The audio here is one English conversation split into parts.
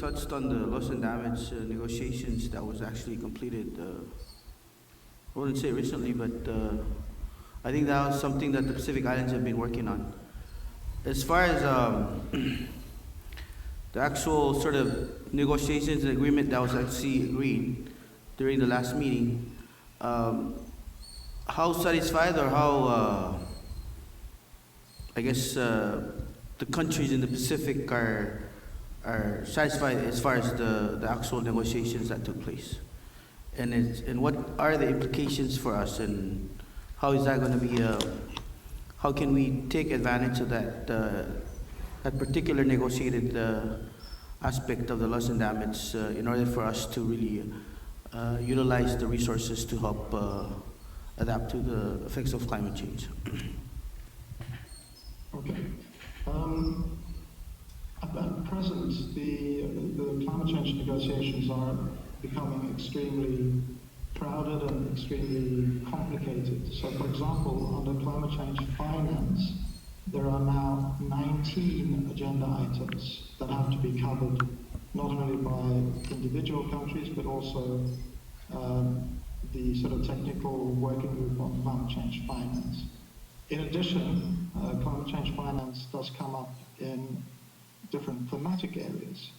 touched on the loss and damage negotiations that was actually completed. I wouldn't say recently, but I think that was something that the Pacific Islands have been working on. As far as the actual sort of negotiations and agreement that was actually agreed during the last meeting, how satisfied or how, I guess, the countries in the Pacific are satisfied as far as the actual negotiations that took place? And what are the implications for us, and how is that going to be, how can we take advantage of that, that particular negotiated aspect of the loss and damage in order for us to really utilize the resources to help adapt to the effects of climate change? Okay. At present, the climate change negotiations are becoming extremely crowded and extremely complicated. So, for example, under climate change finance, there are now 19 agenda items that have to be covered, not only by individual countries, but also the sort of technical working group on climate change finance. In addition, climate change finance does come up in different thematic areas.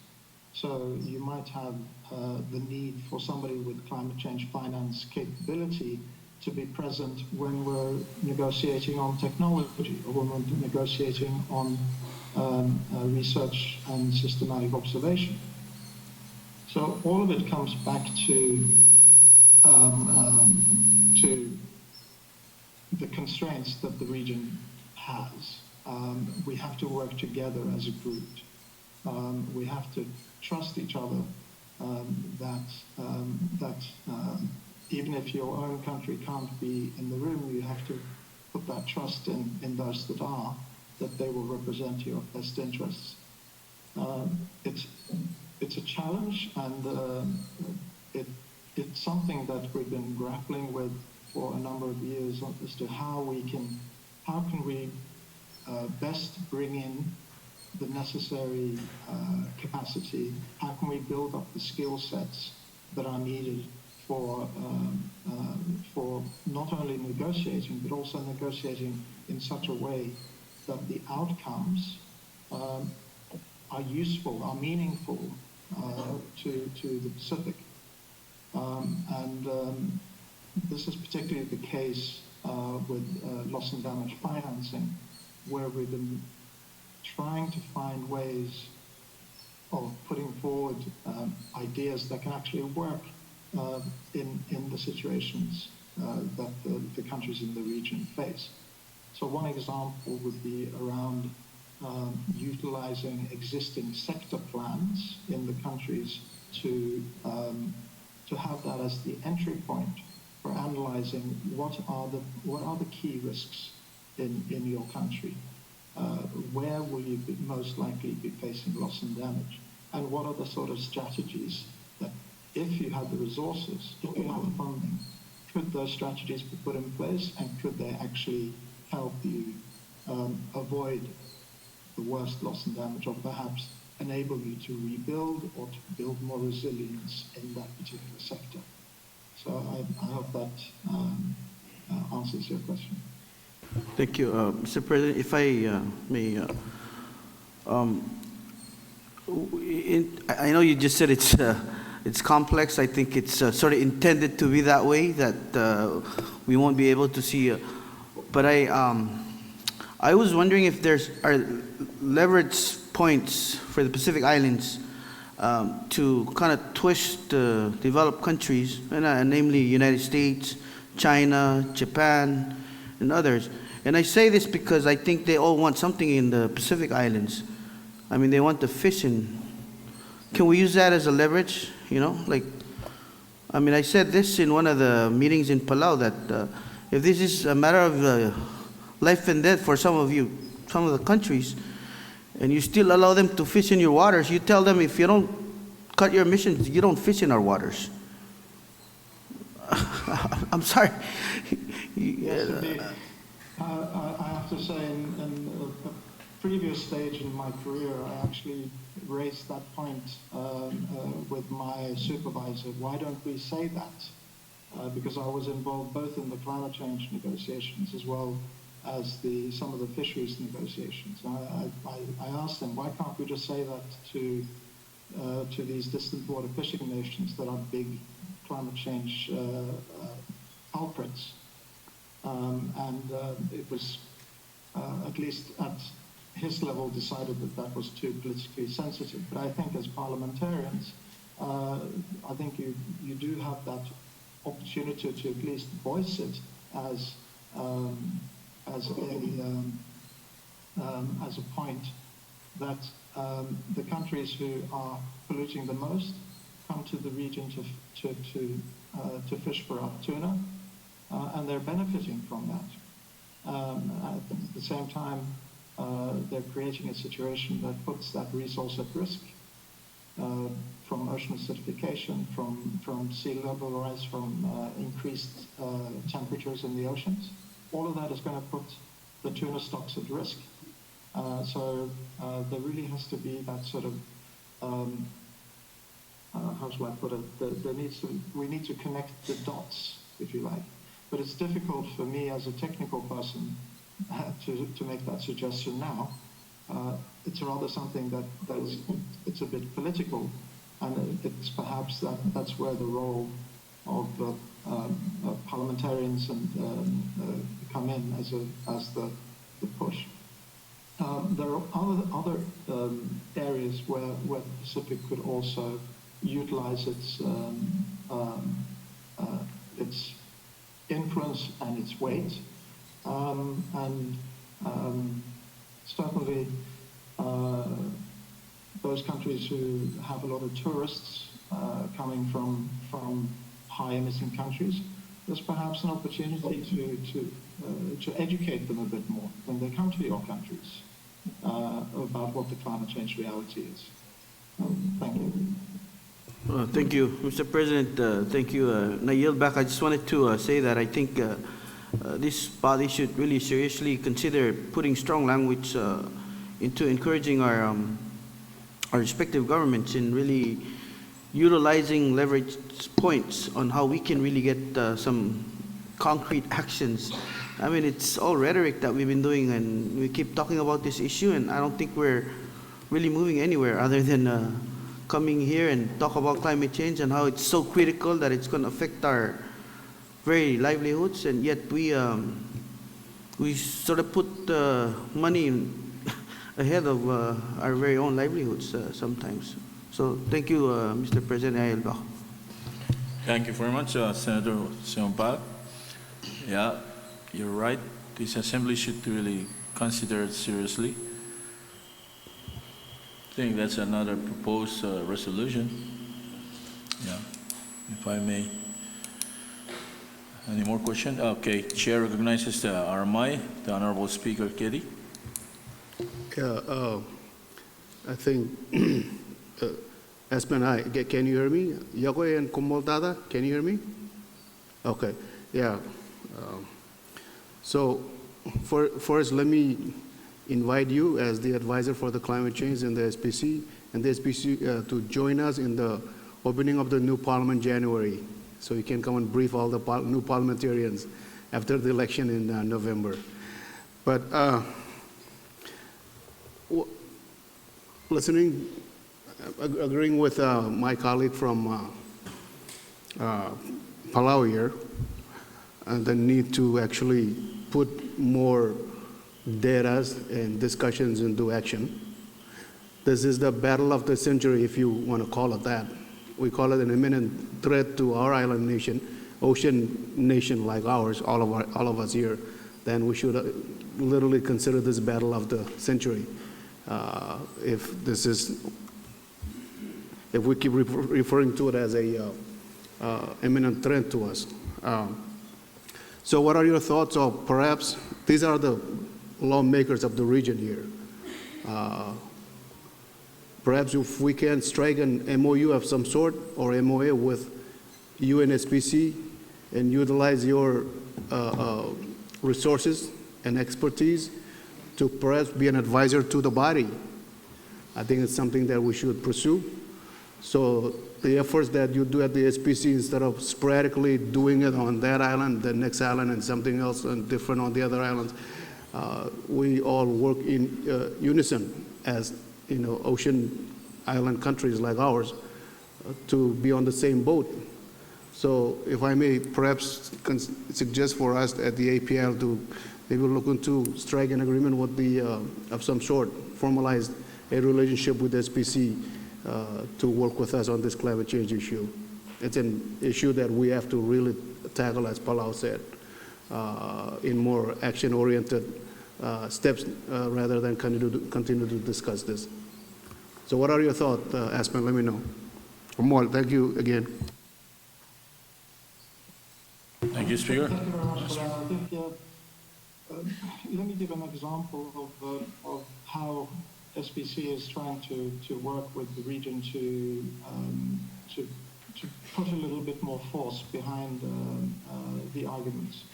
So you might have the need for somebody with climate change finance capability to be present when we're negotiating on technology, or when we're negotiating on research and systematic observation. So all of it comes back to the constraints that the region has. We have to work together as a group. We have to trust each other that even if your own country can't be in the room, you have to put that trust in those that are, that they will represent your best interests. It's a challenge, and it's something that we've been grappling with for a number of years as to how can we best bring in the necessary capacity. How can we build up the skill sets that are needed for not only negotiating, but also negotiating in such a way that the outcomes are useful, are meaningful to the Pacific. This is particularly the case with loss and damage financing, where we've been trying to find ways of putting forward ideas that can actually work in the situations that the countries in the region face. So one example would be around utilizing existing sector plans in the countries to have that as the entry point for analyzing what are the key risks in your country. Where will you most likely be facing loss and damage? And what are the sort of strategies that, if you had the resources, if you had the funding, could those strategies be put in place, and could they actually help you avoid the worst loss and damage, or perhaps enable you to rebuild or to build more resilience in that particular sector? So I hope that answers your question. Thank you. Mr. President, if I may, I know you just said it's complex. I think it's sort of intended to be that way, that we won't be able to see. But I was wondering if are leverage points for the Pacific Islands to kind of twist the developed countries, namely United States, China, Japan, and others. And I say this because I think they all want something in the Pacific Islands. I mean, they want the fishing. Can we use that as a leverage? You know, like, I mean, I said this in one of the meetings in Palau, that if this is a matter of life and death for some of the countries, and you still allow them to fish in your waters, you tell them, if you don't cut your emissions, you don't fish in our waters. I'm sorry. Yes, indeed. I have to say, previous stage in my career, I actually raised that point with my supervisor. Why don't we say that? Because I was involved both in the climate change negotiations as well as some of the fisheries negotiations. I asked them, why can't we just say that to these distant water fishing nations that are big climate change culprits? It was, at least at his level, decided that was too politically sensitive. But I think as parliamentarians, I think you do have that opportunity to at least voice it as a point that the countries who are polluting the most come to the region to fish for our tuna, and they're benefiting from that. At the same time, they're creating a situation that puts that resource at risk from ocean acidification, from sea level rise, from increased temperatures in the oceans. All of that is going to put the tuna stocks at risk. So there really has to be that sort of, how shall I put it, we need to connect the dots, if you like. But it's difficult for me as a technical person to make that suggestion now. It's rather something it's a bit political, and it's perhaps that's where the role of parliamentarians come in as the push. There are other areas where the Pacific could also utilize its influence and its weight, and certainly those countries who have a lot of tourists coming from high-emitting countries, there's perhaps an opportunity to educate them a bit more when they come to your countries about what the climate change reality is. Thank you. Thank you, Mr. President. Thank you. And I yield back. I just wanted to say that I think this body should really seriously consider putting strong language into encouraging our respective governments in really utilizing leverage points on how we can really get some concrete actions. I mean, it's all rhetoric that we've been doing, and we keep talking about this issue, and I don't think we're really moving anywhere other than coming here and talk about climate change and how it's so critical that it's going to affect our very livelihoods, and yet we sort of put money ahead of our very own livelihoods sometimes. So thank you, Mr. President. I yield back. Thank you very much, Senator Sionpak. Yeah, you're right. This assembly should really consider it seriously. I think that's another proposed resolution. Yeah, if I may. Any more questions? Okay, Chair recognizes the RMI, the Honorable Speaker Keddy. Yeah, I think, Espen, can you hear me? Yagoy and Kumoltada, can you hear me? Okay, yeah. So first, let me invite you as the advisor for the climate change in the SPC, and the SPC to join us in the opening of the new parliament in January. So you can come and brief all the new parliamentarians after the election in November. But agreeing with my colleague from Palau here, the need to actually put more data and discussions into action. This is the battle of the century, if you want to call it that. We call it an imminent threat to our island nation, ocean nation like ours, all of us here. Then we should literally consider this battle of the century. If we keep referring to it as a imminent threat to us. So what are your thoughts of perhaps these are the lawmakers of the region here? Perhaps if we can strike an MOU of some sort or MOA with UNSPC and utilize your resources and expertise to perhaps be an advisor to the body. I think it's something that we should pursue. So the efforts that you do at the SPC, instead of sporadically doing it on that island, the next island, and something else and different on the other islands, we all work in unison as ocean island countries like ours to be on the same boat. So if I may perhaps suggest for us at the APIL to maybe look into strike an agreement with the of some sort, formalize a relationship with SPC to work with us on this climate change issue. It's an issue that we have to really tackle, as Palau said, in more action-oriented steps rather than continue to discuss this. So what are your thoughts, Aspen? Let me know. Amol, thank you again. Thank you, Speaker. Thank you very much for that. I think, let me give an example of how SPC is trying to work with the region to put a little bit more force behind the arguments.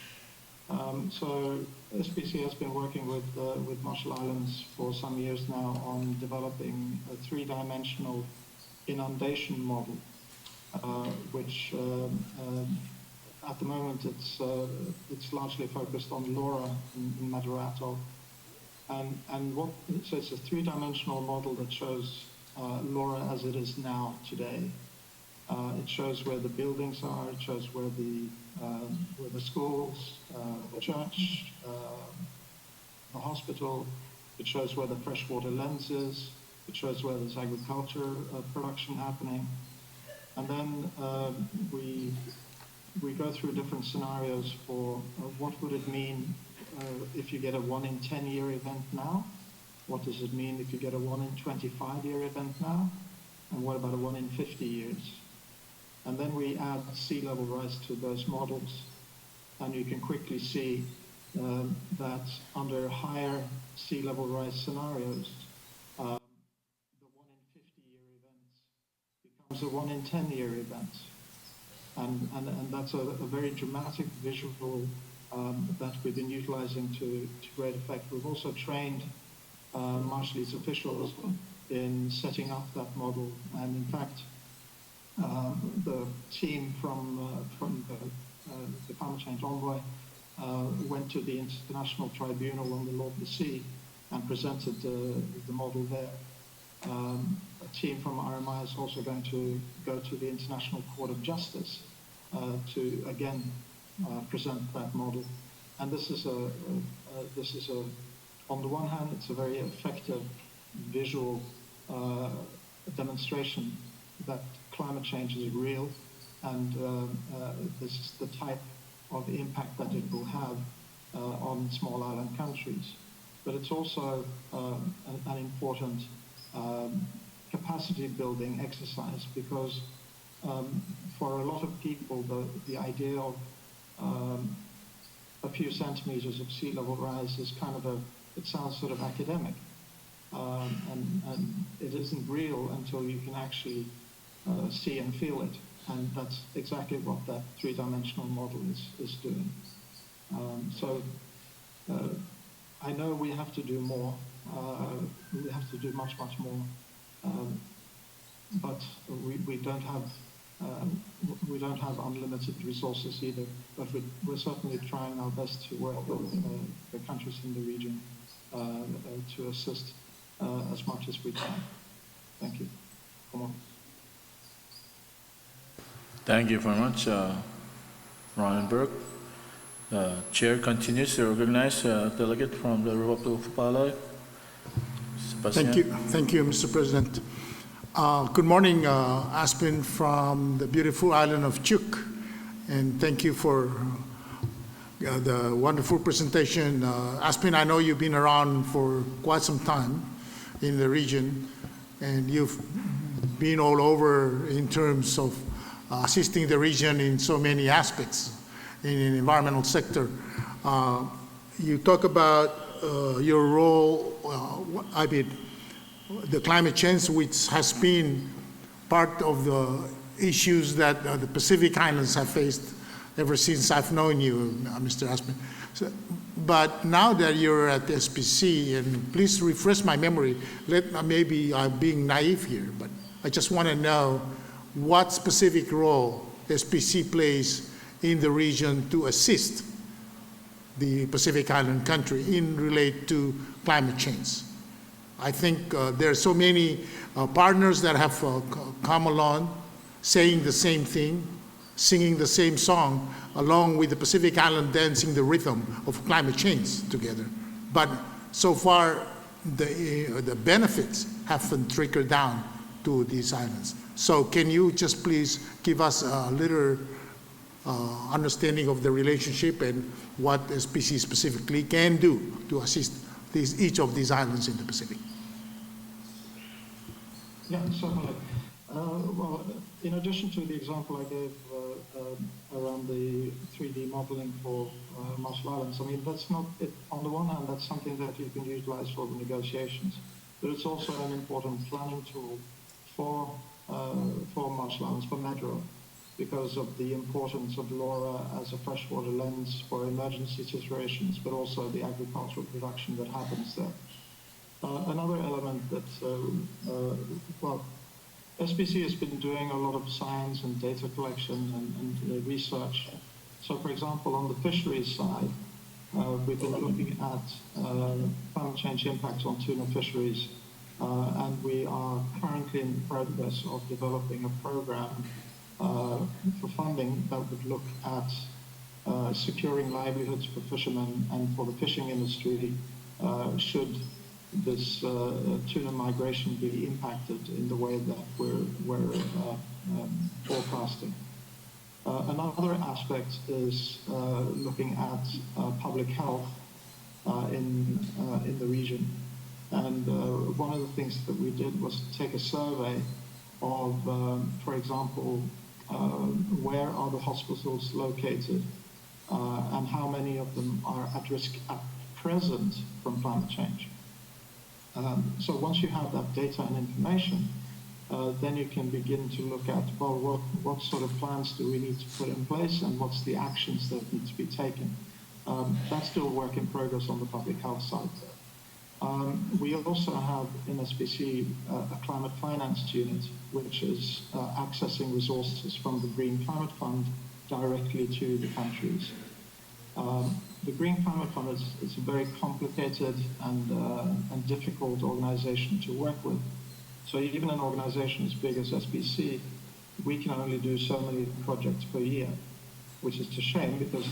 So SPC has been working with Marshall Islands for some years now on developing a three-dimensional inundation model, which at the moment it's largely focused on Laura in Madurato. So it's a three-dimensional model that shows Laura as it is now today. It shows where the buildings are. It shows where the schools, the church, the hospital. It shows where the freshwater lens is. It shows where there's agriculture production happening. And then we go through different scenarios for what would it mean if you get a 1 in 10 year event now? What does it mean if you get a 1 in 25 year event now? And what about a 1 in 50 years? And then we add sea level rise to those models. And you can quickly see that under higher sea level rise scenarios, the 1 in 50 year event becomes a 1 in 10 year event. And that's a very dramatic visual that we've been utilizing to great effect. We've also trained Marshallese officials in setting up that model. And in fact, the team from the climate change envoy went to the International Tribunal on the Law of the Sea and presented the model there. A team from RMI is also going to go to the International Court of Justice to again present that model. And this is on the one hand, it's a very effective visual demonstration that climate change is real, and this is the type of impact that it will have on small island countries. But it's also an important capacity building exercise, because for a lot of people, the idea of a few centimeters of sea level rise is kind of it sounds sort of academic. And it isn't real until you can actually see and feel it. And that's exactly what that three-dimensional model is doing. So I know we have to do more. We have to do much, much more. But we don't have unlimited resources either. But we're certainly trying our best to work with the countries in the region to assist as much as we can. Thank you. Come on. Thank you very much, Ronenberg. The chair continues to recognize a delegate from the Republic of Palau. Thank you, Mr. President. Good morning, Aspen from the beautiful island of Chuuk, and thank you for the wonderful presentation. Aspen, I know you've been around for quite some time in the region, and you've been all over in terms of assisting the region in so many aspects in the environmental sector. You talk about your role, the climate change, which has been part of the issues that the Pacific Islands have faced ever since I've known you, Mr. Aspin. So, but now that you're at the SPC, and please refresh my memory, maybe I'm being naive here, but I just want to know what specific role SPC plays in the region to assist the Pacific Island country in relate to climate change. I think there are so many partners that have come along saying the same thing, singing the same song, along with the Pacific Island dancing the rhythm of climate change together. But so far, the benefits haven't trickled down to these islands. So can you just please give us a little understanding of the relationship and what SPC specifically can do to assist each of these islands in the Pacific? Yeah, certainly. Well, in addition to the example I gave around the 3D modeling for Marshall Islands, I mean, that's not it. On the one hand, that's something that you can utilize for the negotiations, but it's also an important planning tool for Marshall Islands, for Medro, because of the importance of LoRa as a freshwater lens for emergency situations, but also the agricultural production that happens there. Another element that, well, SPC has been doing a lot of science and data collection and research. So, for example, on the fisheries side, we've been looking at climate change impacts on tuna fisheries, and we are currently in the progress of developing a program for funding that would look at securing livelihoods for fishermen and for the fishing industry should this tuna migration be impacted in the way that we're forecasting. Another aspect is looking at public health in the region. And one of the things that we did was to take a survey of, for example, where are the hospitals located and how many of them are at risk at present from climate change. So once you have that data and information, then you can begin to look at, well, what sort of plans do we need to put in place and what's the actions that need to be taken. That's still work in progress on the public health side. We also have in SPC a climate finance unit, which is accessing resources from the Green Climate Fund directly to the countries. The Green Climate Fund is a very complicated and difficult organization to work with. So even an organization as big as SPC, we can only do so many projects per year, which is a shame because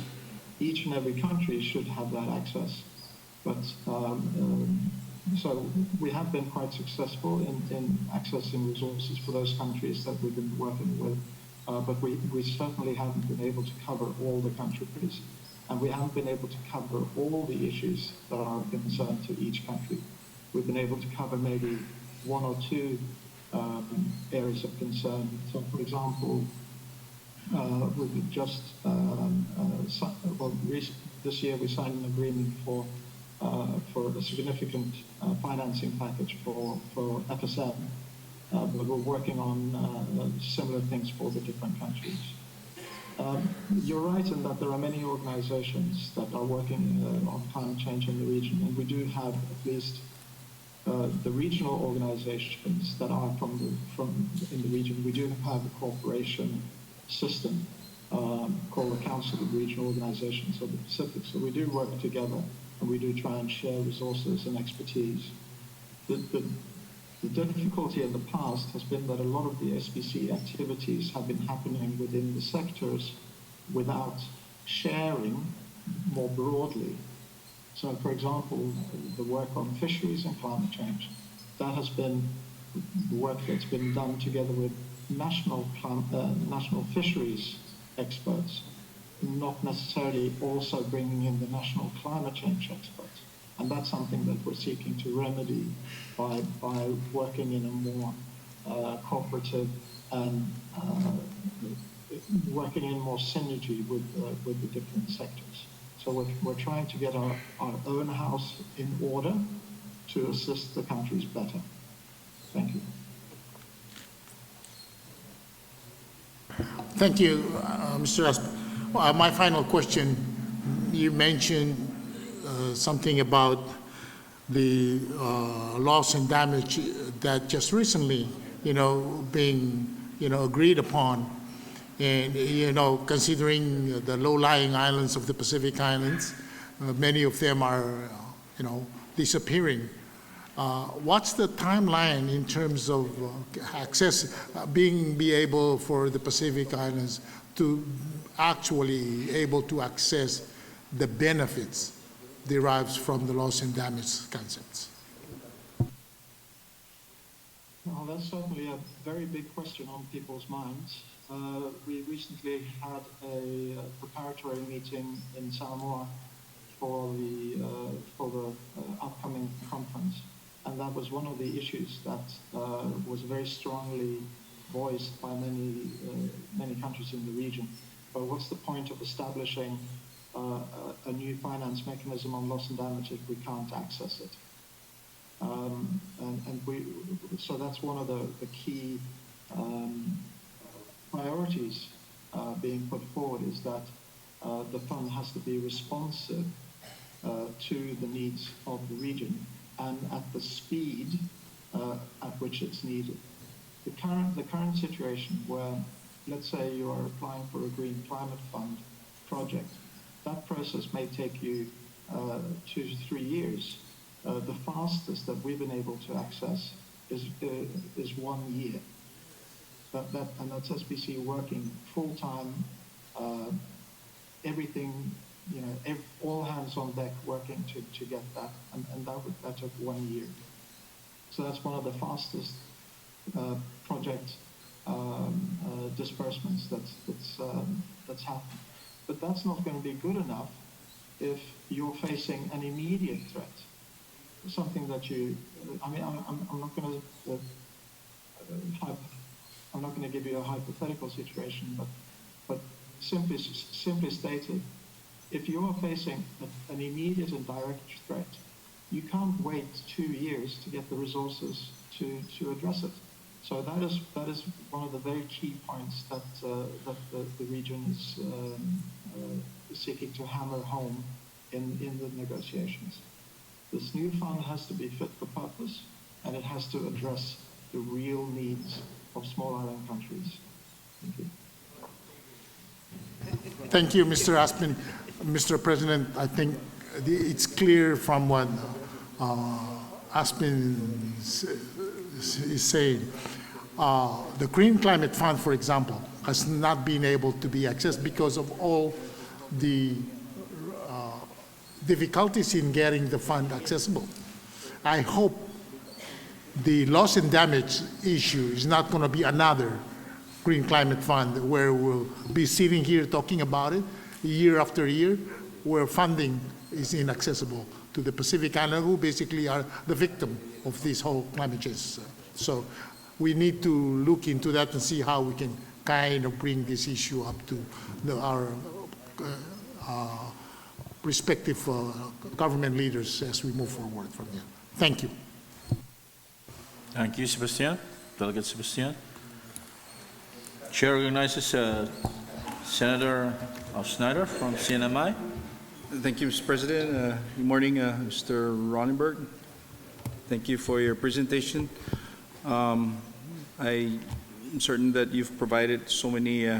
each and every country should have that access. But so we have been quite successful in accessing resources for those countries that we've been working with, but we certainly haven't been able to cover all the countries, and we haven't been able to cover all the issues that are of concern to each country. We've been able to cover maybe one or two areas of concern. So, for example, we've just this year we signed an agreement for a significant financing package for FSM, but we're working on similar things for the different countries. You're right in that there are many organizations that are working on climate change in the region, and we do have at least the regional organizations that are from in the region. We do have a cooperation system called the Council of Regional Organizations of the Pacific. So we do work together, and we do try and share resources and expertise. The difficulty in the past has been that a lot of the SPC activities have been happening within the sectors without sharing more broadly. So, for example, the work on fisheries and climate change, that has been the work that's been done together with national fisheries experts, not necessarily also bringing in the national climate change experts. And that's something that we're seeking to remedy by working in a more cooperative and working in more synergy with the different sectors. So we're trying to get our own house in order to assist the countries better. Thank you. Thank you, Mr. Aspen. My final question, you mentioned something about the loss and damage that just recently, being, agreed upon. And, considering the low-lying islands of the Pacific Islands, many of them are, disappearing. What's the timeline in terms of be able for the Pacific Islands to actually able to access the benefits derived from the loss and damage concepts? Well, that's certainly a very big question on people's minds. We recently had a preparatory meeting in Samoa for the upcoming conference, and that was one of the issues that was very strongly voiced by many countries in the region. But what's the point of establishing a new finance mechanism on loss and damage if we can't access it? So that's one of the key priorities being put forward, is that the fund has to be responsive to the needs of the region and at the speed at which it's needed. The current situation where, let's say you are applying for a green climate fund project, that process may take you 2 to 3 years. The fastest that we've been able to access is 1 year. And that's SBC working full-time, everything, all hands on deck working to get that, and that took 1 year. So that's one of the fastest project disbursements that's happened. But that's not going to be good enough if you're facing an immediate threat, something that I'm not going to give you a hypothetical situation, but simply stated, if you are facing an immediate and direct threat, you can't wait 2 years to get the resources to address it. So that is one of the very key points that the region is seeking to hammer home in the negotiations. This new fund has to be fit for purpose, and it has to address the real needs of small island countries. Thank you. Thank you, Mr. Aspin. Mr. President, I think it's clear from what Aspin is saying. The Green Climate Fund, for example, has not been able to be accessed because of all the difficulties in getting the fund accessible. I hope the loss and damage issue is not going to be another Green Climate Fund where we'll be sitting here talking about it year after year, where funding is inaccessible to the Pacific Island, who basically are the victim of this whole climate change. So we need to look into that and see how we can kind of bring this issue up to our respective government leaders as we move forward from here. Thank you. Thank you, Sebastian. Delegate Sebastian. Chair recognizes Senator Schneider from CNMI. Thank you, Mr. President. Good morning, Mr. Ronenberg. Thank you for your presentation. I'm certain that you've provided so many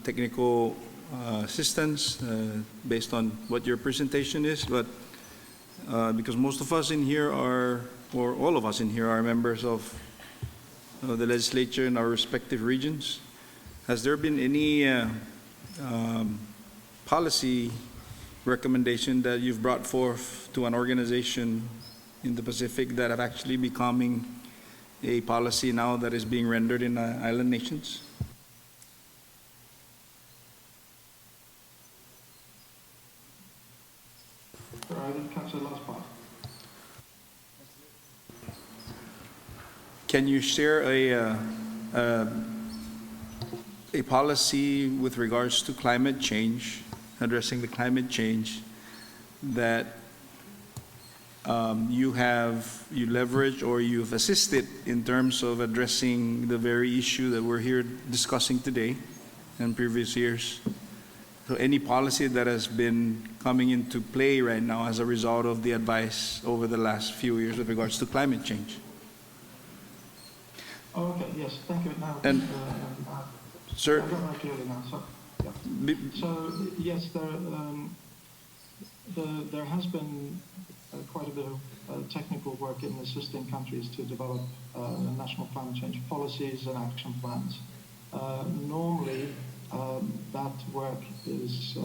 technical assistance based on what your presentation is, but because most of us in here are, or all of us in here are members of the legislature in our respective regions, has there been any policy recommendation that you've brought forth to an organization in the Pacific that have actually becoming a policy now that is being rendered in island nations? I didn't catch the last part. Can you share a policy with regards to climate change, addressing the climate change that you leverage or you've assisted in terms of addressing the very issue that we're here discussing today and previous years? So any policy that has been coming into play right now as a result of the advice over the last few years with regards to climate change. Oh, okay, yes, thank you. Now, And, Sir, I got that clearly now. So, yeah. be- So yes, there has been quite a bit of technical work in assisting countries to develop national climate change policies and action plans. Normally, that work is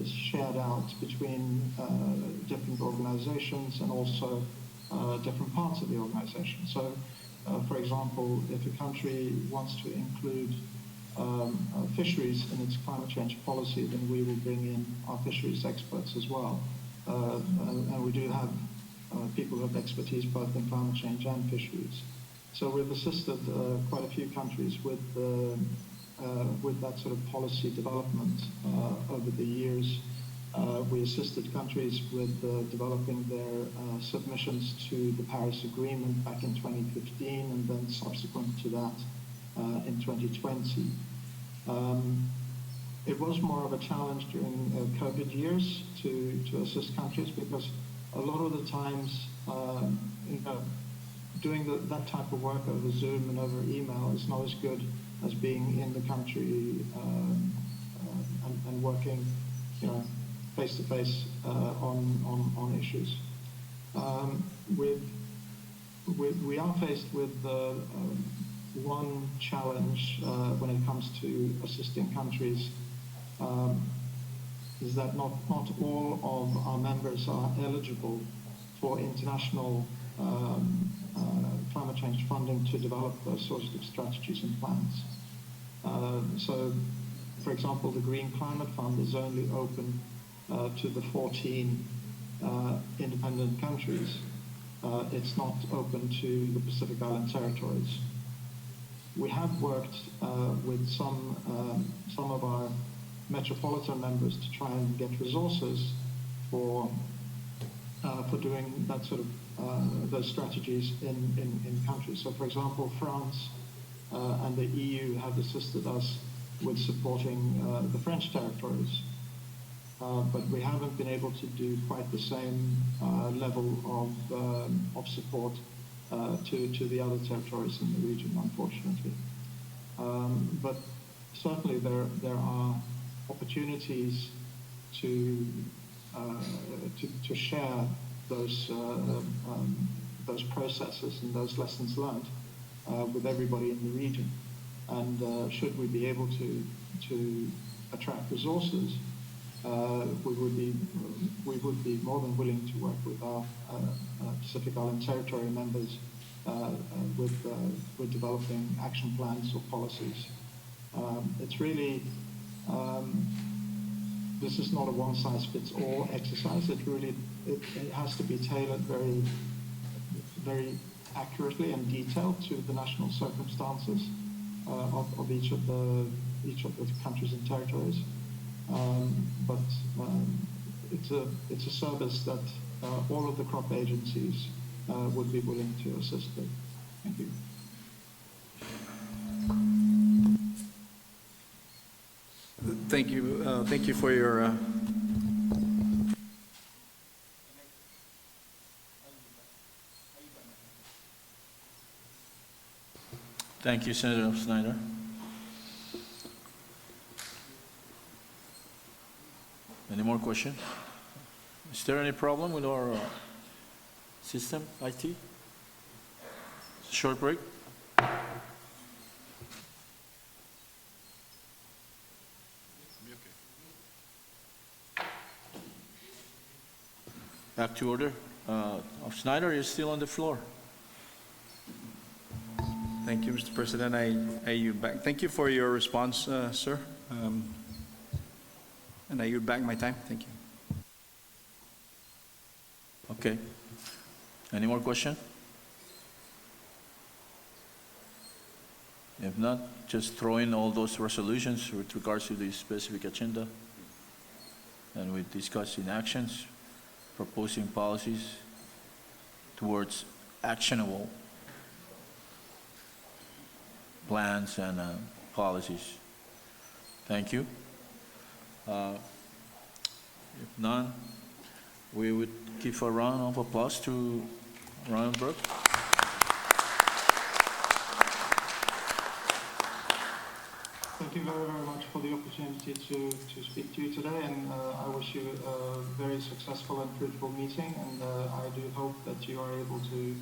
shared out between different organizations and also different parts of the organization. So, for example, if a country wants to include fisheries in its climate change policy, then we will bring in our fisheries experts as well. And we do have people who have expertise both in climate change and fisheries. So we've assisted quite a few countries with that sort of policy development over the years. We assisted countries with developing their submissions to the Paris Agreement back in 2015, and then subsequent to that in 2020. It was more of a challenge during COVID years to assist countries, because a lot of the times, doing that type of work over Zoom and over email is not as good as being in the country and working, face to face on issues. We are faced with one challenge when it comes to assisting countries, is that not all of our members are eligible for international climate change funding to develop those sorts of strategies and plans. So, for example, the Green Climate Fund is only open to the 14 independent countries. It's not open to the Pacific Island territories. We have worked with some of our metropolitan members to try and get resources for doing that sort of those strategies in countries. So, for example, France and the EU have assisted us with supporting the French territories, but we haven't been able to do quite the same level of support to the other territories in the region, unfortunately. But certainly there are opportunities to share those processes and those lessons learned with everybody in the region. And should we be able to attract resources, we would be more than willing to work with our Pacific Island Territory members with developing action plans or policies. It's really, this is not a one-size-fits-all exercise. It has to be tailored very, very accurately and detailed to the national circumstances of each of the countries and territories. But it's a service that all of the crop agencies would be willing to assist with. Thank you. thank you. Thank you for your. Thank you, Senator Snyder. Any more questions? Is there any problem with our system, IT? Short break? Back to order. Of Snyder, you're still on the floor. Thank you, Mr. President. I yield back. Thank you for your response, sir. And I yield back my time. Thank you. Okay. Any more question? If not, just throw in all those resolutions with regards to the specific agenda. And we discuss in actions, proposing policies towards actionable plans and policies. Thank you. If none, we would give a round of applause to Ronenberg. Thank you very, very much for the opportunity to speak to you today, and I wish you a very successful and fruitful meeting, and I do hope that you are able to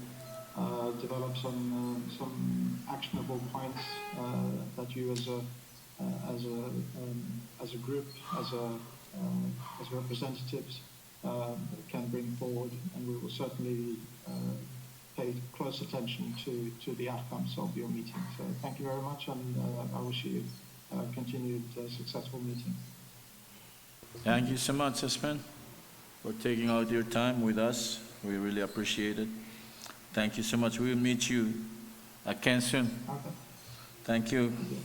develop some actionable points that you as a group, as representatives, can bring forward, and we will certainly pay close attention to the outcomes of your meeting. So thank you very much, and I wish you a continued successful meeting. Thank you so much, Aspen, for taking out your time with us. We really appreciate it. Thank you so much. We'll meet you again soon. Okay. Thank you. Thank you.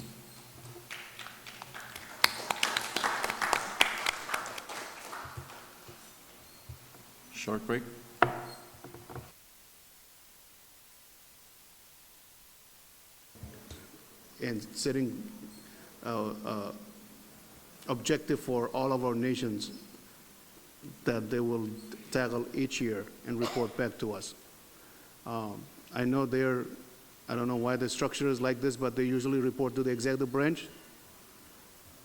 Short break. And setting objective for all of our nations that they will tackle each year and report back to us. I know I don't know why the structure is like this, but they usually report to the executive branch.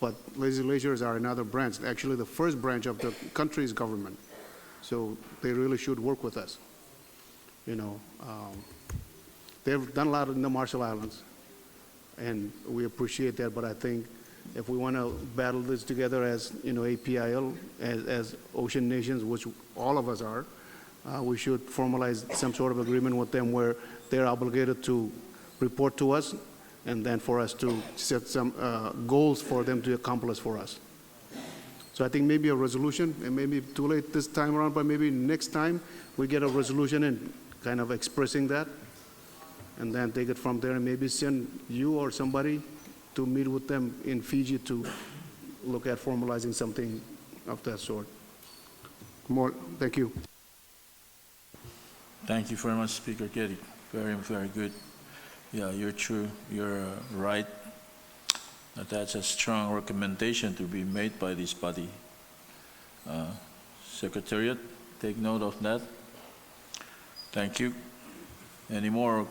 But legislatures are another branch, actually the first branch of the country's government. So they really should work with us. You know, they've done a lot in the Marshall Islands, and we appreciate that, but I think if we want to battle this together as, you know, APIL, as ocean nations, which all of us are, we should formalize some sort of agreement with them where they're obligated to report to us, and then for us to set some goals for them to accomplish for us. So I think maybe a resolution, and maybe too late this time around, but maybe next time we get a resolution and kind of expressing that, and then take it from there, and maybe send you or somebody to meet with them in Fiji to look at formalizing something of that sort. More, thank you. Thank you very much, Speaker Getty. Very, very good. Yeah, you're true. You're right. That's a strong recommendation to be made by this body. Secretariat, take note of that. Thank you. Any more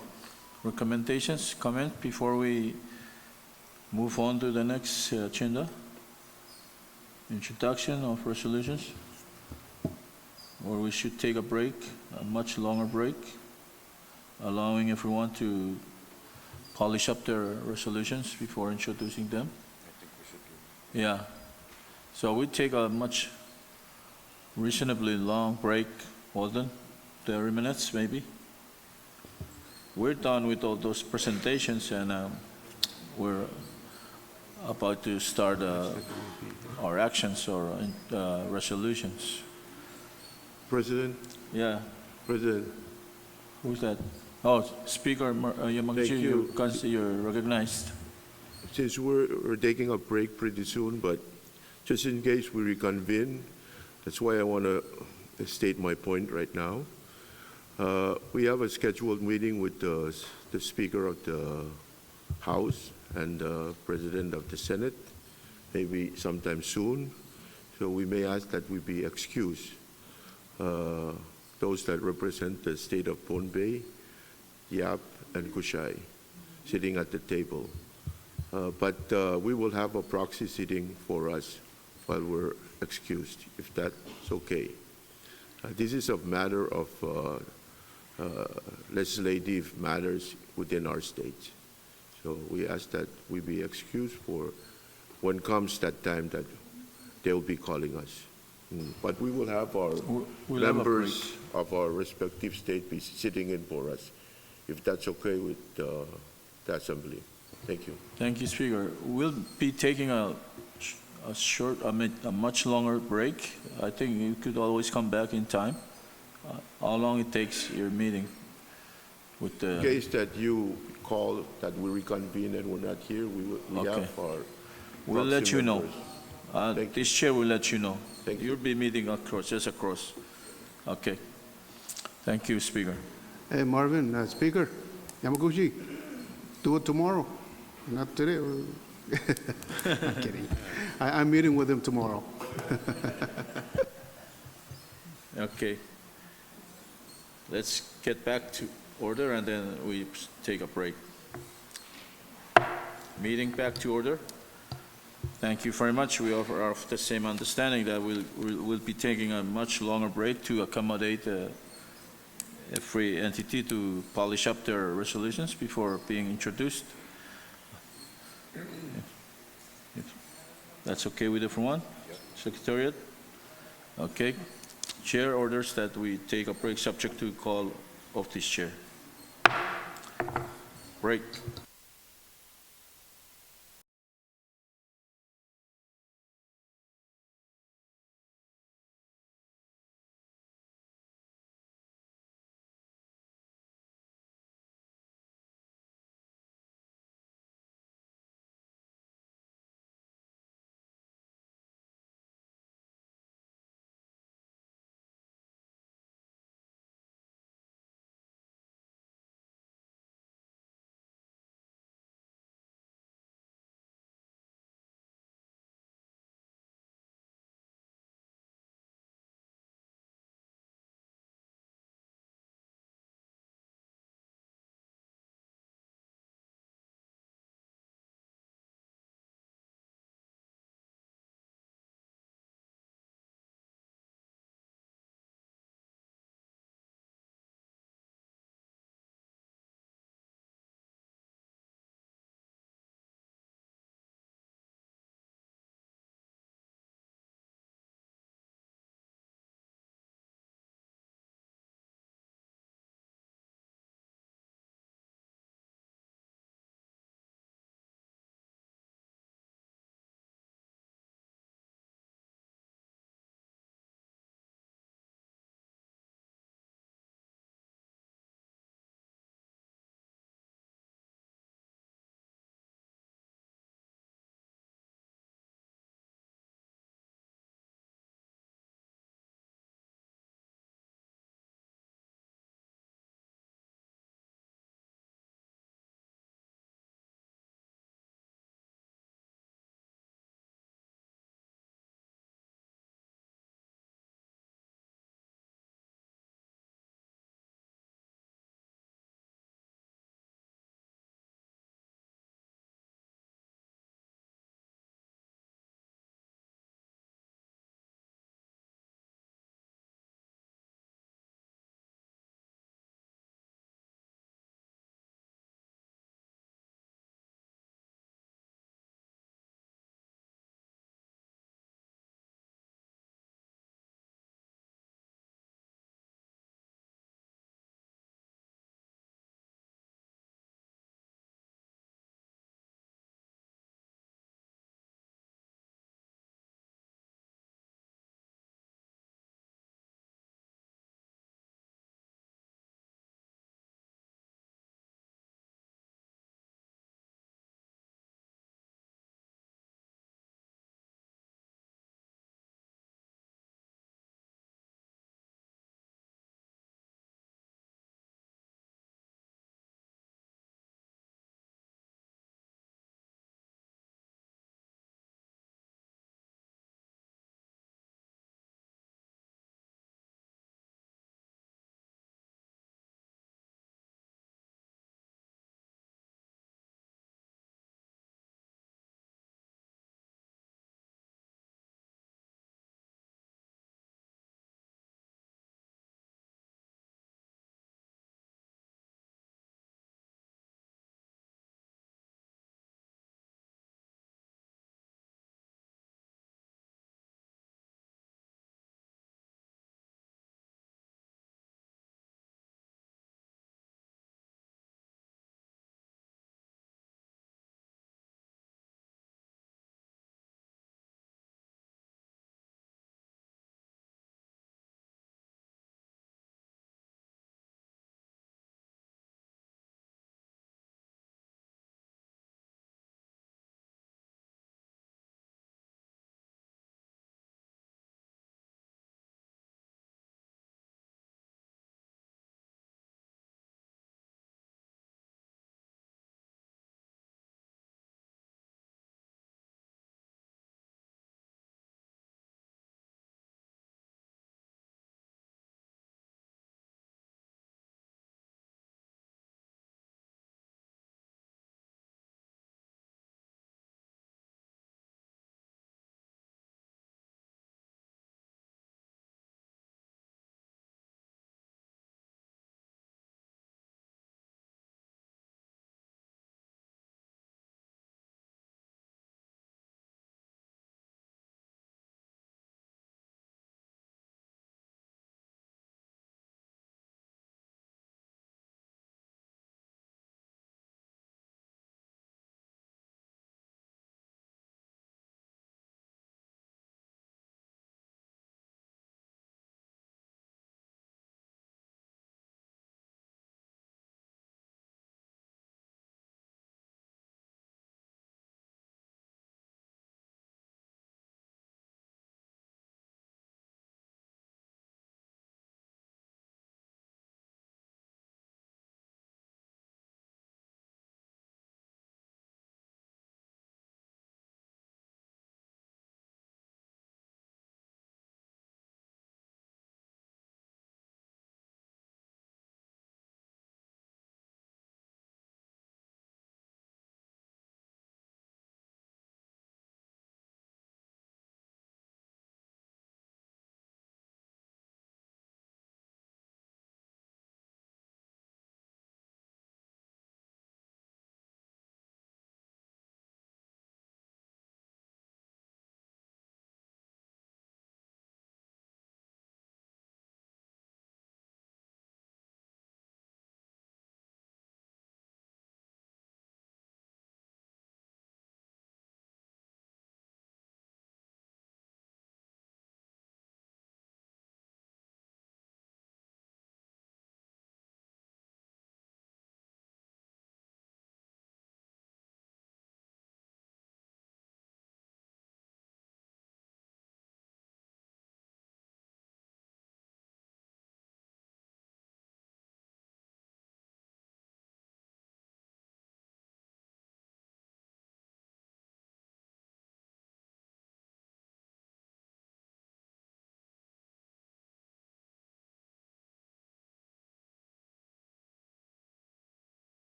recommendations, comments before we move on to the next agenda? Introduction of resolutions? Or we should take a break, a much longer break, allowing everyone to polish up their resolutions before introducing them? I think we should do. Yeah. So we take a much reasonably long break, Walden, 30 minutes maybe. We're done with all those presentations, and we're about to start our actions or resolutions. President, Yeah. President, Who's that? Oh, Speaker Yamangji, you. you're recognized. since we're taking a break pretty soon, but just in case we reconvene, that's why I want to state my point right now. We have a scheduled meeting with the Speaker of the House and the President of the Senate, maybe sometime soon. So we may ask that we be excused. Those that represent the state of Pohnpei, Yap, and Kushai, sitting at the table. But we will have a proxy sitting for us while we're excused, if that's okay. This is a matter of legislative matters within our state. So we ask that we be excused for when comes that time that they will be calling us. But we will have our We'll have a members of our respective state be sitting in for us, if that's okay with the Assembly. Thank you. Thank you, Speaker. We'll be taking a much longer break. I think you could always come back in time. How long it takes your meeting with the... In case that you call that we reconvene and we're not here, we Okay. have our... We'll let proxy you know. members. Thank This chair will let you know. Thank you. You'll be meeting just across. Okay. Thank you, Speaker. Hey, Marvin, Speaker, Yamaguchi, do it tomorrow, not today. I'm kidding. I'm meeting with him tomorrow. Okay. Let's get back to order and then we take a break. Meeting back to order. Thank you very much. We are of the same understanding that we'll be taking a much longer break to accommodate a free entity to polish up their resolutions before being introduced. If that's okay with everyone? Secretariat? Okay. Chair orders that we take a break subject to call of this chair. Break.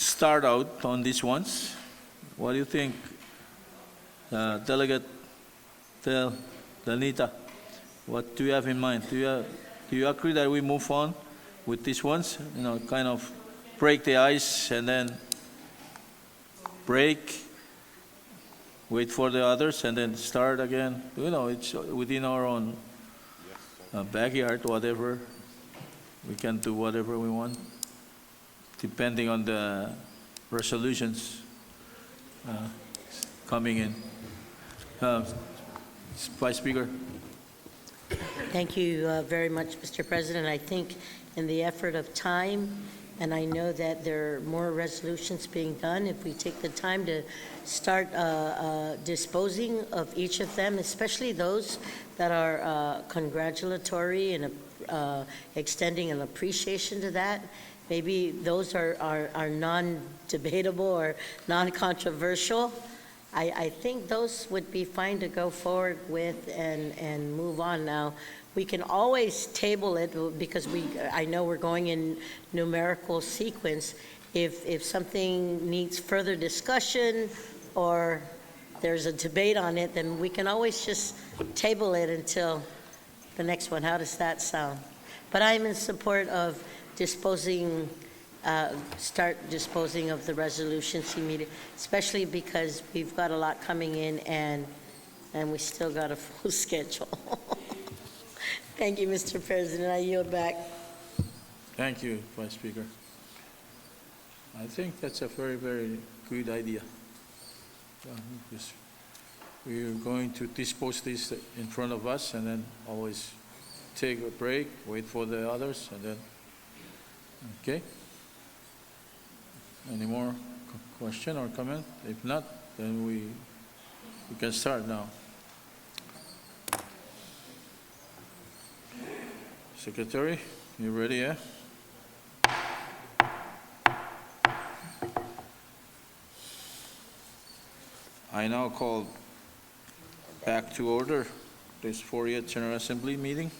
start out on these ones. What do you think, Delegate Danita? What do you have in mind? Do you agree that we move on with these ones? You know, kind of break the ice and then break, wait for the others, and then start again. You know, it's within our own backyard, whatever. We can do whatever we want, depending on the resolutions coming in. Vice Speaker. Thank you very much, Mr. President. I think in the effort of time, and I know that there are more resolutions being done, if we take the time to start disposing of each of them, especially those that are congratulatory and extending an appreciation to that, maybe those are non-debatable or non-controversial. I think those would be fine to go forward with and move on. Now, we can always table it because I know we're going in numerical sequence. If something needs further discussion or there's a debate on it, then we can always just table it until the next one. How does that sound? But I'm in support of start disposing of the resolutions immediately, especially because we've got a lot coming in and we still got a full schedule. Thank you, Mr. President. I yield back. Thank you, Vice Speaker. I think that's a very, very good idea. Because we're going to dispose this in front of us and then always take a break, wait for the others, and then, okay? Any more question or comment? If not, then we can start now. Secretary, you ready, yeah? I now call back to order this 40th General Assembly meeting.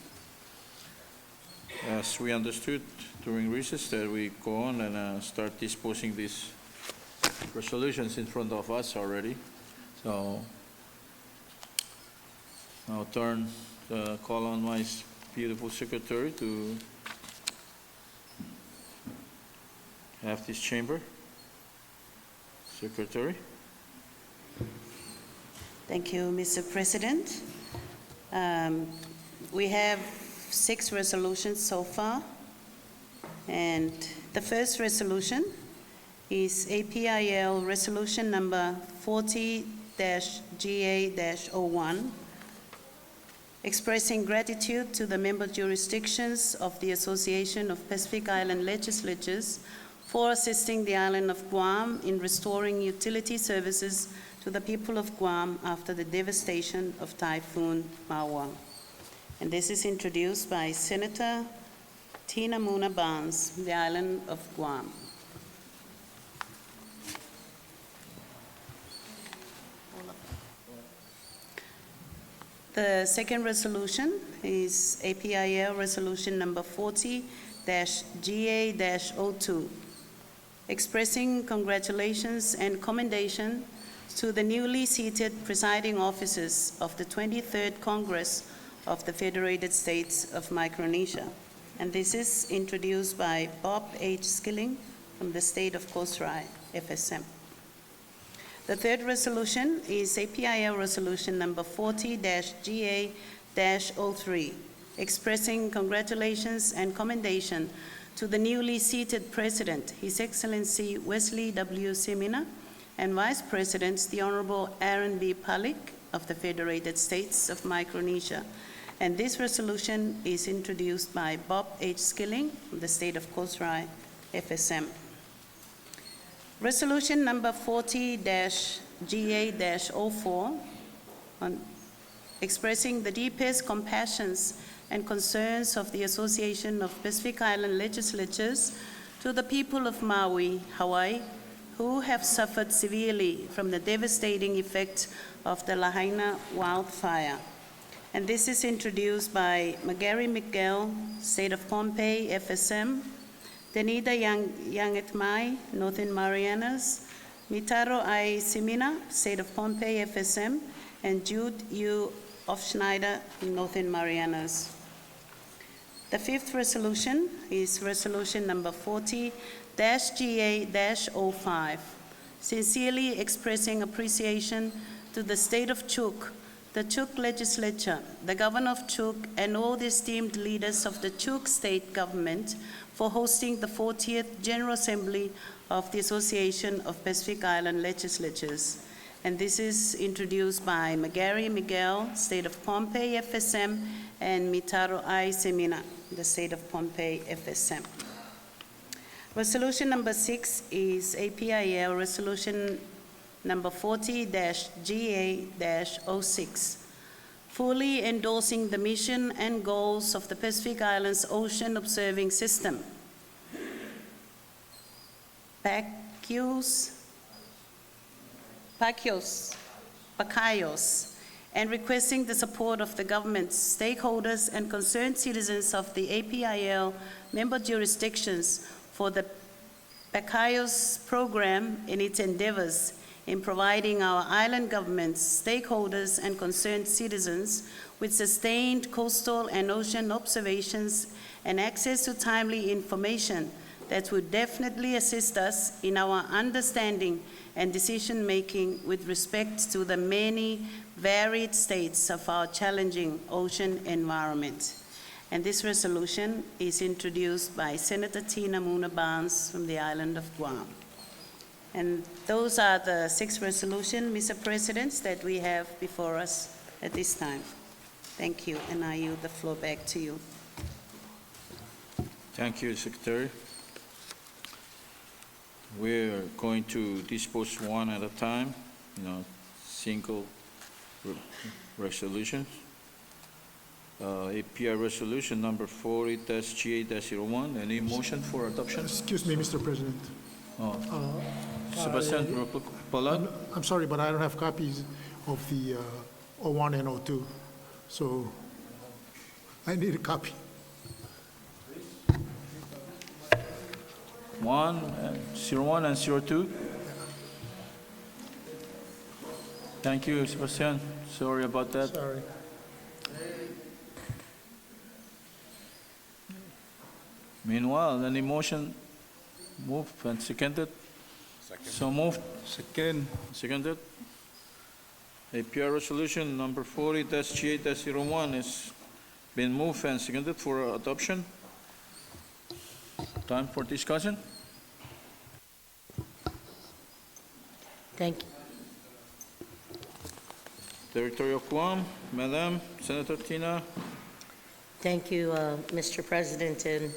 As we understood during recess that we go on and start disposing these resolutions in front of us already. So I'll turn the call on my beautiful secretary to have this chamber. Secretary. Thank you, Mr. President. We have 6 resolutions so far, and the first resolution is APIL resolution number 40-GA-01, expressing gratitude to the member jurisdictions of the Association of Pacific Island Legislatures for assisting the island of Guam in restoring utility services to the people of Guam after the devastation of Typhoon Mawar. And this is introduced by Senator Tina Muna Barnes, the island of Guam. The second resolution is APIL resolution number 40-GA-02, expressing congratulations and commendation to the newly seated presiding officers of the 23rd Congress of the Federated States of Micronesia. And this is introduced by Bob H. Skilling from the state of Coast-Rai, FSM. The third resolution is APIL resolution number 40-GA-03, expressing congratulations and commendation to the newly seated President, His Excellency Wesley W. Semina, and Vice Presidents, the Honorable Aaron B. Palik of the Federated States of Micronesia. And this resolution is introduced by Bob H. Skilling from the state of Coast-Rai, FSM. Resolution number 40-GA-04, expressing the deepest compassions and concerns of the Association of Pacific Island Legislatures to the people of Maui, Hawaii, who have suffered severely from the devastating effects of the Lahaina wildfire. And this is introduced by McGarry Miguel, State of Pohnpei, FSM, Danida Yangetmai, Northern Marianas, Mitaro I. Simina, State of Pohnpei, FSM, and Jude U. of Schneider, Northern Marianas. The fifth resolution is resolution number 40-GA-05, sincerely expressing appreciation to the state of Chuuk, the Chuuk legislature, the governor of Chuuk, and all the esteemed leaders of the Chuuk state government for hosting the 40th General Assembly of the Association of Pacific Island Legislatures. And this is introduced by Magari Miguel, State of Pohnpei, FSM, and Mitaro I. Semina, the State of Pohnpei, FSM. Resolution number 6 is APIL Resolution number 40-GA-06, fully endorsing the mission and goals of the Pacific Islands Ocean Observing System. PACIOS, and requesting the support of the government, stakeholders, and concerned citizens of the APIL member jurisdictions for the PACIOS program in its endeavors in providing our island governments, stakeholders, and concerned citizens with sustained coastal and ocean observations and access to timely information that would definitely assist us in our understanding and decision-making with respect to the many varied states of our challenging ocean environment. And this resolution is introduced by Senator Tina Muna Barnes from the island of Guam. And those are the 6 resolutions, Mr. President, that we have before us at this time. Thank you, and I yield the floor back to you. Thank you, Secretary. We're going to dispose one at a time, single resolutions. API resolution number 40-GA-01. Any motion for adoption? Excuse me, Mr. President. Sebastian Polat? I'm sorry, but I don't have copies of the 01 and 02, so I need a copy. 01 and 02. Thank you, Sebastian. Sorry about that. Sorry. Meanwhile, any motion moved and seconded? So moved. Seconded. API resolution number 40-GA-01 has been moved and seconded for adoption. Time for discussion. Thank you. Territory of Guam, Madam Senator Tina. Thank you, Mr. President. And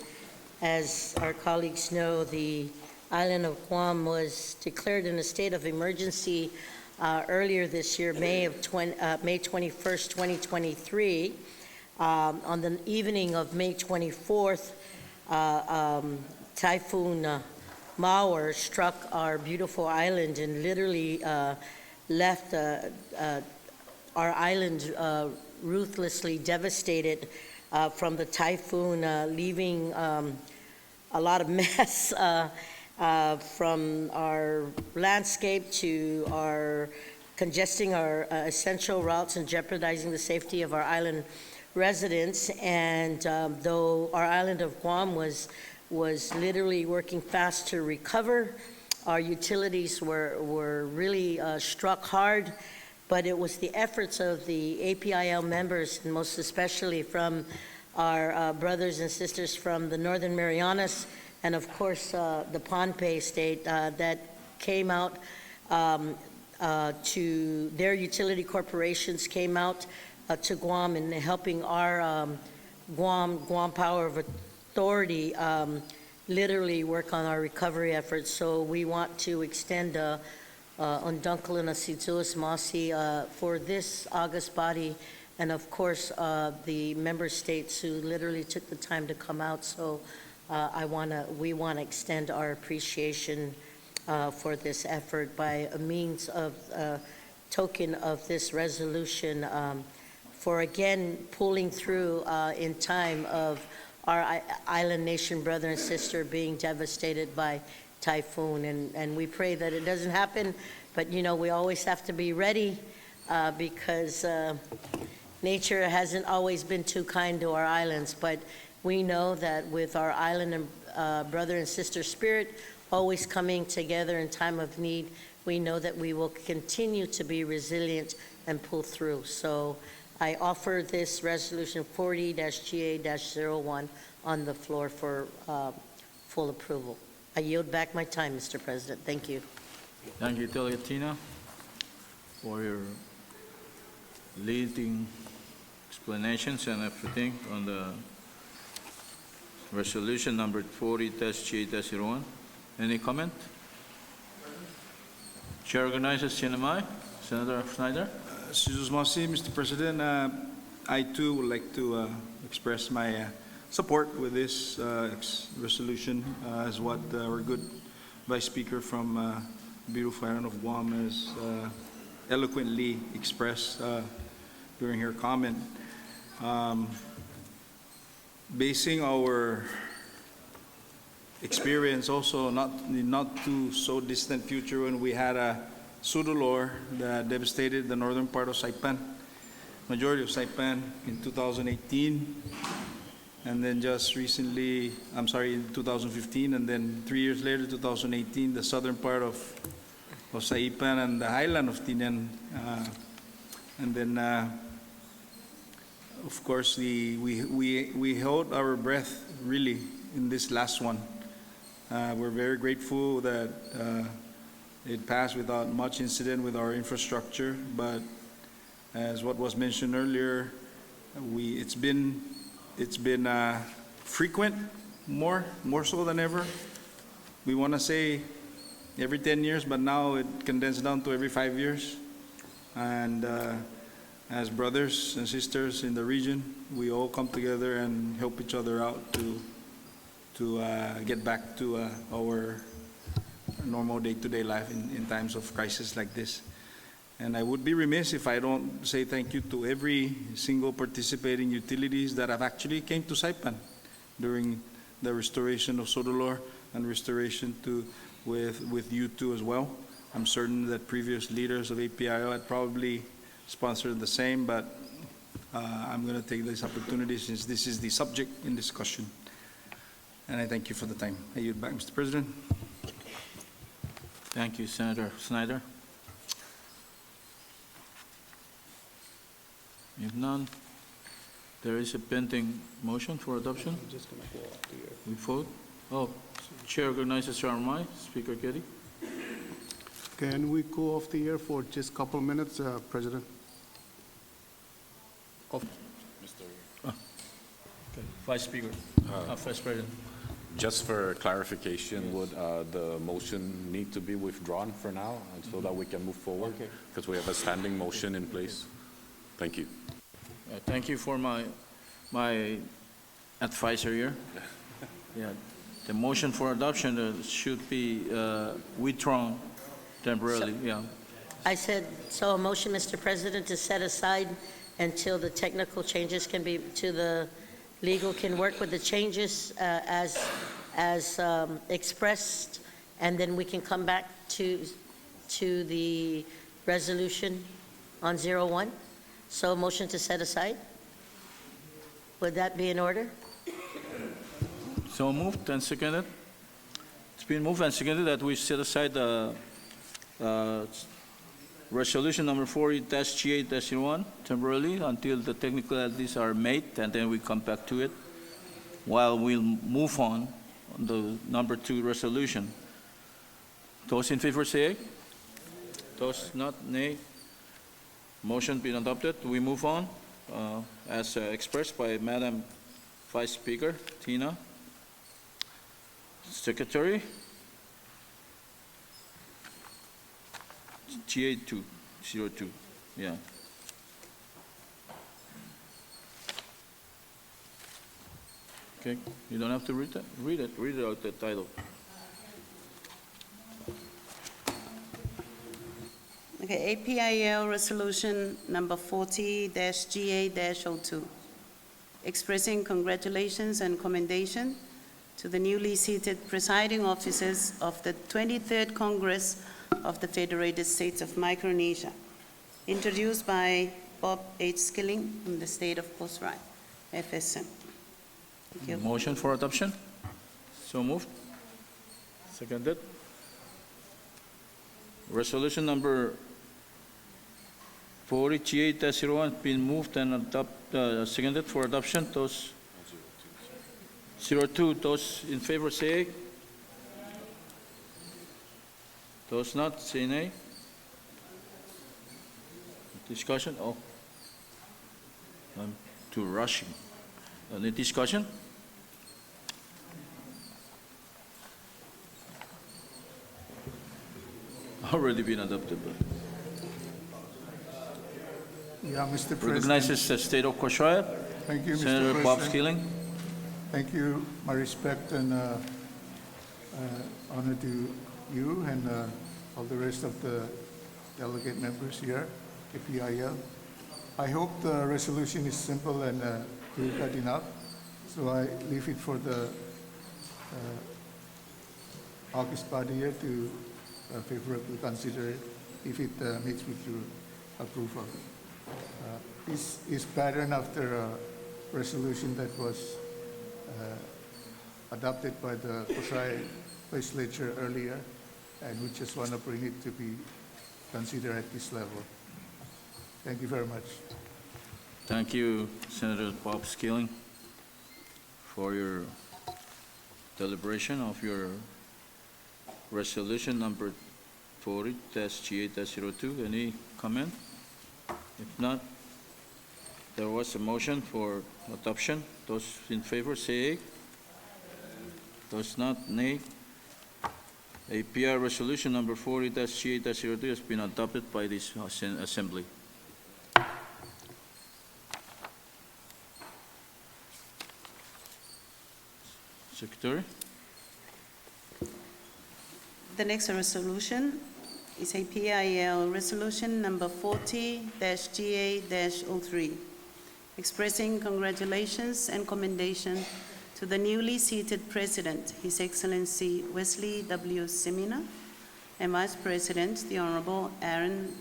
as our colleagues know, the island of Guam was declared in a state of emergency earlier this year, May 21st, 2023. On the evening of May 24th, Typhoon Mauer struck our beautiful island and literally left our island ruthlessly devastated from the typhoon, leaving a lot of mess from our landscape to our congesting our essential routes and jeopardizing the safety of our island residents. And though our island of Guam was literally working fast to recover, our utilities were really struck hard. But it was the efforts of the APIL members, and most especially from our brothers and sisters from the Northern Marianas, and of course the Pohnpei state, that came out to their utility corporations, came out to Guam and helping our Guam Power of Authority literally work on our recovery efforts. So we want to extend Undunkalana Situas Masi for this August body, and of course the member states who literally took the time to come out. So we want to extend our appreciation for this effort by a means of token of this resolution for again pulling through in time of our island nation brother and sister being devastated by typhoon. And we pray that it doesn't happen, but you know, we always have to be ready because nature hasn't always been too kind to our islands. But we know that with our island and brother and sister spirit always coming together in time of need, we know that we will continue to be resilient and pull through. So I offer this resolution 40-GA-01 on the floor for full approval. I yield back my time, Mr. President. Thank you. Thank you, Delegate Tina, for your leading explanations and everything on the resolution number 40-GA-01. Any comment? Chair recognizes Senator Snyder. Mr. President, I too would like to express my support with this resolution, as what our good Vice Speaker from beautiful island of Guam has eloquently expressed during her comment. Basing our experience also not too so distant future when we had a pseudolore that devastated the northern part of Saipan, majority of Saipan in 2018, and then just recently, in 2015, and then 3 years later, 2018, the southern part of Saipan and the highland of Tinian, and then of course we held our breath really in this last one. We're very grateful that it passed without much incident with our infrastructure, but as what was mentioned earlier, it's been frequent, more so than ever. We want to say every 10 years, but now it condensed down to every 5 years. And as brothers and sisters in the region, we all come together and help each other out to get back to our normal day-to-day life in times of crisis like this. And I would be remiss if I don't say thank you to every single participating utilities that have actually came to Saipan during the restoration of Sodolor and restoration with you too as well. I'm certain that previous leaders of APIL had probably sponsored the same, but I'm going to take this opportunity since this is the subject in discussion. And I thank you for the time. I yield back, Mr. President. Thank you, Senator Snyder. If none, there is a pending motion for adoption. I'm just going to go off the air. We vote. Oh, Chair recognizes Ramai. Speaker Getty. Can we go off the air for just a couple minutes, President? Off. Okay. Vice Speaker. Vice President. Just for clarification, would the motion need to be withdrawn for now and so that we can move forward? Because we have a standing motion in place. Thank you. Thank you for my advisor here. Yeah, the motion for adoption should be withdrawn temporarily. Yeah. I said, so a motion, Mr. President, to set aside until the technical changes can be, to the legal can work with the changes as expressed, and then we can come back to the resolution on 01. So a motion to set aside? Would that be in order? So moved and seconded. It's been moved and seconded that we set aside the resolution number 40-GA-01 temporarily until the technicalities are made, and then we come back to it while we'll move on the number 2 resolution. Those in favor say aye. Those not, nay. Motion been adopted. We move on as expressed by Madam Vice Speaker Tina. Secretary. GA202. Yeah. Okay. You don't have to read that. Read it. Read it out the title. Okay, APIL resolution number 40-GA-02. expressing congratulations and commendation to the newly seated presiding officers of the 23rd Congress of the Federated States of Micronesia, introduced by Bob H. Skilling from the state of Coast Rica, FSM. Thank you. Motion for adoption? So moved. Seconded. Resolution number 40G8-01 been moved and seconded for adoption. Those 02, those in favor say aye. Those not, say nay. Discussion? Oh, I'm too rushing. Any discussion? Already been adopted, but Yeah, Mr. President. recognizes the state of Coast Rica. Thank you, Mr. Senator Bob President. Skilling. Thank you. My respect and honor to you and all the rest of the delegate members here, APIL. I hope the resolution is simple and clear-cut enough, so I leave it for the August body here to favorably consider it if it meets with your approval. This is patterned after a resolution that was adopted by the Coast Rica legislature earlier, and we just want to bring it to be considered at this level. Thank you very much. Thank you, Senator Bob Skilling, for your deliberation of your resolution number 40-G8-02. Any comment? If not, there was a motion for adoption. Those in favor say aye. Those not, nay. APR resolution number 40-G8-02 has been adopted by this assembly. Secretary? The next resolution is a PIL resolution number 40-GA-03, expressing congratulations and commendation to the newly seated President, His Excellency Wesley W. Semina, and Vice President, the Honorable Aaron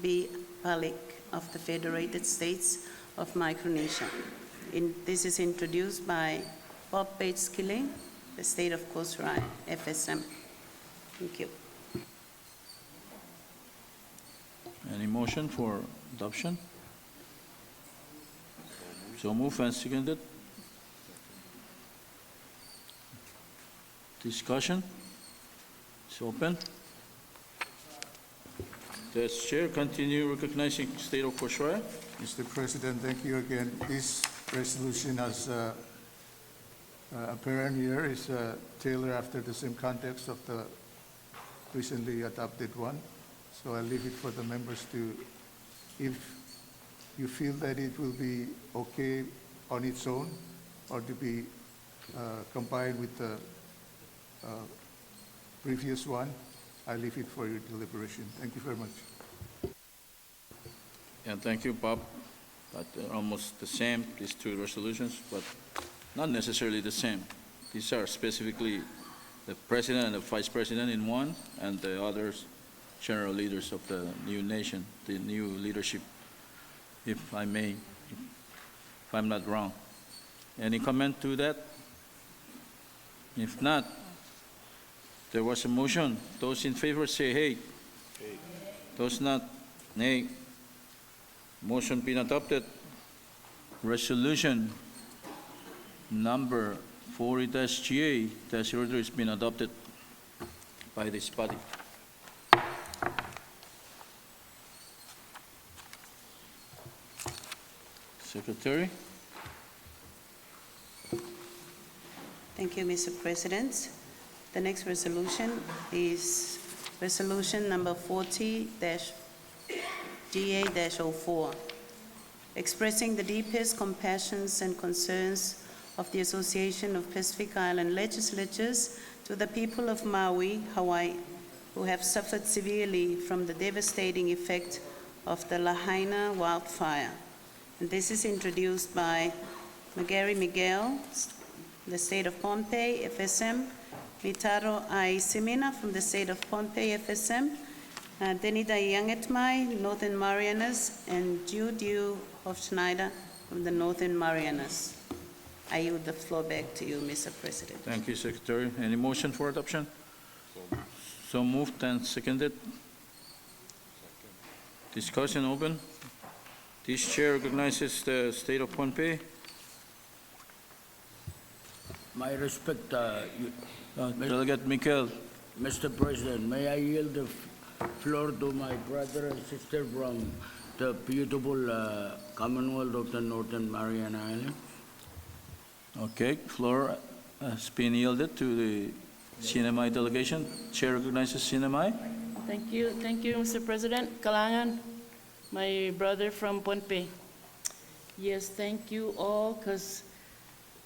B. Palik of the Federated States of Micronesia. This is introduced by Bob H. Skilling, the State of Coast Rica, FSM. Thank you. Any motion for adoption? So moved and seconded. Discussion? It's open. The chair continue recognizing State of Coast Rica. Mr. President, thank you again. This resolution has apparent here is tailored after the same context of the recently adopted one. So I leave it for the members to, if you feel that it will be okay on its own or to be combined with the previous one, I leave it for your deliberation. Thank you very much. And thank you, Bob. But they're almost the same, these two resolutions, but not necessarily the same. These are specifically the president and the vice president in one, and the others general leaders of the new nation, the new leadership, if I may, if I'm not wrong. Any comment to that? If not, there was a motion. Those in favor say hey. Those not, nay. Motion been adopted. Resolution number 40-GA-03 has been adopted by this body. Secretary? Thank you, Mr. President. The next resolution is resolution number 40-GA-04, expressing the deepest compassions and concerns of the Association of Pacific Island Legislatures to the people of Maui, Hawaii, who have suffered severely from the devastating effect of the Lahaina wildfire. And this is introduced by Magary Miguel, the state of Pohnpei, FSM, Mitaro I. Simina from the state of Pohnpei, FSM, Denida Yangetmai, Northern Marianas, and Jude Hofschneider from the Northern Marianas. I yield the floor back to you, Mr. President. Thank you, Secretary. Any motion for adoption? So moved and seconded. Discussion open. This chair recognizes the state of Pohnpei. My respect, Delegate Mikel. Mr. President, may I yield the floor to my brother and sister from the beautiful Commonwealth of the Northern Mariana Islands? Okay, floor has been yielded to the CNMI delegation. Chair recognizes CNMI. Thank you, Mr. President. Kalangan, my brother from Pohnpei. Yes, thank you all, because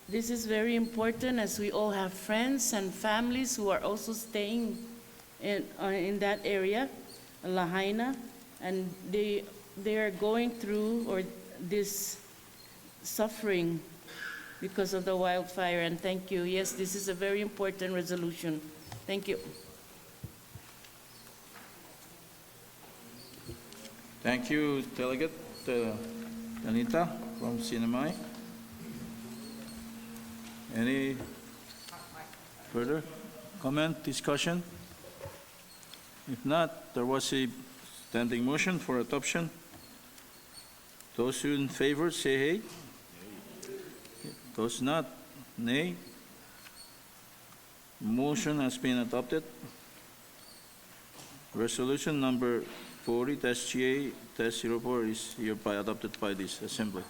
this is very important, as we all have friends and families who are also staying in that area, Lahaina, and they are going through this suffering because of the wildfire, and thank you. Yes, this is a very important resolution. Thank you. Thank you, Delegate Anita from CNMI. Any further comment, discussion? If not, there was a standing motion for adoption. Those who in favor say hey. Those not, nay. Motion has been adopted. Resolution number 40-GA-04 is hereby adopted by this Assembly.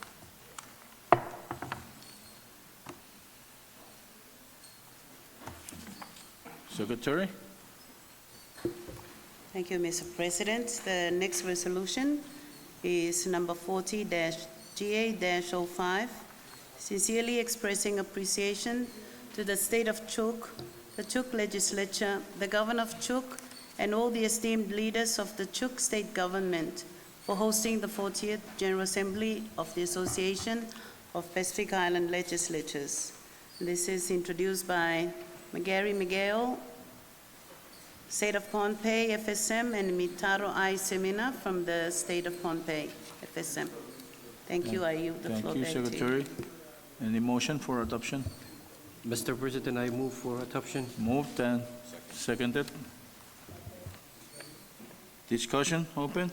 Secretary? Thank you, Mr. President. The next resolution is number 40-GA-05, sincerely expressing appreciation to the state of Chuuk, the Chuuk legislature, the governor of Chuuk, and all the esteemed leaders of the Chuuk state government for hosting the 40th General Assembly of the Association of Pacific Island Legislatures. This is introduced by Magary Miguel, state of Pohnpei, FSM, and Mitaro I. Semina from the state of Pohnpei, FSM. Thank you. I yield the floor back to you. Thank you, Secretary. Any motion for adoption? Mr. President, I move for adoption. Moved and seconded. Discussion open.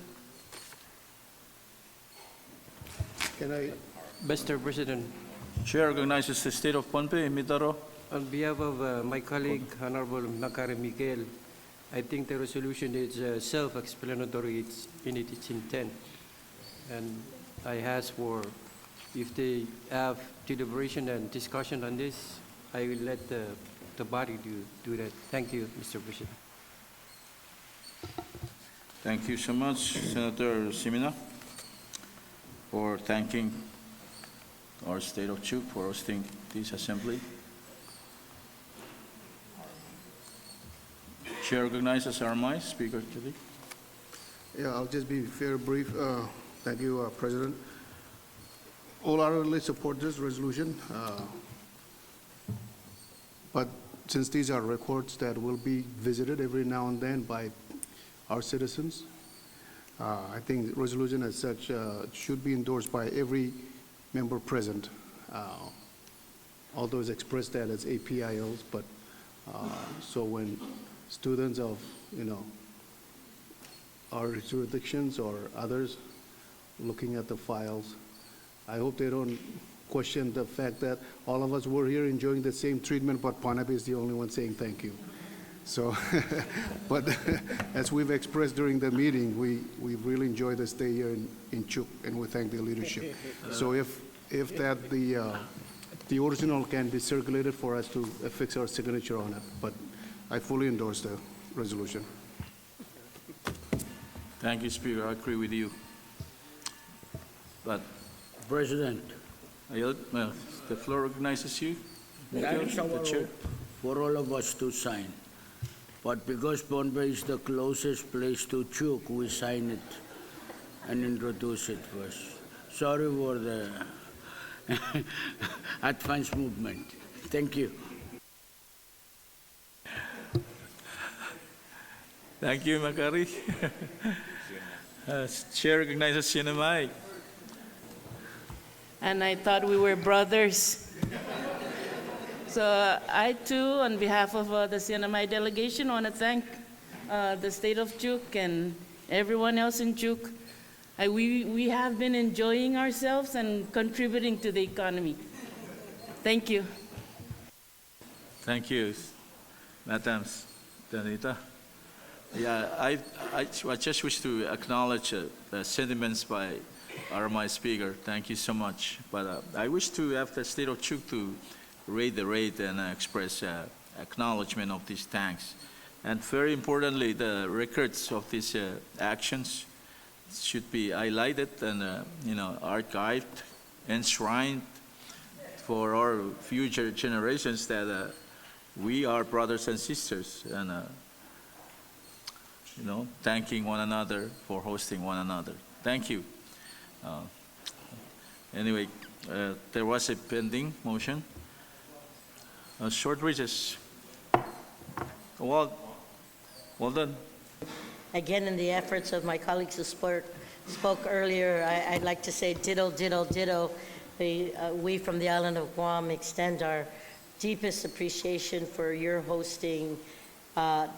Can I, Mr. President, Chair recognizes the state of Pohnpei, Mitaro. on behalf of my colleague, Honorable Magary Miguel, I think the resolution is self-explanatory in its intent. And I ask for, if they have deliberation and discussion on this, I will let the body do that. Thank you, Mr. President. Thank you so much, Senator Simina, for thanking our state of Chuuk for hosting this assembly. Chair recognizes RMI, Speaker today. yeah, I'll just be very brief. Thank you, President. Wholeheartedly support this resolution, but since these are records that will be visited every now and then by our citizens, I think the resolution as such should be endorsed by every member present. Although it's expressed that as APILs, but so when students of, our jurisdictions or others looking at the files, I hope they don't question the fact that all of us were here enjoying the same treatment, but Pohnpei is the only one saying thank you. So, but as we've expressed during the meeting, we really enjoy the stay here in Chuuk, and we thank the leadership. So if that the original can be circulated for us to affix our signature on it, but I fully endorse the resolution. Thank you, Speaker. I agree with you. But President, the floor recognizes you. that's The our chair. for all of us to sign. But because Pohnpei is the closest place to Chuuk, we sign it and introduce it first. Sorry for the advance movement. Thank you. Thank you, Makari. Chair recognizes Sinamay. And I thought we were brothers. So I too, on behalf of the CNMI delegation, want to thank the state of Chuuk and everyone else in Chuuk. We have been enjoying ourselves and contributing to the economy. Thank you. Thank you, Madams Danita. Yeah, I just wish to acknowledge the sentiments by my speaker. Thank you so much. But I wish to have the state of Chuuk to reiterate and express acknowledgement of these thanks. And very importantly, the records of these actions should be highlighted and archived, enshrined for our future generations that we are brothers and sisters, and thanking one another for hosting one another. Thank you. Anyway, there was a pending motion. A short recess. Well done. Again, in the efforts of my colleagues who spoke earlier, I'd like to say ditto, ditto, ditto. We from the island of Guam extend our deepest appreciation for your hosting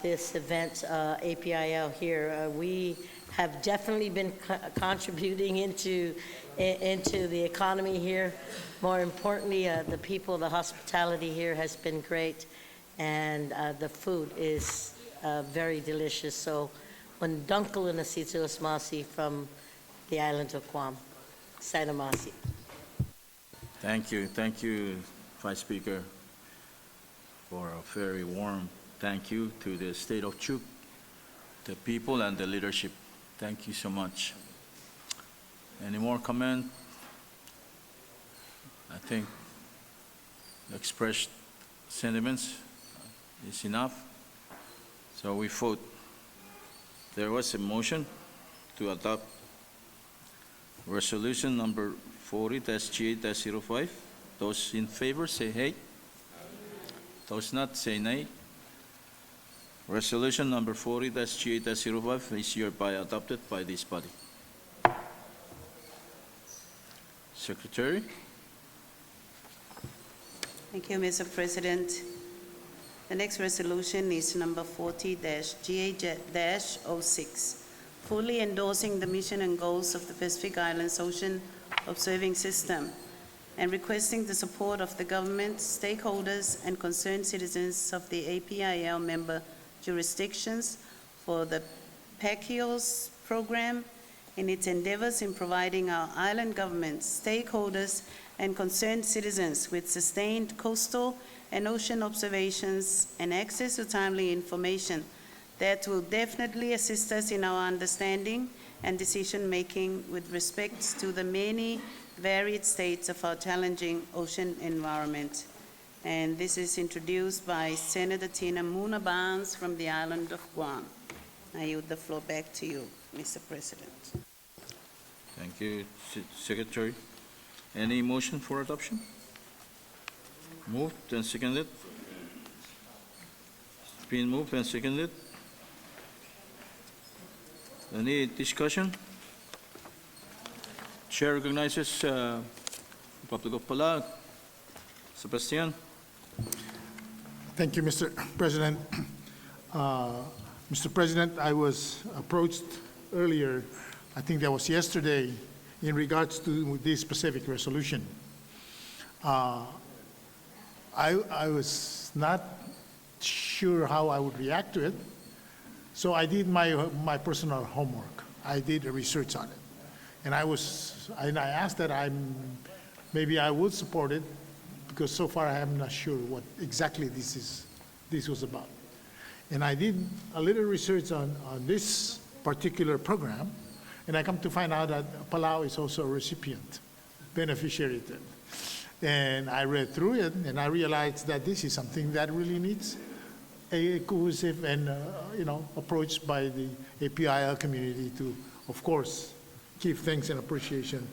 this event, APIL here. We have definitely been contributing into the economy here. More importantly, the people, the hospitality here has been great, and the food is very delicious. So, Undunkle and Asito Asmasi from the island of Guam. Sanamasi. Thank you, Vice Speaker, for a very warm thank you to the state of Chuuk, the people and the leadership. Thank you so much. Any more comment? I think expressed sentiments is enough. So we vote. There was a motion to adopt resolution number 40-G8-05. Those in favor say hey. Those not say nay. Resolution number 40-G8-05 is hereby adopted by this body. Secretary. Thank you, Mr. President. The next resolution is number 40-G8-06, fully endorsing the mission and goals of the Pacific Islands Ocean Observing System and requesting the support of the government, stakeholders, and concerned citizens of the APIL member jurisdictions for the PACIOS program in its endeavors in providing our island governments, stakeholders, and concerned citizens with sustained coastal and ocean observations and access to timely information that will definitely assist us in our understanding and decision-making with respect to the many varied states of our challenging ocean environment. And this is introduced by Senator Tina Muna Barnes from the island of Guam. I yield the floor back to you, Mr. President. Thank you, Secretary. Any motion for adoption? Moved and seconded. It's been moved and seconded. Any discussion? Chair recognizes Republic of Palau. Sebastian. Thank you, Mr. President. Mr. President, I was approached earlier, I think that was yesterday, in regards to this specific resolution. I was not sure how I would react to it, so I did my personal homework. I did a research on it, and I asked that maybe I would support it, because so far I am not sure what exactly this was about. And I did a little research on this particular program, and I come to find out that Palau is also a recipient, beneficiary to it. And I read through it, and I realized that this is something that really needs a cohesive and approach by the APIL community to, of course, give thanks and appreciation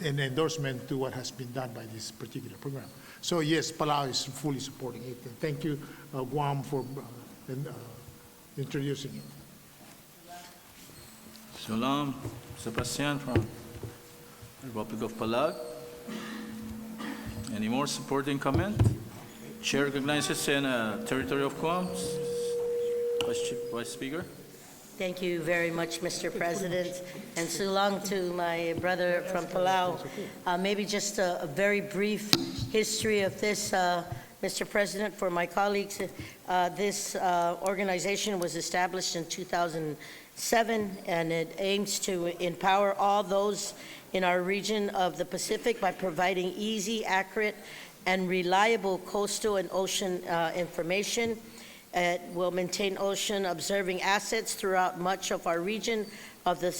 an endorsement to what has been done by this particular program. So yes, Palau is fully supporting it. And thank you, Guam, for introducing it. Salam, Sebastian from Republic of Palau. Any more supporting comment? Chair recognizes in territory of Guam. Vice Speaker. Thank you very much, Mr. President. And so long to my brother from Palau. Maybe just a very brief history of this, Mr. President, for my colleagues. This organization was established in 2007, and it aims to empower all those in our region of the Pacific by providing easy, accurate, and reliable coastal and ocean information. It will maintain ocean observing assets throughout much of our region of the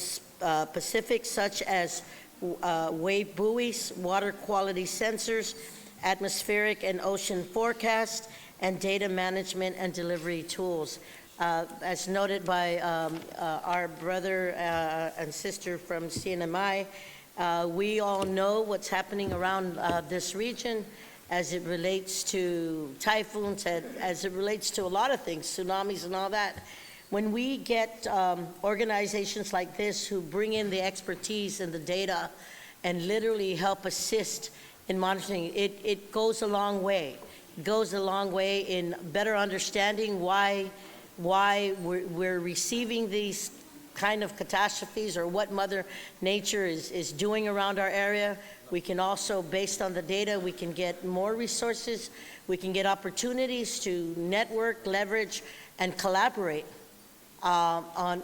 Pacific, such as wave buoys, water quality sensors, atmospheric and ocean forecast, and data management and delivery tools. As noted by our brother and sister from CNMI, we all know what's happening around this region as it relates to typhoons, as it relates to a lot of things, tsunamis and all that. When we get organizations like this who bring in the expertise and the data and literally help assist in monitoring, it goes a long way. It goes a long way in better understanding why we're receiving these kind of catastrophes or what Mother Nature is doing around our area. We can also, based on the data, we can get more resources, we can get opportunities to network, leverage, and collaborate on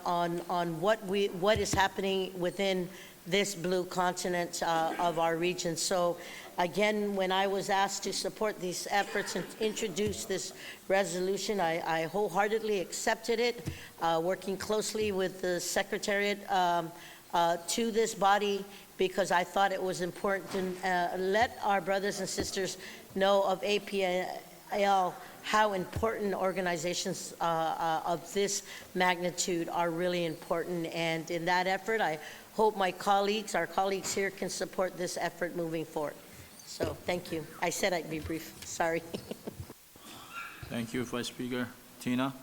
what is happening within this blue continent of our region. So again, when I was asked to support these efforts and introduce this resolution, I wholeheartedly accepted it, working closely with the Secretariat to this body, because I thought it was important to let our brothers and sisters know of APIL, how important organizations of this magnitude are really important. And in that effort, I hope our colleagues here can support this effort moving forward. So thank you. I said I'd be brief, sorry. Thank you, Vice Speaker. Tina?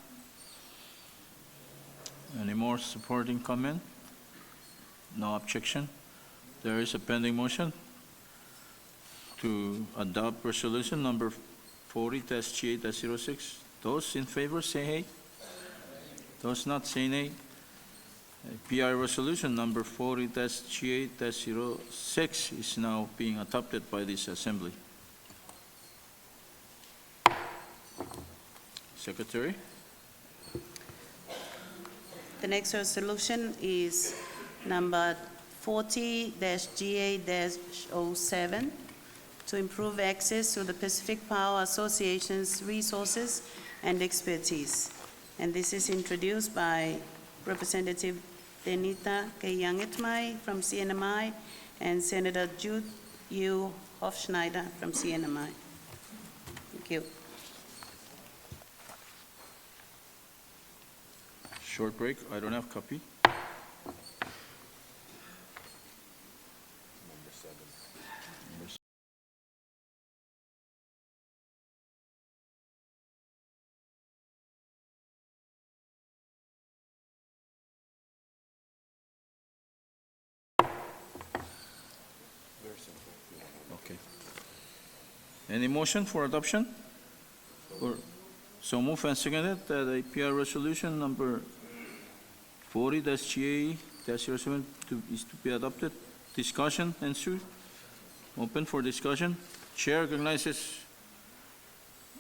Any more supporting comment? No objection. There is a pending motion to adopt resolution number 40-G8-06. Those in favor say aye. Those not say nay. PI resolution number 40-G8-06 is now being adopted by this assembly. Secretary? The next resolution is number 40-GA-07 to improve access to the Pacific Power Association's resources and expertise. And this is introduced by Representative Denita Kayangetmai from CNMI and Senator Jude U. Hofschneider from CNMI. Thank you. Short break. I don't have copy. Okay. Any motion for adoption? Or so move and seconded that the API resolution number 40-GA-07 is to be adopted. Discussion ensued. Open for discussion. Chair recognizes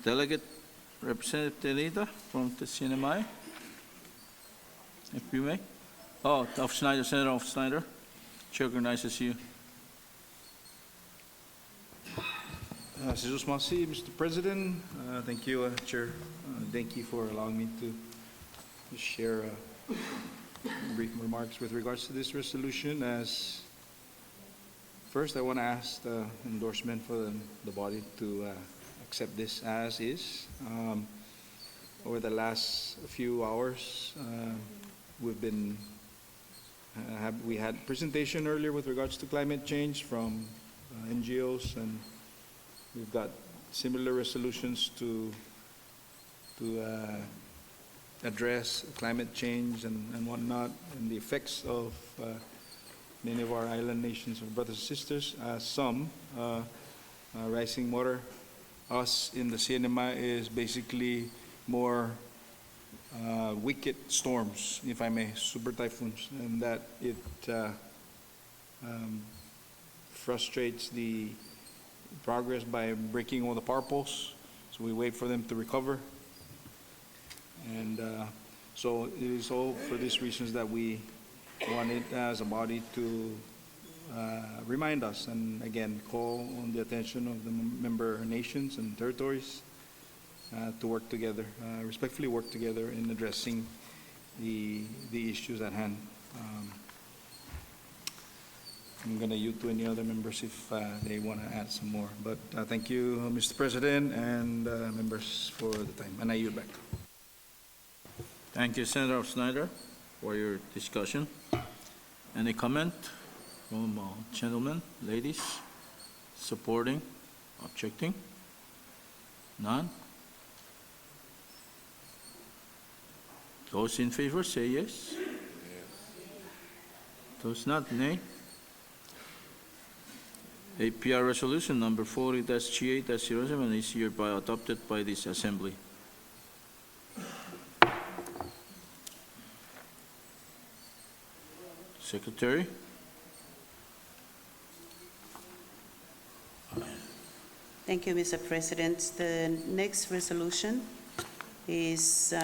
Delegate Representative Denita from the CNMI. If you may. Oh, Schneider, Senator Schneider. Chair recognizes you. Jesus Masi, Mr. President, thank you, Chair. Thank you for allowing me to share brief remarks with regards to this resolution. As first, I want to ask the endorsement for the body to accept this as is. Over the last few hours, we've been We had presentation earlier with regards to climate change from NGOs, and we've got similar resolutions to address climate change and whatnot, and the effects of many of our island nations, our brothers and sisters. Some rising water. Us in the CNMI is basically more wicked storms, if I may, super typhoons, and that it frustrates the progress by breaking all the power poles. So we wait for them to recover. And so it is all for these reasons that we wanted as a body to remind us and again call on the attention of the member nations and territories to work together, respectfully work together in addressing the issues at hand. I'm going to yield to any other members if they want to add some more. But thank you, Mr. President, and members for the time. And I yield back. Thank you, Senator Snyder, for your discussion. Any comment from gentlemen, ladies, supporting, objecting? None? Those in favor say yes. Those not, nay. APR resolution number 40-G8-07 is hereby adopted by this assembly. Secretary. Thank you, Mr. President. The next resolution is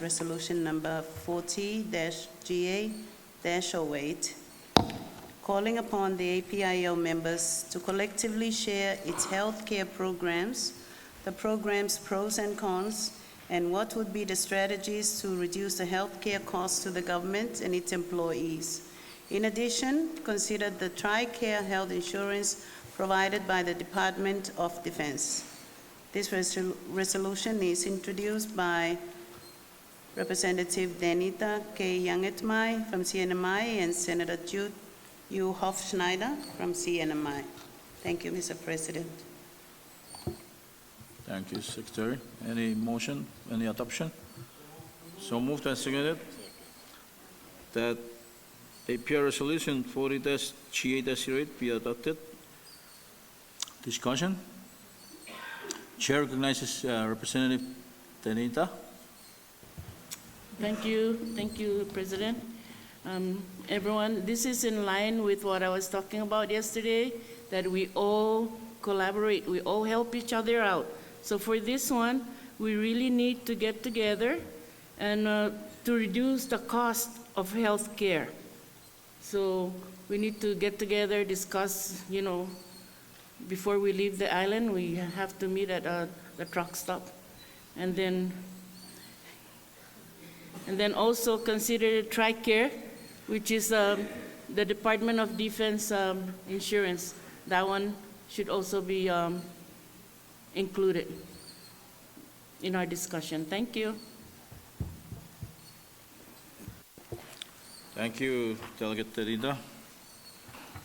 resolution number 40-GA-08, calling upon the APIL members to collectively share its healthcare programs, the program's pros and cons, and what would be the strategies to reduce the healthcare costs to the government and its employees. In addition, consider the TRICARE health insurance provided by the Department of Defense. This resolution is introduced by Representative Denita K. Yangetmai from CNMI and Senator Jude U. Hofschneider from CNMI. Thank you, Mr. President. Thank you, Secretary. Any motion, any adoption? So moved and seconded that APR resolution 40-G8-08 be adopted. Discussion? Chair recognizes Representative Denita. Thank you, President. Everyone, this is in line with what I was talking about yesterday, that we all collaborate, we all help each other out. So for this one, we really need to get together and to reduce the cost of health care. So we need to get together, discuss, before we leave the island, we have to meet at the truck stop. And then also consider TRICARE, which is the Department of Defense insurance. That one should also be included in our discussion. Thank you. Thank you, Delegate Terida,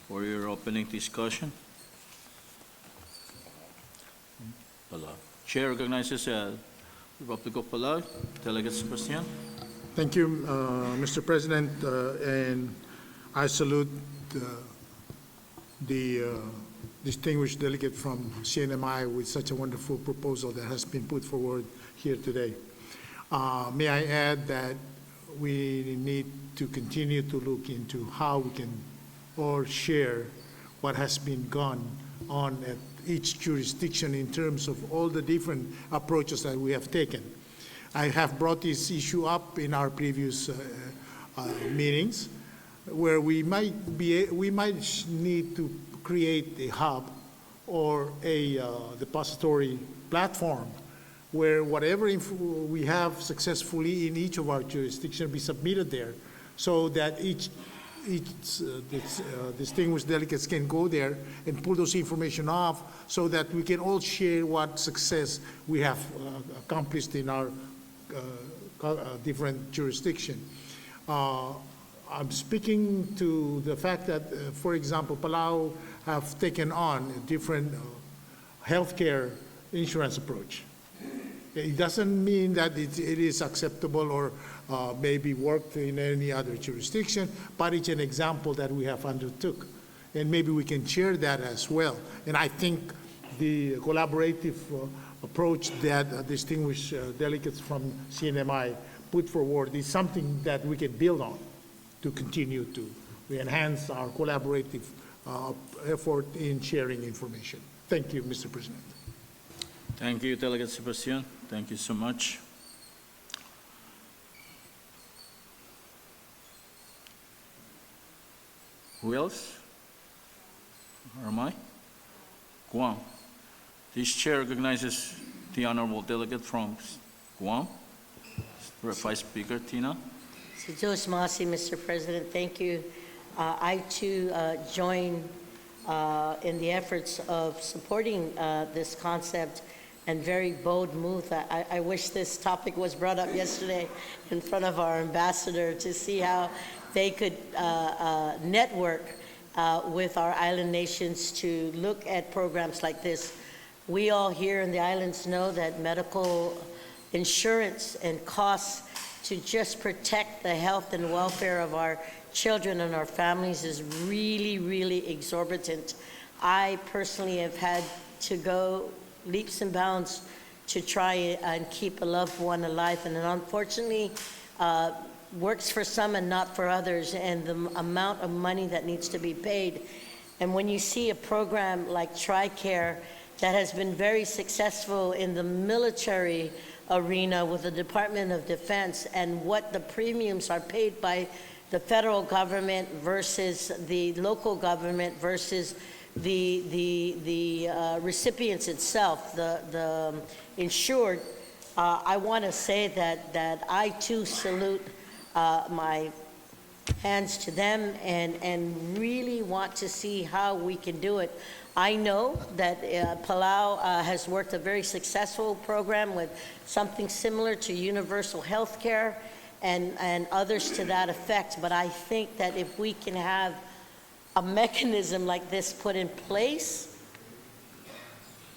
for your opening discussion. Chair recognizes Republic of Palau, Delegate Sebastian. Thank you, Mr. President, and I salute the distinguished delegate from CNMI with such a wonderful proposal that has been put forward here today. May I add that we need to continue to look into how we can all share what has been gone on at each jurisdiction in terms of all the different approaches that we have taken. I have brought this issue up in our previous meetings, where we might need to create a hub or a depository platform where whatever we have successfully in each of our jurisdictions be submitted there, so that each distinguished delegates can go there and pull those information off, so that we can all share what success we have accomplished in our different jurisdiction. I'm speaking to the fact that, for example, Palau have taken on a different healthcare insurance approach. It doesn't mean that it is acceptable or maybe worked in any other jurisdiction, but it's an example that we have undertook. And maybe we can share that as well. And I think the collaborative approach that distinguished delegates from CNMI put forward is something that we can build on to continue to enhance our collaborative effort in sharing information. Thank you, Mr. President. Thank you, Delegate Sebastian. Thank you so much. Who else? Or am I? Guam. This chair recognizes the honorable delegate from Guam, Vice Speaker Tina. Sijos Masi, Mr. President, thank you. I too join in the efforts of supporting this concept and very bold move. I wish this topic was brought up yesterday in front of our ambassador to see how they could network with our island nations to look at programs like this. We all here in the islands know that medical insurance and costs to just protect the health and welfare of our children and our families is really, really exorbitant. I personally have had to go leaps and bounds to try and keep a loved one alive, and it unfortunately works for some and not for others, and the amount of money that needs to be paid. And when you see a program like TRICARE that has been very successful in the military arena with the Department of Defense, and what the premiums are paid by the federal government versus the local government versus the recipients itself, the insured, I want to say that I too salute my hands to them and really want to see how we can do it. I know that Palau has worked a very successful program with something similar to universal health care and others to that effect, but I think that if we can have a mechanism like this put in place,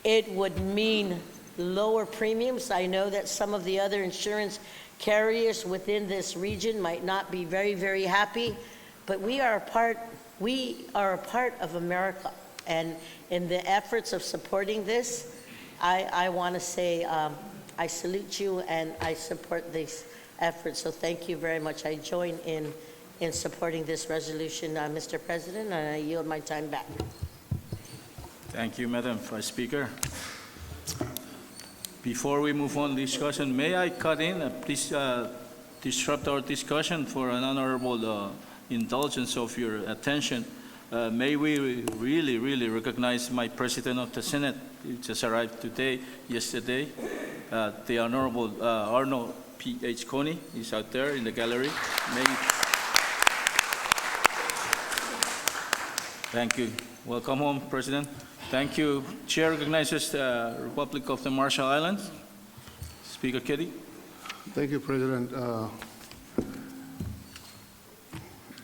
it would mean lower premiums. I know that some of the other insurance carriers within this region might not be very, very happy, but we are a part of America. And in the efforts of supporting this, I want to say I salute you and I support these efforts. So thank you very much. I join in supporting this resolution, Mr. President, and I yield my time back. Thank you, Madam Vice Speaker. Before we move on discussion, may I cut in? Please disrupt our discussion for an honorable indulgence of your attention. May we really recognize my President of the Senate, who just arrived yesterday. The Honorable Arnold P.H. Coney is out there in the gallery. Thank you. Welcome home, President. Thank you. Chair recognizes the Republic of the Marshall Islands. Speaker Kitty. Thank you, President.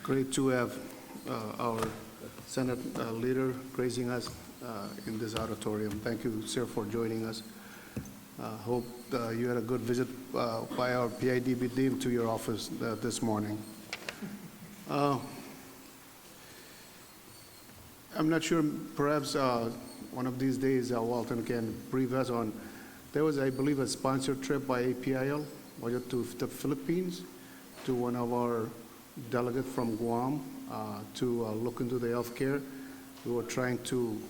Great to have our Senate leader gracing us in this auditorium. Thank you, sir, for joining us. Hope you had a good visit by our PIDB team to your office this morning. I'm not sure, perhaps one of these days Walton can brief us on, there was, I believe, a sponsored trip by APIL to the Philippines to one of our delegates from Guam to look into the health care. We were trying to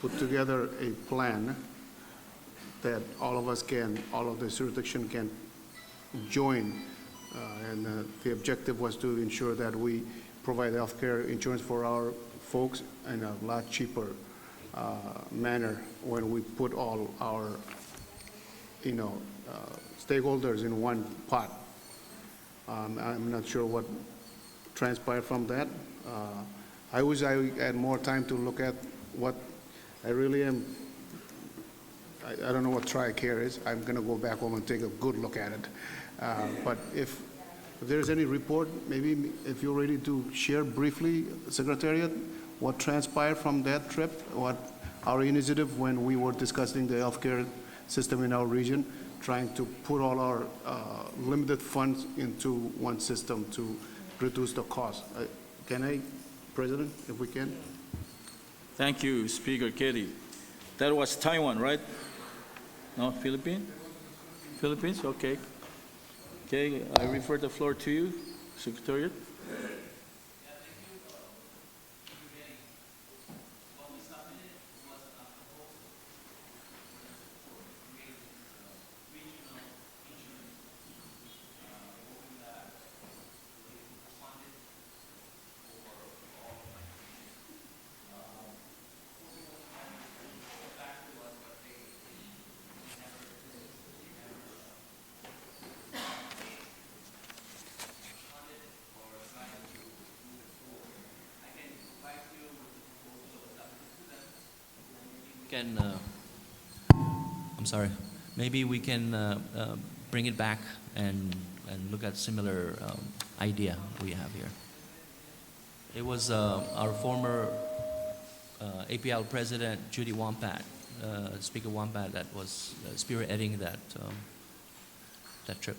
put together a plan that all of the jurisdiction can join. And the objective was to ensure that we provide health care insurance for our folks in a lot cheaper manner when we put all our, stakeholders in one pot. I'm not sure what transpired from that. I wish I had more time to look at what I really am. I don't know what TRICARE is. I'm going to go back home and take a good look at it. But if If there's any report, maybe if you're ready to share briefly, Secretariat, what transpired from that trip, what our initiative when we were discussing the healthcare system in our region, trying to put all our limited funds into one system to reduce the cost. Can I, President, if we can? Thank you, Speaker Katie. That was Taiwan, right? No, Philippines? Philippines, okay. Okay, I refer the floor to you, Secretariat. I'm sorry, maybe we can bring it back and look at similar idea we have here. It was our former APIL president, Judy Wampat, Speaker Wampat, that was spearheading that trip.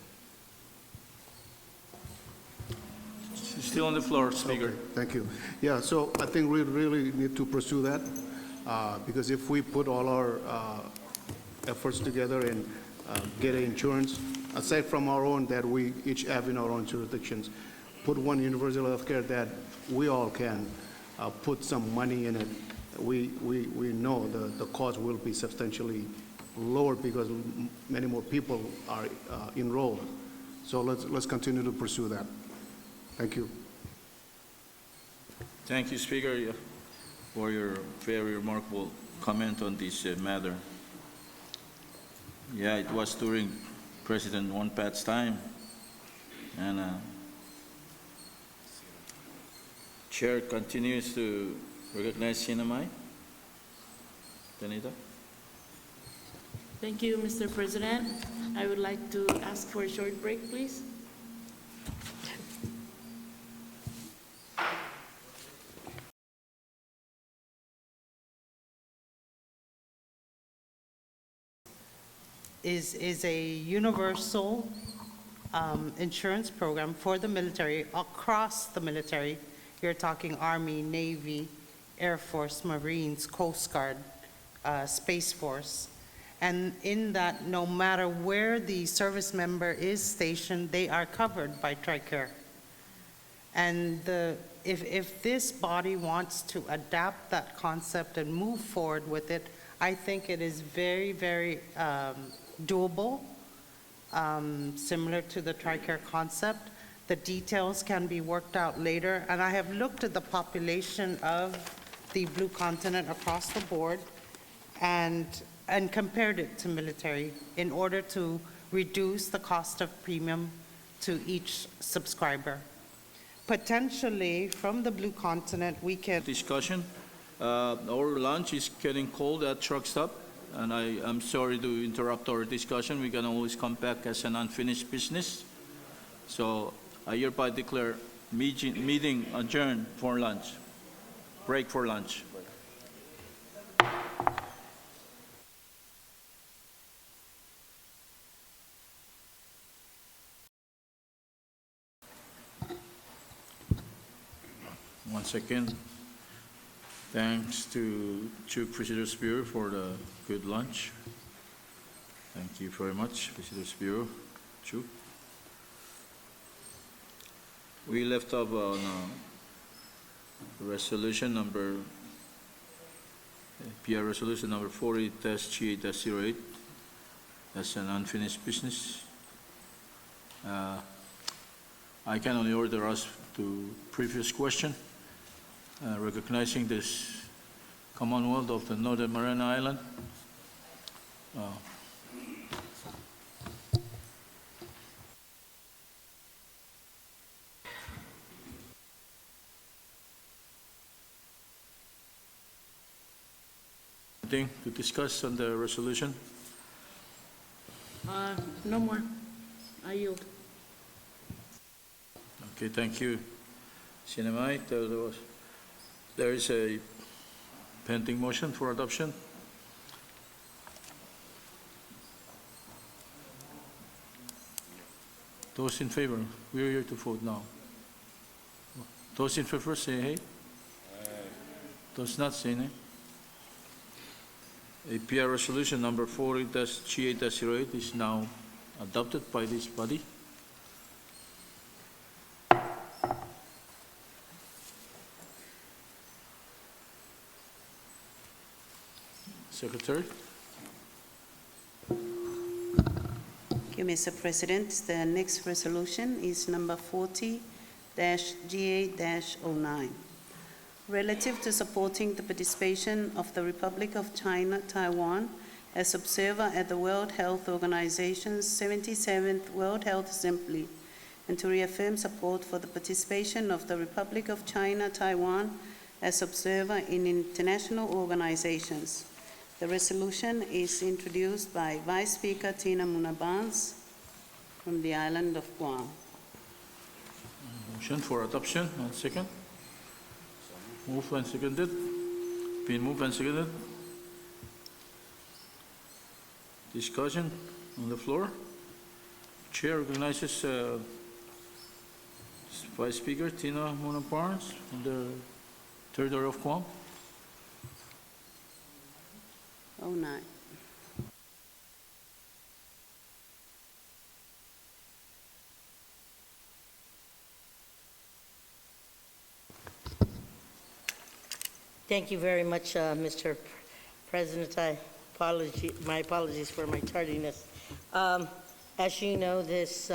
Still on the floor, Speaker. Okay, thank you. Yeah, so I think we really need to pursue that because if we put all our efforts together and get insurance, aside from our own that we each have in our own jurisdictions, put one universal health care that we all can put some money in it, we know the cost will be substantially lower because many more people are enrolled. So let's continue to pursue that. Thank you. Thank you, Speaker, for your very remarkable comment on this matter. Yeah, it was during President Wonpat's time, and Chair continues to recognize Sinamay. Danita? Thank you, Mr. President. I would like to ask for a short break, please. Is a universal insurance program for the military, across the military. You're talking Army, Navy, Air Force, Marines, Coast Guard, Space Force. And in that, no matter where the service member is stationed, they are covered by TRICARE. And if this body wants to adapt that concept and move forward with it, I think it is very, very doable, similar to the TRICARE concept. The details can be worked out later. And I have looked at the population of the Blue Continent across the board and compared it to military in order to reduce the cost of premium to each subscriber. Potentially, from the Blue Continent, we can... Discussion. Our lunch is getting cold at truck stop, and I'm sorry to interrupt our discussion. We can always come back as an unfinished business. So I hereby declare meeting adjourned for lunch. Break for lunch. Once again, thanks to Chuuk Visitors Bureau for the good lunch. Thank you very much, Visitors Bureau, Chuuk. We left off on resolution number, PR resolution number 40-GA-08. That's an unfinished business. I can only order us to previous question. Recognizing this Commonwealth of the Northern Mariana Island. Anything to discuss on the resolution? No more. I yield. Okay, thank you. Sinamay, there is a pending motion for adoption. Those in favor, we're here to vote now. Those in favor say hey. Those not say nay. APIL resolution number 40-G8-08 is now adopted by this body. Secretary? Thank you, Mr. President. The next resolution is number 40-G8-09, relative to supporting the participation of the Republic of China, Taiwan, as observer at the World Health Organization's 77th World Health Assembly, and to reaffirm support for the participation of the Republic of China, Taiwan, as observer in international organizations. The resolution is introduced by Vice Speaker Tina Munabans from the island of Guam. Motion for adoption, and second. Moved and seconded. Been moved and seconded. Discussion on the floor. Chair recognizes Vice Speaker Tina Munabans from the territory of Guam. 09. Thank you very much, Mr. President. My apologies for my tardiness. As you know, this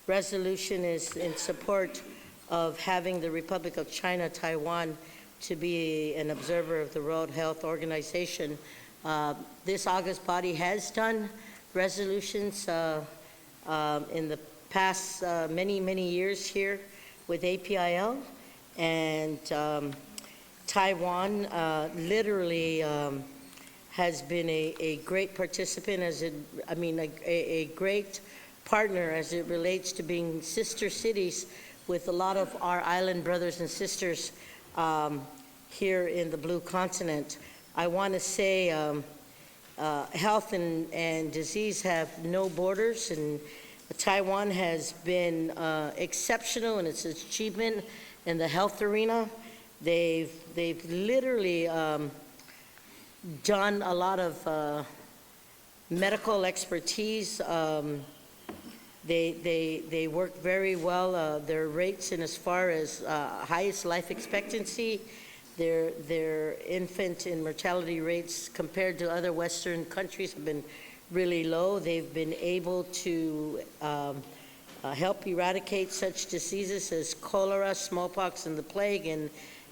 resolution is in support of having the Republic of China, Taiwan, to be an observer of the World Health Organization. This August body has done resolutions in the past many years here with APIL, and Taiwan literally has been a great participant, a great partner as it relates to being sister cities with a lot of our island brothers and sisters here in the Blue Continent. I want to say health and disease have no borders, and Taiwan has been exceptional in its achievement in the health arena. They've literally done a lot of medical expertise. They work very well. Their rates in as far as highest life expectancy, their infant and mortality rates compared to other Western countries have been really low. They've been able to help eradicate such diseases as cholera, smallpox, and the plague, and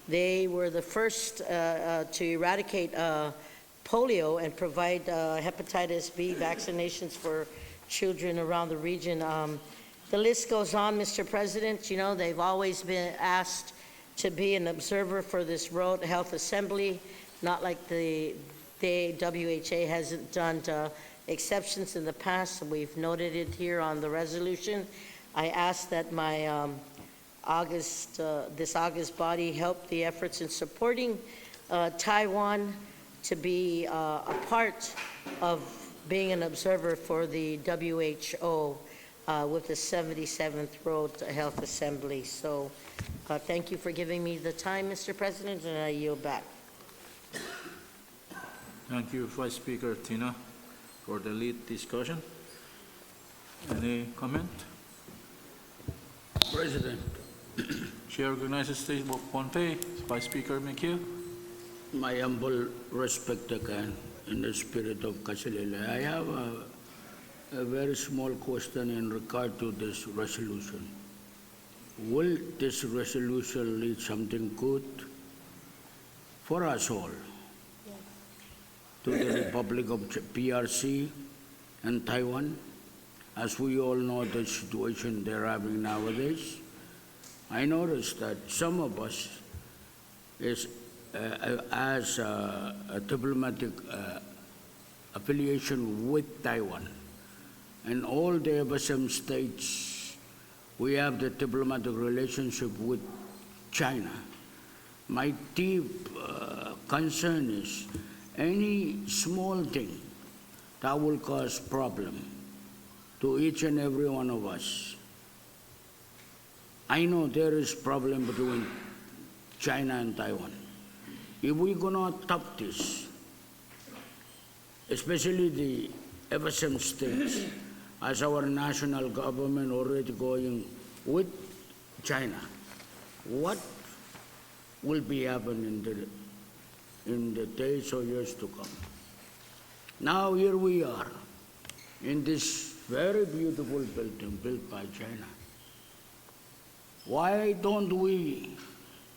they were the first to eradicate polio and provide hepatitis B vaccinations for children around the region. The list goes on, Mr. President. You know, they've always been asked to be an observer for this World Health Assembly, not like the WHA hasn't done exceptions in the past. We've noted it here on the resolution. I ask that my this August body help the efforts in supporting Taiwan to be a part of being an observer for the WHO with the 77th World Health Assembly. So thank you for giving me the time, Mr. President, and I yield back. Thank you, Vice Speaker Tina, for the lead discussion. Any comment? President. Chair recognizes State of Pohnpei, Vice Speaker McHugh. My humble respect again, in the spirit of Kasilele. I have a very small question in regard to this resolution. Will this resolution lead something good for us all? Yes. To the Republic of PRC and Taiwan? As we all know the situation they're having nowadays, I noticed that some of us is as a diplomatic affiliation with Taiwan, and all the FSM states we have the diplomatic relationship with China. My deep concern is any small thing that will cause problem to each and every one of us. I know there is problem between China and Taiwan. If we're gonna top this, especially the FSM states, as our national government already going with China, what will be happening in the days or years to come? Now here we are in this very beautiful building built by China. Why don't we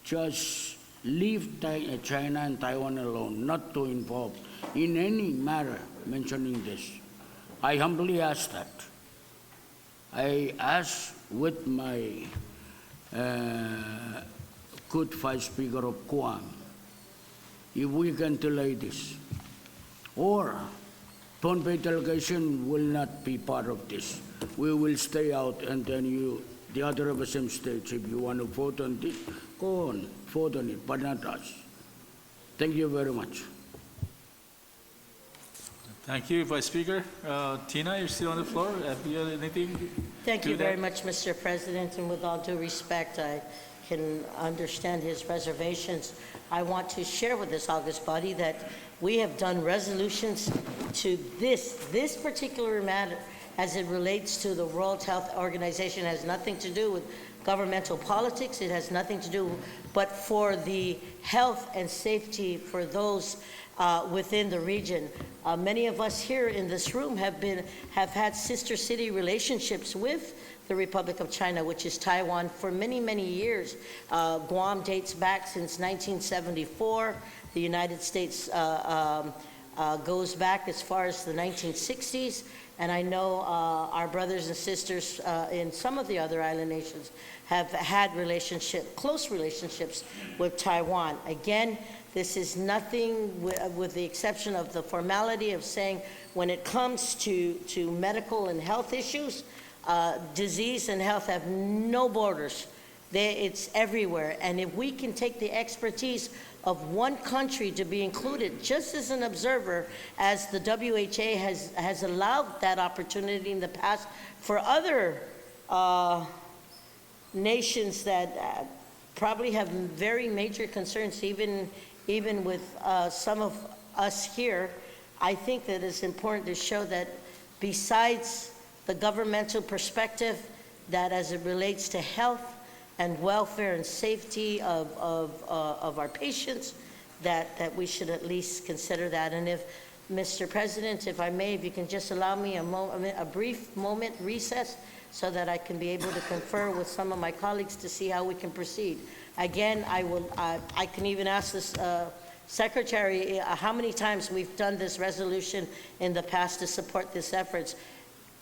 just leave China and Taiwan alone, not to involve in any matter mentioning this? I humbly ask that. I ask with my good Vice Speaker of Guam, if we can delay this, or Pohnpei delegation will not be part of this. We will stay out, and then the other FSM states, if you want to vote on this, go on, vote on it, but not us. Thank you very much. Thank you, Vice Speaker. Tina, you're still on the floor. Have you anything? Thank you very much, Mr. President, and with all due respect, I can understand his reservations. I want to share with this august body that we have done resolutions to this particular matter as it relates to the World Health Organization. It has nothing to do with governmental politics. It has nothing to do, but for the health and safety for those within the region. Many of us here in this room have had sister city relationships with the Republic of China, which is Taiwan, for many, many years. Guam dates back since 1974. The United States goes back as far as the 1960s. And I know our brothers and sisters in some of the other island nations have had close relationships with Taiwan. Again, this is nothing with the exception of the formality of saying when it comes to medical and health issues, disease and health have no borders. It's everywhere. And if we can take the expertise of one country to be included just as an observer, as the WHA has allowed that opportunity in the past for other nations that probably have very major concerns, even with some of us here, I think that it's important to show that besides the governmental perspective, that as it relates to health and welfare and safety of our patients, that we should at least consider that. And if, Mr. President, if I may, if you can just allow me a brief moment recess so that I can be able to confer with some of my colleagues to see how we can proceed. Again, I can even ask this Secretary how many times we've done this resolution in the past to support these efforts.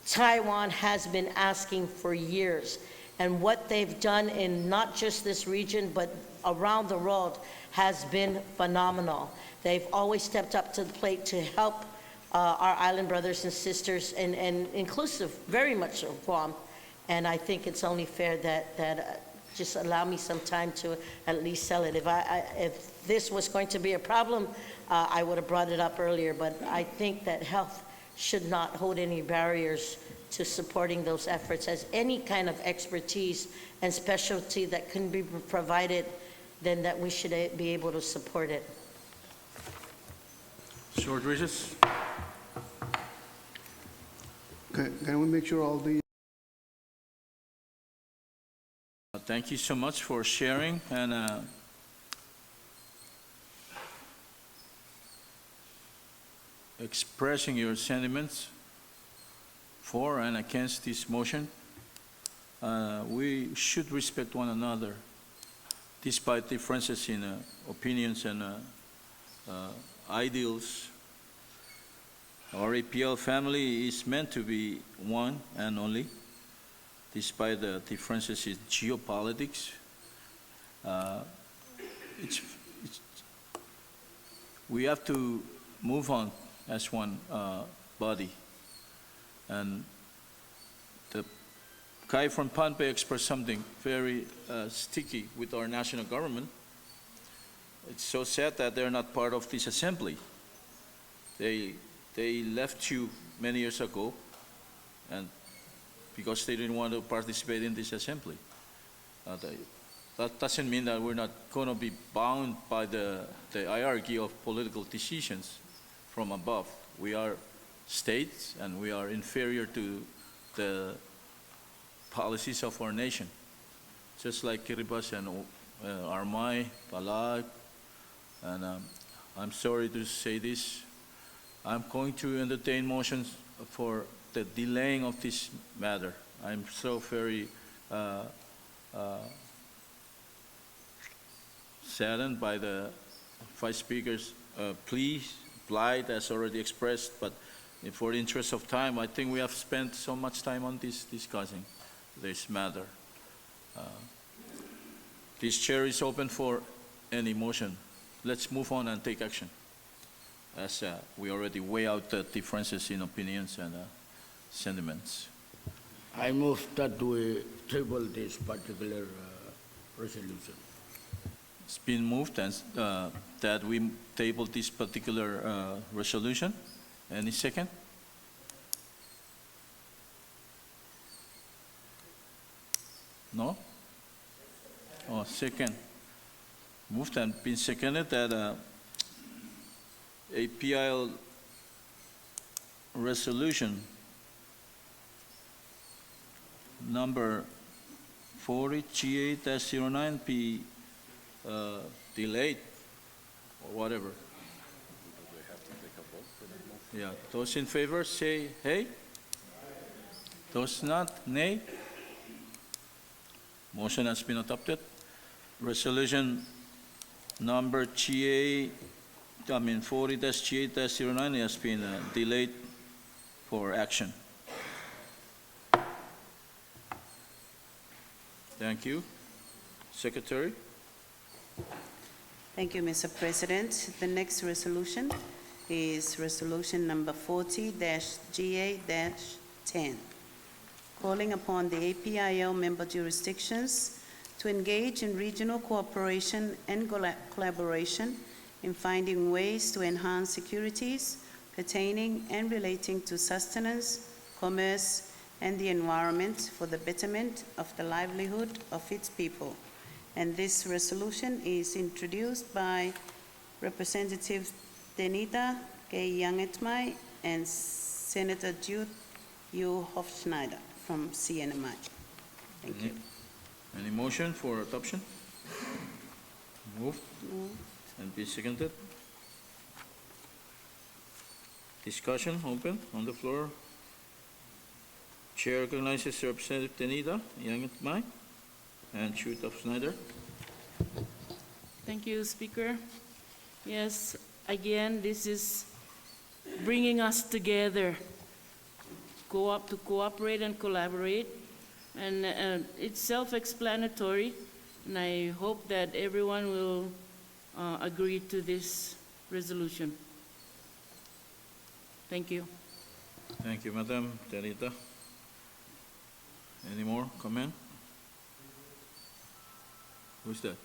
Taiwan has been asking for years, and what they've done in not just this region but around the world has been phenomenal. They've always stepped up to the plate to help our island brothers and sisters, and inclusive very much of Guam. And I think it's only fair that just allow me some time to at least sell it. If this was going to be a problem, I would have brought it up earlier, but I think that health should not hold any barriers to supporting those efforts, as any kind of expertise and specialty that can be provided, then that we should be able to support it. Mr. Rodriguez? Can we make sure all the Thank you so much for sharing and expressing your sentiments for and against this motion. We should respect one another despite differences in opinions and ideals. Our APL family is meant to be one and only, despite the differences in geopolitics. We have to move on as one body. And the Kai from Pohnpei expressed something very sticky with our national government. It's so sad that they're not part of this assembly. They left you many years ago, and because they didn't want to participate in this assembly. That doesn't mean that we're not going to be bound by the hierarchy of political decisions from above. We are states, and we are inferior to the policies of our nation. Just like Kiribati and Armai, Palag, and I'm sorry to say this, I'm going to entertain motions for the delaying of this matter. I'm so very saddened by the Vice Speaker's plight as already expressed, but for the interest of time, I think we have spent so much time on this discussing this matter. This chair is open for any motion. Let's move on and take action, as we already weigh out the differences in opinions and sentiments. I move that we table this particular resolution. It's been moved and that we table this particular resolution. Any second? No? Oh, second. Moved and been seconded that APIL resolution number 40GA-09 be delayed or whatever. Yeah, those in favor say hey. Those not, nay. Motion has been adopted. Resolution number 40-GA-09 has been delayed for action. Thank you. Secretary. Thank you, Mr. President. The next resolution is resolution number 40-GA-10, calling upon the APIL member jurisdictions to engage in regional cooperation and collaboration in finding ways to enhance securities pertaining and relating to sustenance, commerce, and the environment for the betterment of the livelihood of its people. And this resolution is introduced by Representative Denita K. Youngetmai and Senator Jude U. Hofschneider from CNMI. Thank you. Any motion for adoption? Moved and be seconded. Discussion open on the floor. Chair recognizes Representative Denita Youngetmai and Jude Hofschneider. Thank you, Speaker. Yes, again, this is bringing us together, to cooperate and collaborate, and it's self-explanatory, and I hope that everyone will agree to this resolution. Thank you. Thank you, Madam Denita. Any more comment? Who's that?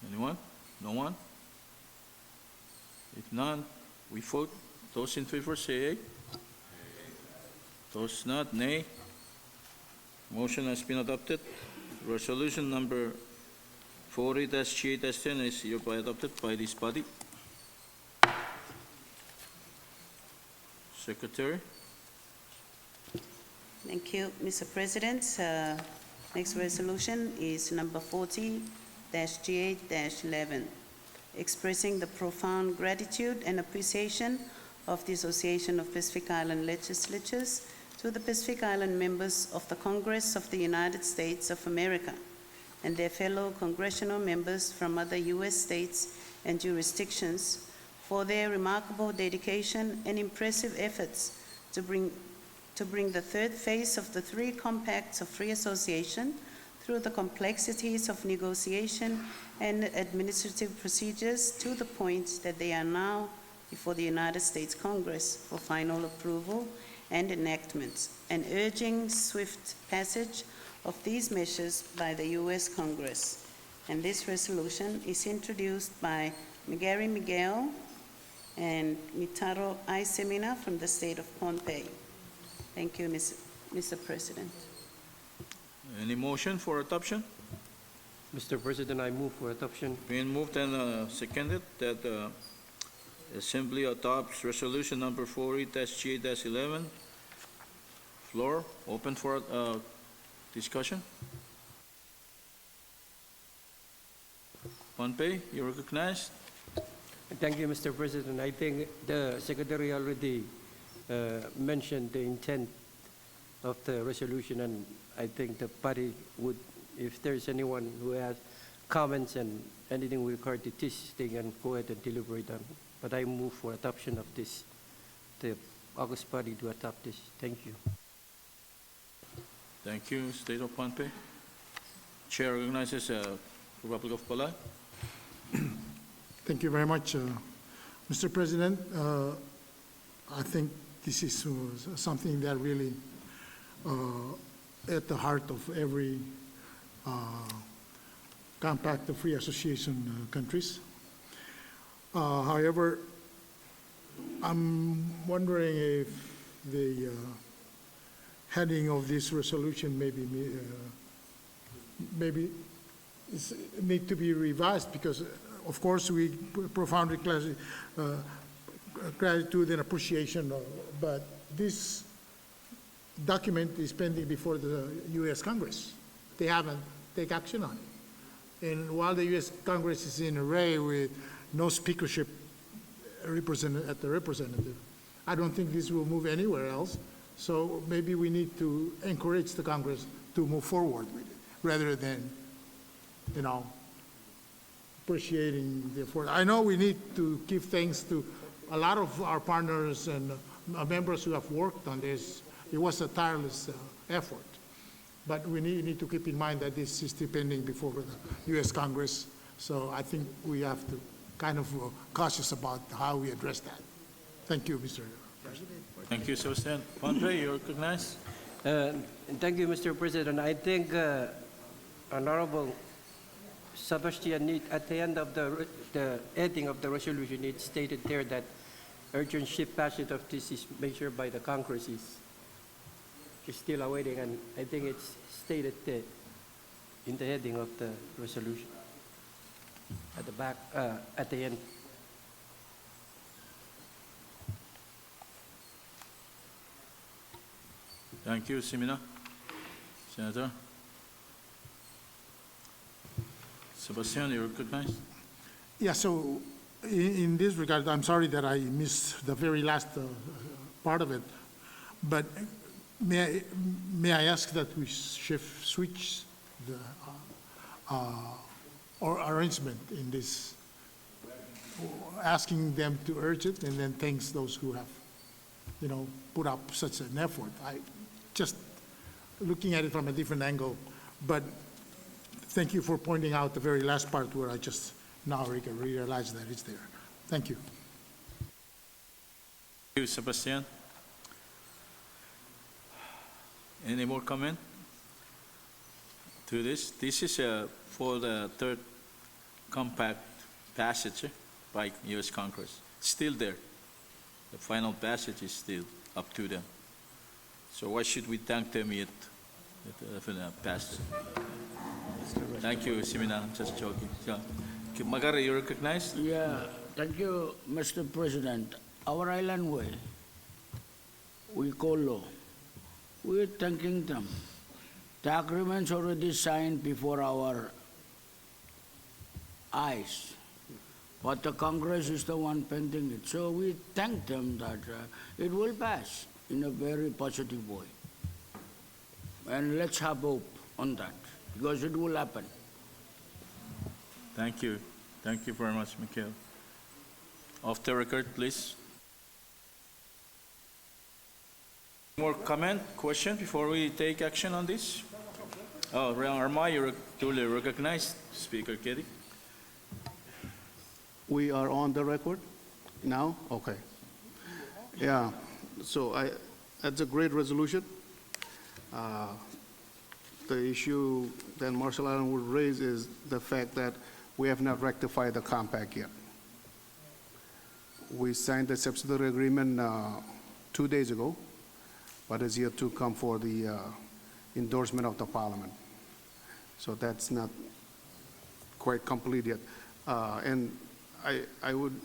Anyone? No one? If none, we vote. Those in favor say aye. Those not, nay. Motion has been adopted. Resolution number 40-GA-10 is hereby adopted by this body. Secretary. Thank you, Mr. President. Next resolution is number 40-GA-11, expressing the profound gratitude and appreciation of the Association of Pacific Island Legislatures to the Pacific Island members of the Congress of the United States of America and their fellow congressional members from other U.S. states and jurisdictions for their remarkable dedication and impressive efforts to bring the third phase of the three compacts of free association through the complexities of negotiation and administrative procedures to the point that they are now before the United States Congress for final approval and enactments, and urging swift passage of these measures by the U.S. Congress. And this resolution is introduced by Migary Miguel and Mitaro I. Semina from the state of Pohnpei. Thank you, Mr. President. Any motion for adoption? Mr. President, I move for adoption. Been moved and seconded that Assembly adopts Resolution Number 40-G8-11. Floor open for discussion. Pohnpei, you recognized. Thank you, Mr. President. I think the Secretary already mentioned the intent of the resolution, and I think the party would, if there's anyone who has comments and anything with regard to this, they can go ahead and deliberate on. But I move for adoption of this, the August party to adopt this. Thank you. Thank you, State of Pohnpei. Chair recognizes Republic of Palay. Thank you very much, Mr. President. I think this is something that really at the heart of every compact of free association countries. However, I'm wondering if the heading of this resolution maybe need to be revised, because of course we profoundly gratitude and appreciation, but this document is pending before the U.S. Congress. They haven't taken action on it. And while the U.S. Congress is in array with no speakership at the representative, I don't think this will move anywhere else. So maybe we need to encourage the Congress to move forward with it, rather than, appreciating the effort. I know we need to give thanks to a lot of our partners and members who have worked on this. It was a tireless effort. But we need to keep in mind that this is still pending before the U.S. Congress. So I think we have to kind of cautious about how we address that. Thank you, Mr. President. Thank you, Sebastian. Pohnpei, you recognize. Thank you, Mr. President. I think Honorable Sebastian, at the end of the heading of the resolution, it stated there that urgent swift passage of this measure by the Congress is still awaiting, and I think it's stated there in the heading of the resolution at the back, at the end. Thank you, Semina. Senator. Sebastian, you recognize. Yeah, so in this regard, I'm sorry that I missed the very last part of it, but may I ask that we switch the or arrangement in this, asking them to urge it, and then thanks those who have, put up such an effort. I just looking at it from a different angle, but thank you for pointing out the very last part where I just now realized that it's there. Thank you. Thank you, Sebastian. Any more comment to this? This is for the third compact passage by U.S. Congress. Still there. The final passage is still up to them. So why should we thank them yet for the passage? Thank you, Semina. Just joking. Magari, you recognize? Yeah, thank you, Mr. President. Our island way, we call law. We're thanking them. The agreement's already signed before our eyes, but the Congress is the one pending it. So we thank them that it will pass in a very positive way. And let's have hope on that, because it will happen. Thank you. Thank you very much, Mikhail. Off the record, please. More comment, question before we take action on this? Oh, Arma, you're duly recognized. Speaker Keddy. We are on the record now? Okay. Yeah, so That's a great resolution. The issue that Marshall Island would raise is the fact that we have not rectified the compact yet. We signed the subsidiary agreement 2 days ago, but it's yet to come for the endorsement of the Parliament. So that's not quite complete yet. And I would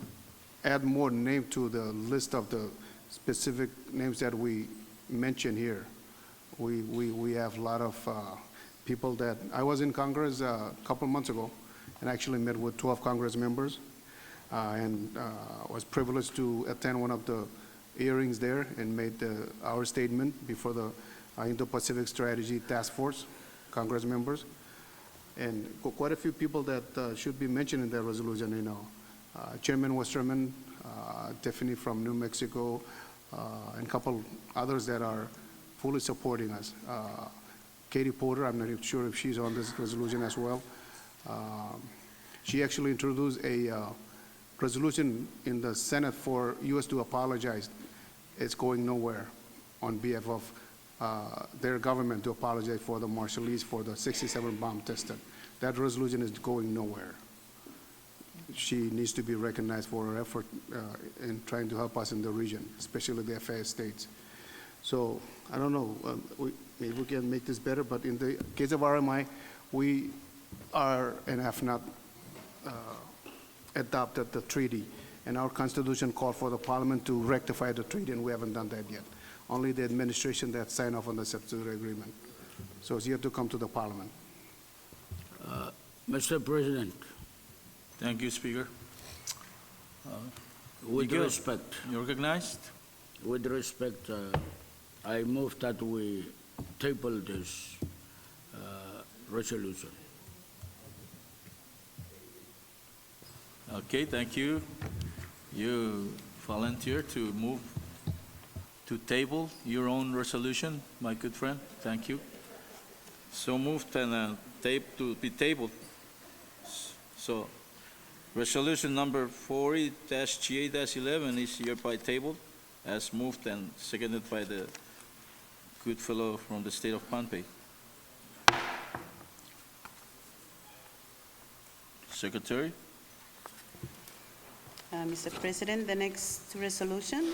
add more name to the list of the specific names that we mentioned here. We have a lot of people that, I was in Congress a couple months ago and actually met with 12 Congress members and was privileged to attend one of the hearings there and made our statement before the Indo-Pacific Strategy Task Force, Congress members. And quite a few people that should be mentioned in that resolution, you know. Chairman Westerman, Tiffany from New Mexico, and a couple others that are fully supporting us. Katie Porter, I'm not even sure if she's on this resolution as well. She actually introduced a resolution in the Senate for U.S. to apologize. It's going nowhere on behalf of their government to apologize for the Marshallese for the 67 bomb tested. That resolution is going nowhere. She needs to be recognized for her effort in trying to help us in the region, especially the FAA states. So I don't know, maybe we can make this better, but in the case of RMI, we are and have not adopted the treaty. And our Constitution called for the Parliament to rectify the treaty, and we haven't done that yet. Only the administration that signed off on the subsidiary agreement. So it's yet to come to the Parliament. Mr. President, Thank you, Speaker. with Miguel, respect, you recognized? I move that we table this resolution. Okay, thank you. You volunteer to move to table your own resolution, my good friend. Thank you. So moved and to be tabled. So resolution number 40-GA-11 is hereby tabled as moved and seconded by the good fellow from the state of Pohnpei. Secretary? Mr. President, the next resolution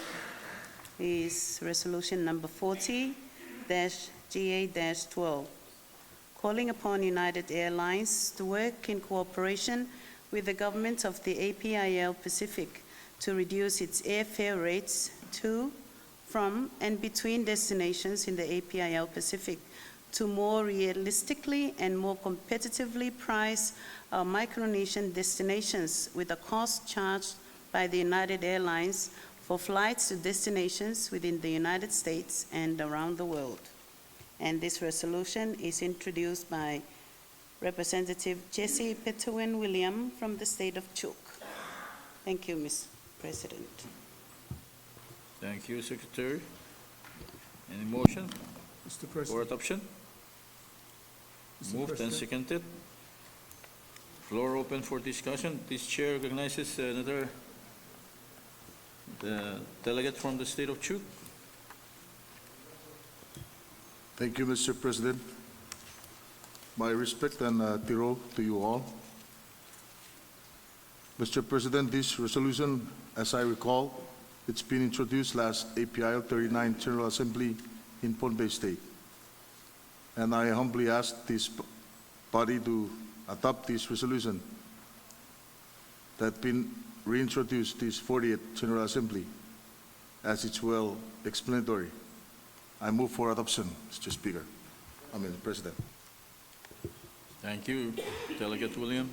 is resolution number 40-GA-12, calling upon United Airlines to work in cooperation with the government of the APIL Pacific to reduce its airfare rates to, from, and between destinations in the APIL Pacific to more realistically and more competitively price our Micronesian destinations with the cost charged by the United Airlines for flights to destinations within the United States and around the world. And this resolution is introduced by Representative Jesse Petowin-William from the state of Chuuk. Thank you, Mr. President. Thank you, Secretary. Any motion Mr. for President. adoption? Mr. Moved and President. seconded. Floor open for discussion. This chair recognizes the delegate from the state of Chuuk. Thank you, Mr. President. My respect and tiro to you all. Mr. President, this resolution, as I recall, it's been introduced last APIL 39 General Assembly in Pohnpei State. And I humbly ask this body to adopt this resolution that been reintroduced this 40th General Assembly as it's well explanatory. I move for adoption, Mr. Speaker. President. Thank you, Delegate William.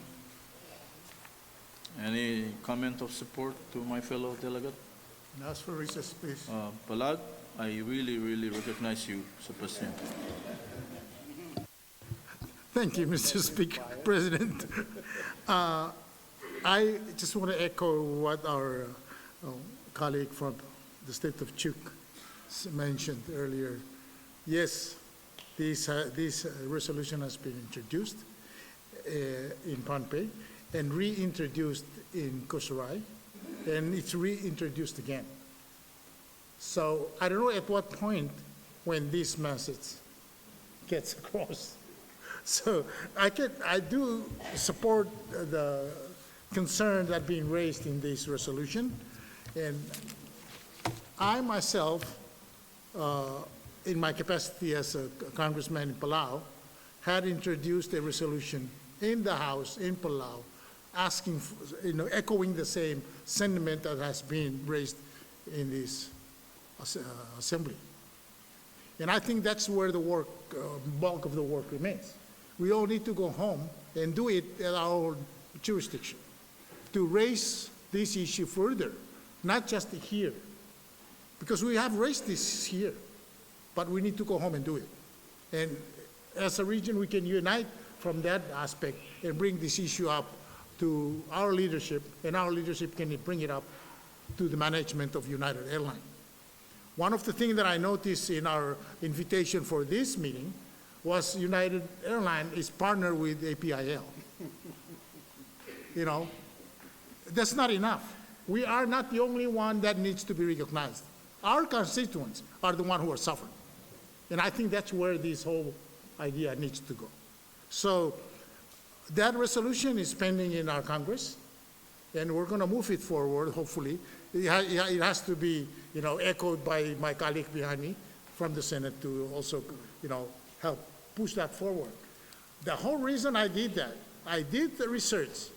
Any comment of support to my fellow delegate? And ask for recess, please. Balag, I really recognize you, Mr. President. Thank you, Mr. Speaker, President. I just want to echo what our colleague from the state of Chuuk mentioned earlier. Yes, this resolution has been introduced in Pohnpei and reintroduced in Kosorai, and it's reintroduced again. So I don't know at what point when this message gets across. So I do support the concern that being raised in this resolution. And I myself, in my capacity as a congressman in Palau, had introduced a resolution in the House in Palau asking, echoing the same sentiment that has been raised in this assembly. And I think that's where the work, bulk of the work remains. We all need to go home and do it at our own jurisdiction to raise this issue further, not just here. Because we have raised this here, but we need to go home and do it. And as a region, we can unite from that aspect and bring this issue up to our leadership, and our leadership can bring it up to the management of United Airlines. One of the things that I noticed in our invitation for this meeting was United Airlines is partnered with APIL. That's not enough. We are not the only one that needs to be recognized. Our constituents are the ones who are suffering. And I think that's where this whole idea needs to go. So that resolution is pending in our Congress, and we're going to move it forward, hopefully. It has to be, echoed by my colleague behind me from the Senate to also, help push that forward. The whole reason I did that, I did the research,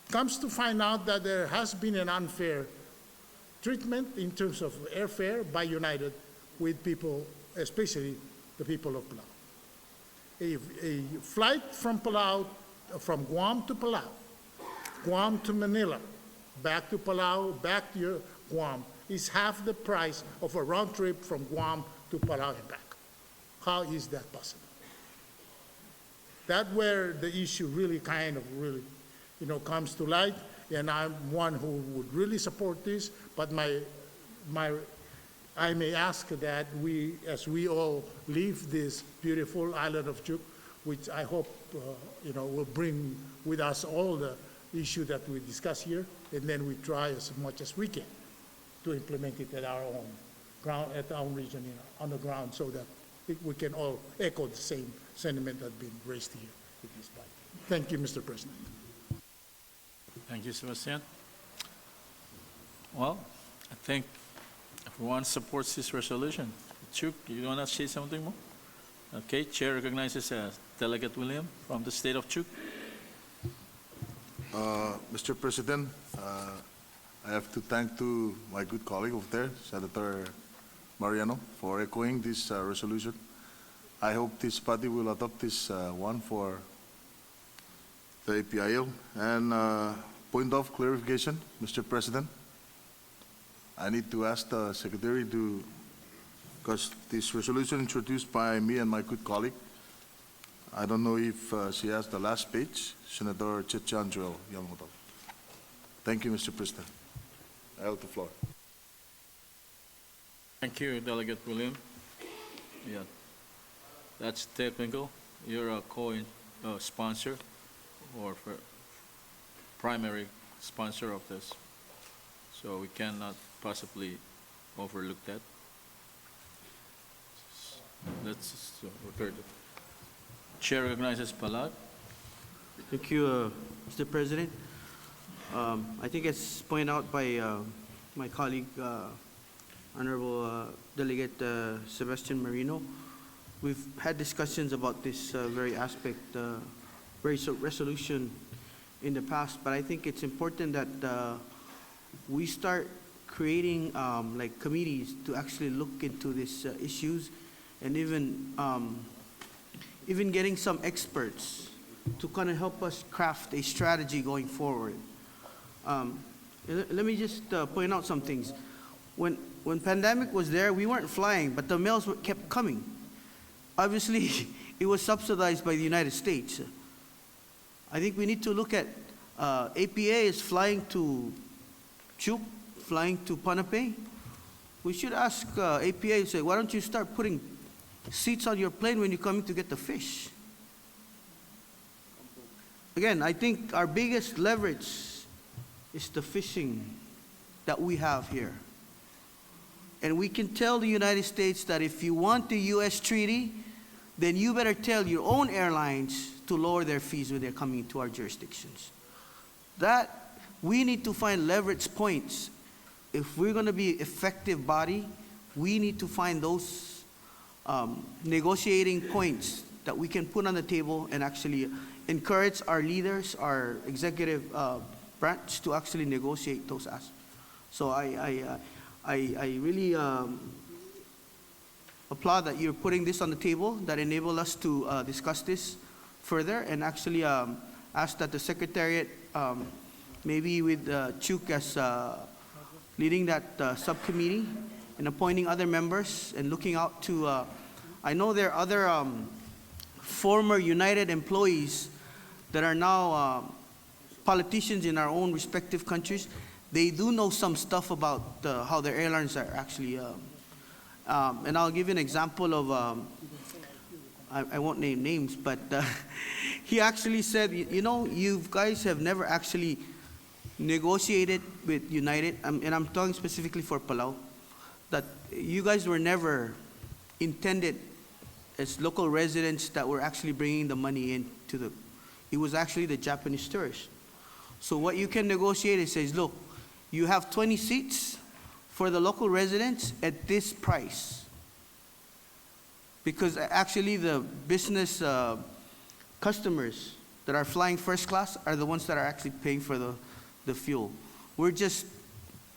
comes to find out that there has been an unfair treatment in terms of airfare by United with people, especially the people of Palau. A flight from Palau, from Guam to Palau, Guam to Manila, back to Palau, back to Guam, is half the price of a round trip from Guam to Palau and back. How is that possible? That's where the issue really comes to light, and I'm one who would really support this, but I may ask that we, as we all leave this beautiful island of Chuuk, which I hope, will bring with us all the issue that we discuss here, and then we try as much as we can to implement it at our own ground, at our own region, on the ground, so that we can all echo the same sentiment that's been raised here with this body. Thank you, Mr. President. Thank you, Sebastian. Well, I think everyone supports this resolution. Chuuk, you want to say something more? Okay, Chair recognizes Delegate William from the state of Chuuk. Mr. President, I have to thank to my good colleague over there, Senator Mariano, for echoing this resolution. I hope this body will adopt this one for the APIL. And point of clarification, Mr. President, I need to ask the Secretary to, because this resolution introduced by me and my good colleague, I don't know if she has the last page, Senator Chichanjo Yamamoto. Thank you, Mr. President. I have the floor. Thank you, Delegate William. Yeah, that's technical. You're a co-sponsor or primary sponsor of this, so we cannot possibly overlook that. Let's record it. Chair recognizes Palat. Thank you, Mr. President. I think as pointed out by my colleague, Honorable Delegate Sebastian Marino, we've had discussions about this very aspect, resolution in the past, but I think it's important that we start creating like committees to actually look into these issues, and even getting some experts to kind of help us craft a strategy going forward. Let me just point out some things. When pandemic was there, we weren't flying, but the mails kept coming. Obviously, it was subsidized by the United States. I think we need to look at APA is flying to Chuuk, flying to Ponape. We should ask APA, say, why don't you start putting seats on your plane when you're coming to get the fish? Again, I think our biggest leverage is the fishing that we have here. And we can tell the United States that if you want the U.S. treaty, then you better tell your own airlines to lower their fees when they're coming into our jurisdictions. That, we need to find leverage points. If we're going to be an effective body, we need to find those negotiating points that we can put on the table and actually encourage our leaders, our executive branch to actually negotiate those aspects. So I really applaud that you're putting this on the table, that enable us to discuss this further, and actually ask that the Secretariat, maybe with Chuuk as leading that subcommittee and appointing other members and looking out to, I know there are other former United employees that are now politicians in our own respective countries. They do know some stuff about how their airlines are actually, and I'll give you an example of, I won't name names, but he actually said, you know, you guys have never actually negotiated with United, and I'm talking specifically for Palau, that you guys were never intended as local residents that were actually bringing the money in to the, it was actually the Japanese tourists. So what you can negotiate is says, look, you have 20 seats for the local residents at this price. Because actually the business customers that are flying first class are the ones that are actually paying for the fuel. We're just,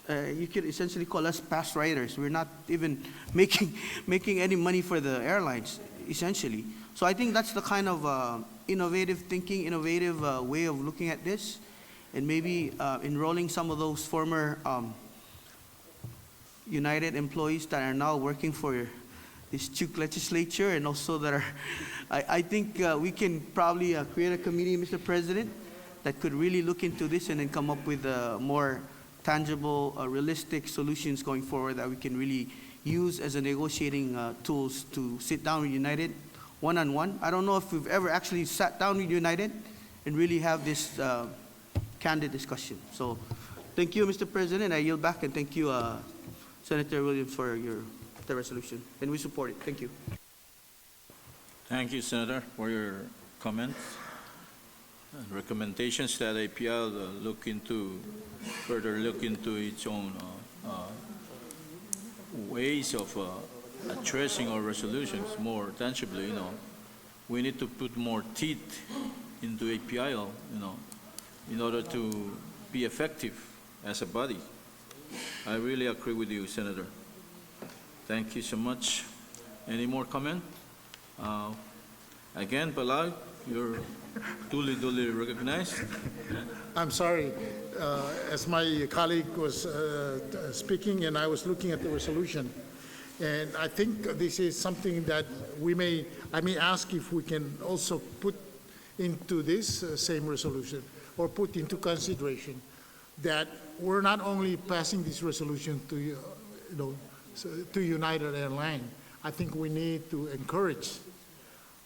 you could essentially call us pass riders. We're not even making any money for the airlines, essentially. So I think that's the kind of innovative thinking, innovative way of looking at this, and maybe enrolling some of those former United employees that are now working for this Chuuk legislature, and also that are, I think we can probably create a committee, Mr. President, that could really look into this and then come up with more tangible, realistic solutions going forward that we can really use as a negotiating tools to sit down with United one-on-one. I don't know if we've ever actually sat down with United and really have this candid discussion. So thank you, Mr. President. I yield back, and thank you, Senator Williams, for the resolution. And we support it. Thank you. Thank you, Senator, for your comments. Recommendations that APIL further look into its own ways of addressing our resolutions more tangibly. You know, we need to put more teeth into APIL, you know, in order to be effective as a body. I really agree with you, Senator. Thank you so much. Any more comment? Again, Palau, you're duly recognized. I'm sorry. As my colleague was speaking and I was looking at the resolution, and I think this is something that I may ask if we can also put into this same resolution, or put into consideration that we're not only passing this resolution to, to United Airlines. I think we need to encourage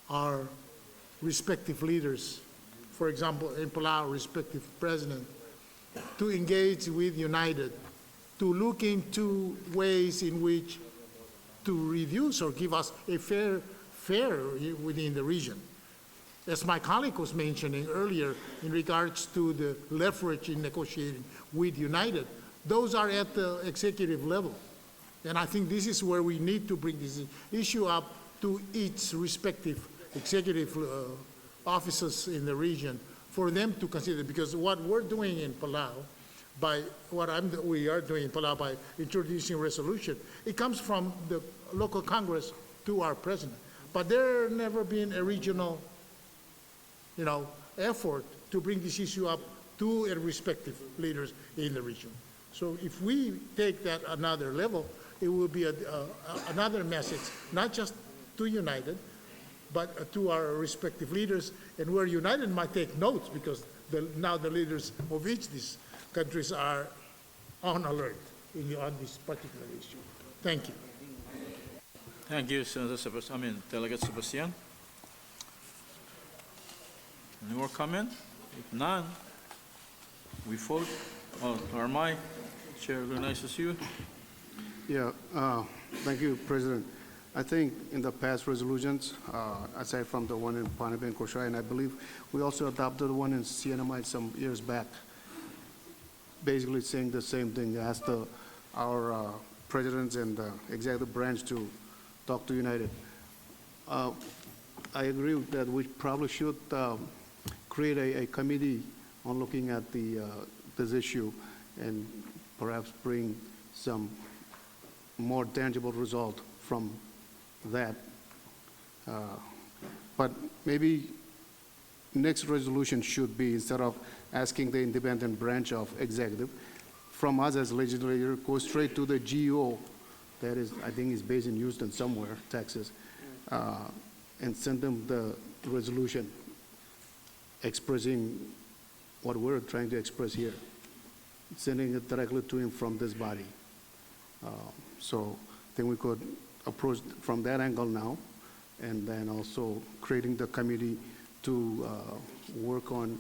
our respective leaders, for example, in Palau, respective president, to engage with United, to look into ways in which to reduce or give us a fair fare within the region. As my colleague was mentioning earlier, in regards to the leverage in negotiating with United, those are at the executive level. And I think this is where we need to bring this issue up to each respective executive officers in the region for them to consider. Because what we're doing in Palau, we are doing in Palau by introducing resolution, it comes from the local Congress to our president. But there never been a regional effort to bring this issue up to respective leaders in the region. So if we take that another level, it will be another message, not just to United, but to our respective leaders, and where United might take notes, because now the leaders of each of these countries are on alert on this particular issue. Thank you. Thank you, Delegate Sebastian. Any more comment? If none, we vote. Oh, Armai, Chair recognizes you. Yeah, thank you, President. I think in the past resolutions, aside from the one in Panama and Koshai, and I believe we also adopted one in CNMI some years back, basically saying the same thing, ask our presidents and the executive branch to talk to United. I agree that we probably should create a committee on looking at this issue and perhaps bring some more tangible result from that. But maybe next resolution should be, instead of asking the independent branch of executive, from us as legislator, go straight to the GO, that is, I think is based in Houston somewhere, Texas, and send them the resolution expressing what we're trying to express here, sending it directly to him from this body. So then we could approach from that angle now, and then also creating the committee to work on,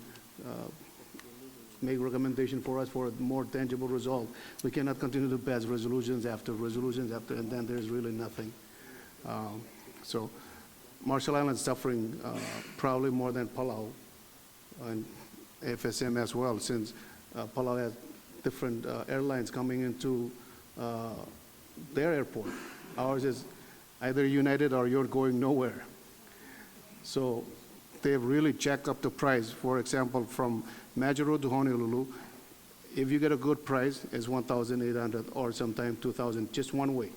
make recommendation for us for a more tangible result. We cannot continue to pass resolutions after, and then there's really nothing. So Marshall Islands suffering probably more than Palau and FSM as well, since Palau has different airlines coming into their airport. Ours is either United or you're going nowhere. So they've really jacked up the price. For example, from Majuro to Honolulu, if you get a good price, it's $1,800 or sometimes $2,000, just one way.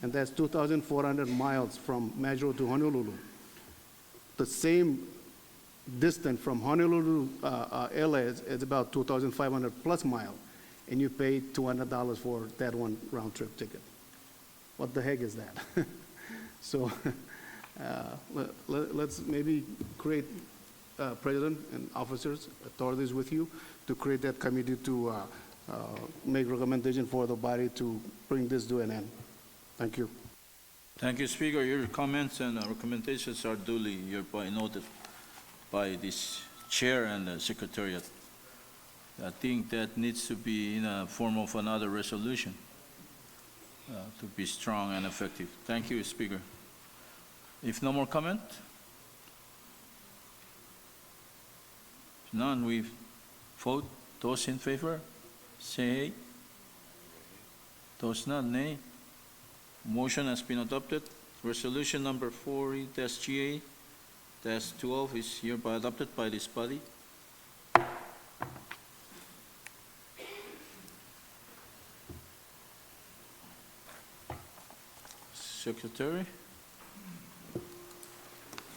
And that's 2,400 miles from Majuro to Honolulu. The same distance from Honolulu to LA is about 2,500 plus miles, and you pay $200 for that one round trip ticket. What the heck is that? So let's maybe create president and officers, authorities with you to create that committee to make recommendation for the body to bring this to an end. Thank you. Thank you, Speaker. Your comments and recommendations are duly hereby noted by this chair and the secretariat. I think that needs to be in a form of another resolution to be strong and effective. Thank you, Speaker. If no more comment? None, we vote. Those in favor, say aye. Those not, nay. Motion has been adopted. Resolution number 40-GA-12 is hereby adopted by this body. Secretary.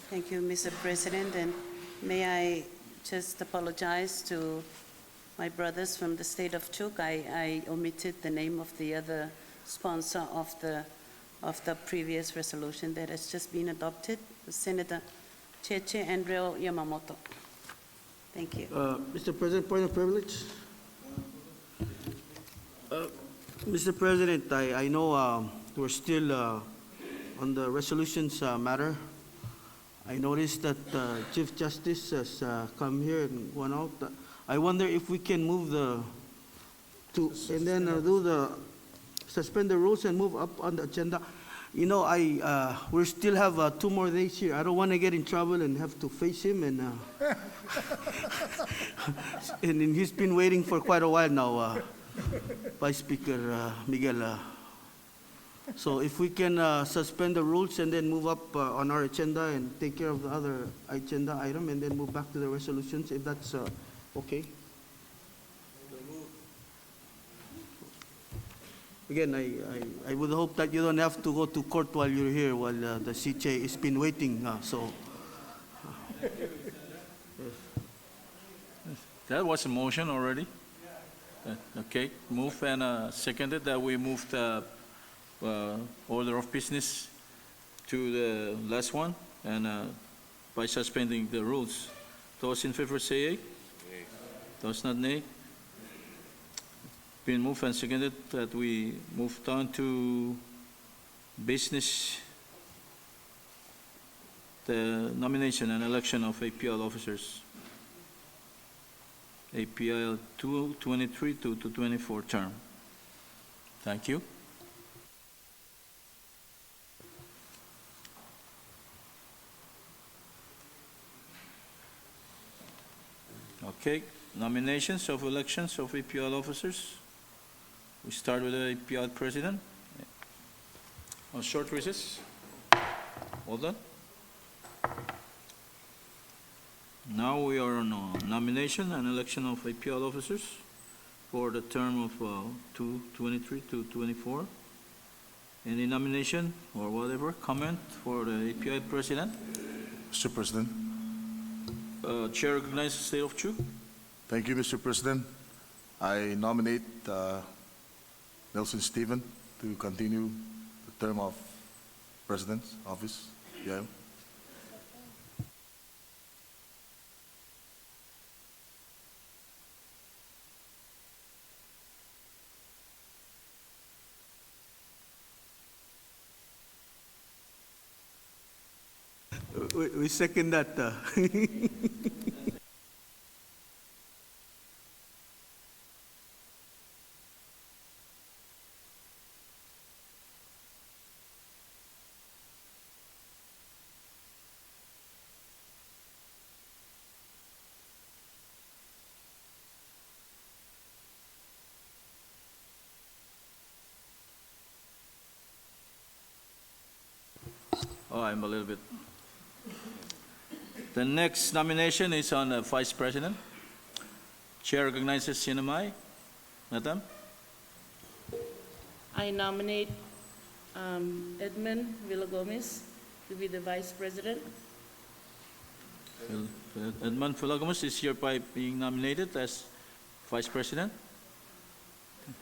Thank you, Mr. President, and may I just apologize to my brothers from the state of Chuuk. I omitted the name of the other sponsor of the previous resolution that has just been adopted, Senator Cheche Andrew Yamamoto. Thank you. Mr. President, point of privilege. Mr. President, I know we're still on the resolutions matter. I noticed that Chief Justice has come here and went out. I wonder if we can move and then do the suspend the rules and move up on the agenda. You know, we still have 2 more days here. I don't want to get in trouble and have to face him. And and he's been waiting for quite a while now, Vice Speaker Miguel. So if we can suspend the rules and then move up on our agenda and take care of the other agenda item and then move back to the resolutions, if that's okay. Again, I would hope that you don't have to go to court while you're here, while the CJ has been waiting. That was a motion already. Okay, move and seconded that we move the order of business to the last one, and by suspending the rules. Those in favor say aye. Aye. Those not, nay. Been moved and seconded that we move on to business, the nomination and election of APIL officers. APIL 23 to 24 term. Thank you. Okay, nominations of elections of APIL officers. We start with the APIL president. A short recess. All done? Now we are on nomination and election of APIL officers for the term of 2023 to 24. Any nomination or whatever, comment for the APIL president? Mr. President. Chair recognizes the state of Chuuk. Thank you, Mr. President. I nominate Nelson Stephen to continue the term of President's office. Yeah. We second that. Oh, I'm a little bit. The next nomination is on Vice President. Chair recognizes Sinamay. Madam? I nominate Edmund Villagomez to be the Vice President. Edmund Villagomez is hereby being nominated as Vice President.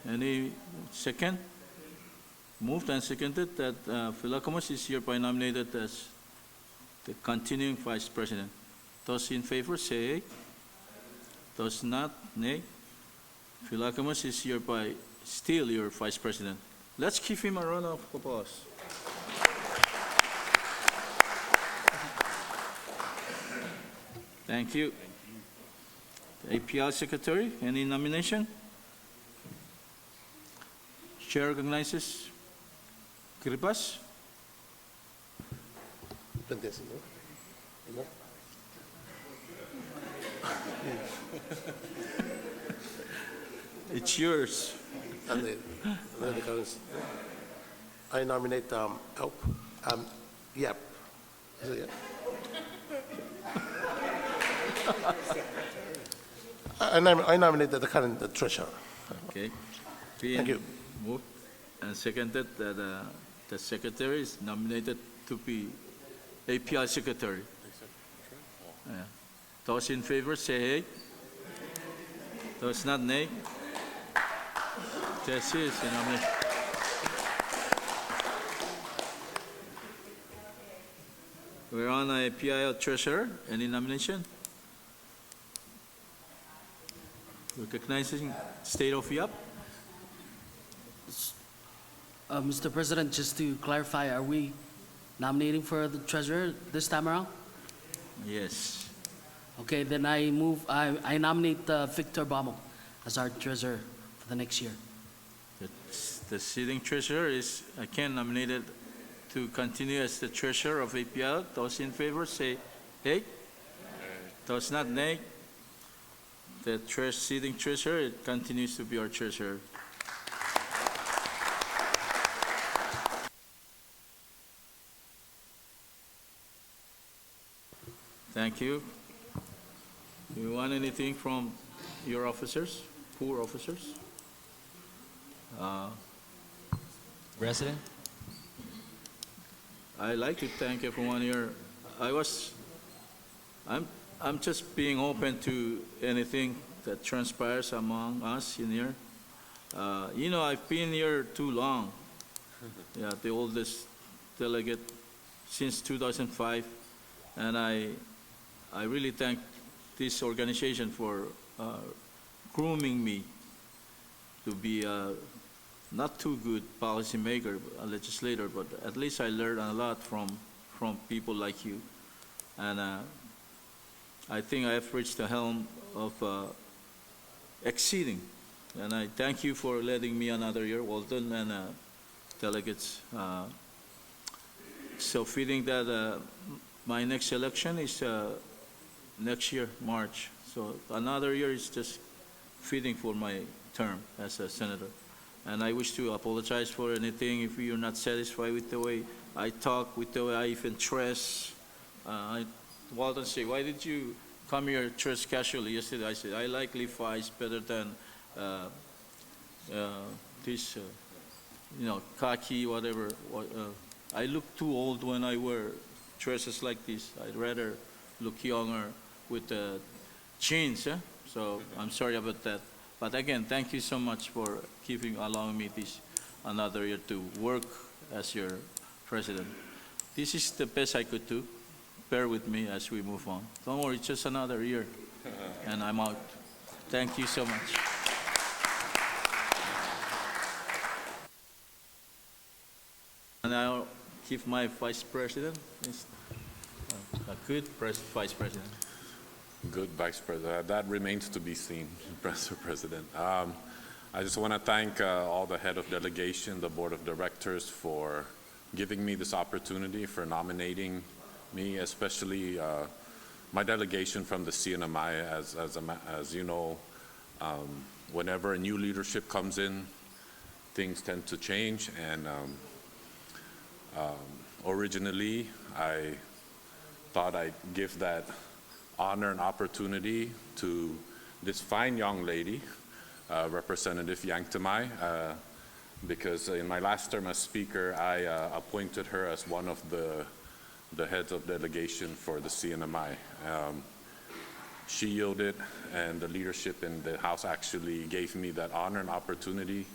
Any second? Moved and seconded that Villagomez is hereby nominated as the continuing Vice President. Those in favor say aye. Those not, nay. Villagomez is hereby still your Vice President. Let's give him a round of applause. Thank you. The APIL Secretary, any nomination? Chair recognizes Kiribas. It's yours. I nominate Yep. Is it Yep? I nominate the current treasurer. Okay. Thank you. Moved and seconded that the secretary is nominated to be APIL Secretary. Yeah. Those in favor say aye. Those not, nay. This is the nomination. We're on APIL Treasurer. Any nomination? Recognizing state of Yap. Mr. President, just to clarify, are we nominating for the treasurer this time around? Yes. Okay, then I nominate Victor Bamo as our treasurer for the next year. The sitting treasurer is again nominated to continue as the treasurer of APIL. Those in favor say aye. Those not, nay. The sitting treasurer continues to be our treasurer. Thank you. Do you want anything from your officers, poor officers? President? I'd like to thank everyone here. I'm just being open to anything that transpires among us in here. You know, I've been here too long. Yeah, the oldest delegate since 2005, and I really thank this organization for grooming me to be a not too good policymaker, a legislator, but at least I learned a lot from people like you. And I think I have reached the helm of exceeding. And I thank you for letting me another year, Walton and delegates. So feeling that my next election is next year, March. So another year is just fitting for my term as a senator. And I wish to apologize for anything if you're not satisfied with the way I talk, with the way I even dress. Walton said, why did you come here dressed casually yesterday? I said, I like Levi's better than this, khaki, whatever. I look too old when I wear dresses like this. I'd rather look younger with the jeans. So I'm sorry about that. But again, thank you so much for allowing me this another year to work as your president. This is the best I could do. Bear with me as we move on. Don't worry, it's just another year, and I'm out. Thank you so much. And I'll give my vice president, a good vice president. Good Vice President. That remains to be seen, Mr. President. I just want to thank all the head of delegation, the board of directors for giving me this opportunity, for nominating me, especially my delegation from the CNMI. As you know, whenever a new leadership comes in, things tend to change. And originally, I thought I'd give that honor and opportunity to this fine young lady, Representative Yang Tamai, because in my last term as Speaker, I appointed her as one of the heads of delegation for the CNMI. She yielded, and the leadership in the House actually gave me that honor and opportunity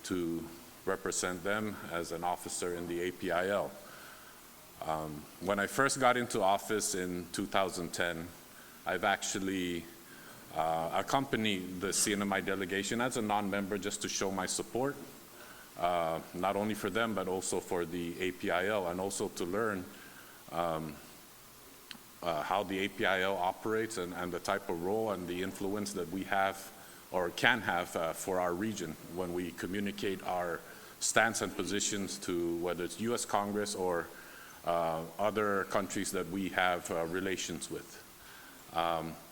to represent them as an officer in the APIL. When I first got into office in 2010, I've actually accompanied the CNMI delegation as a non-member just to show my support, not only for them, but also for the APIL, and also to learn how the APIL operates and the type of role and the influence that we have or can have for our region when we communicate our stance and positions to whether it's U.S. Congress or other countries that we have relations with.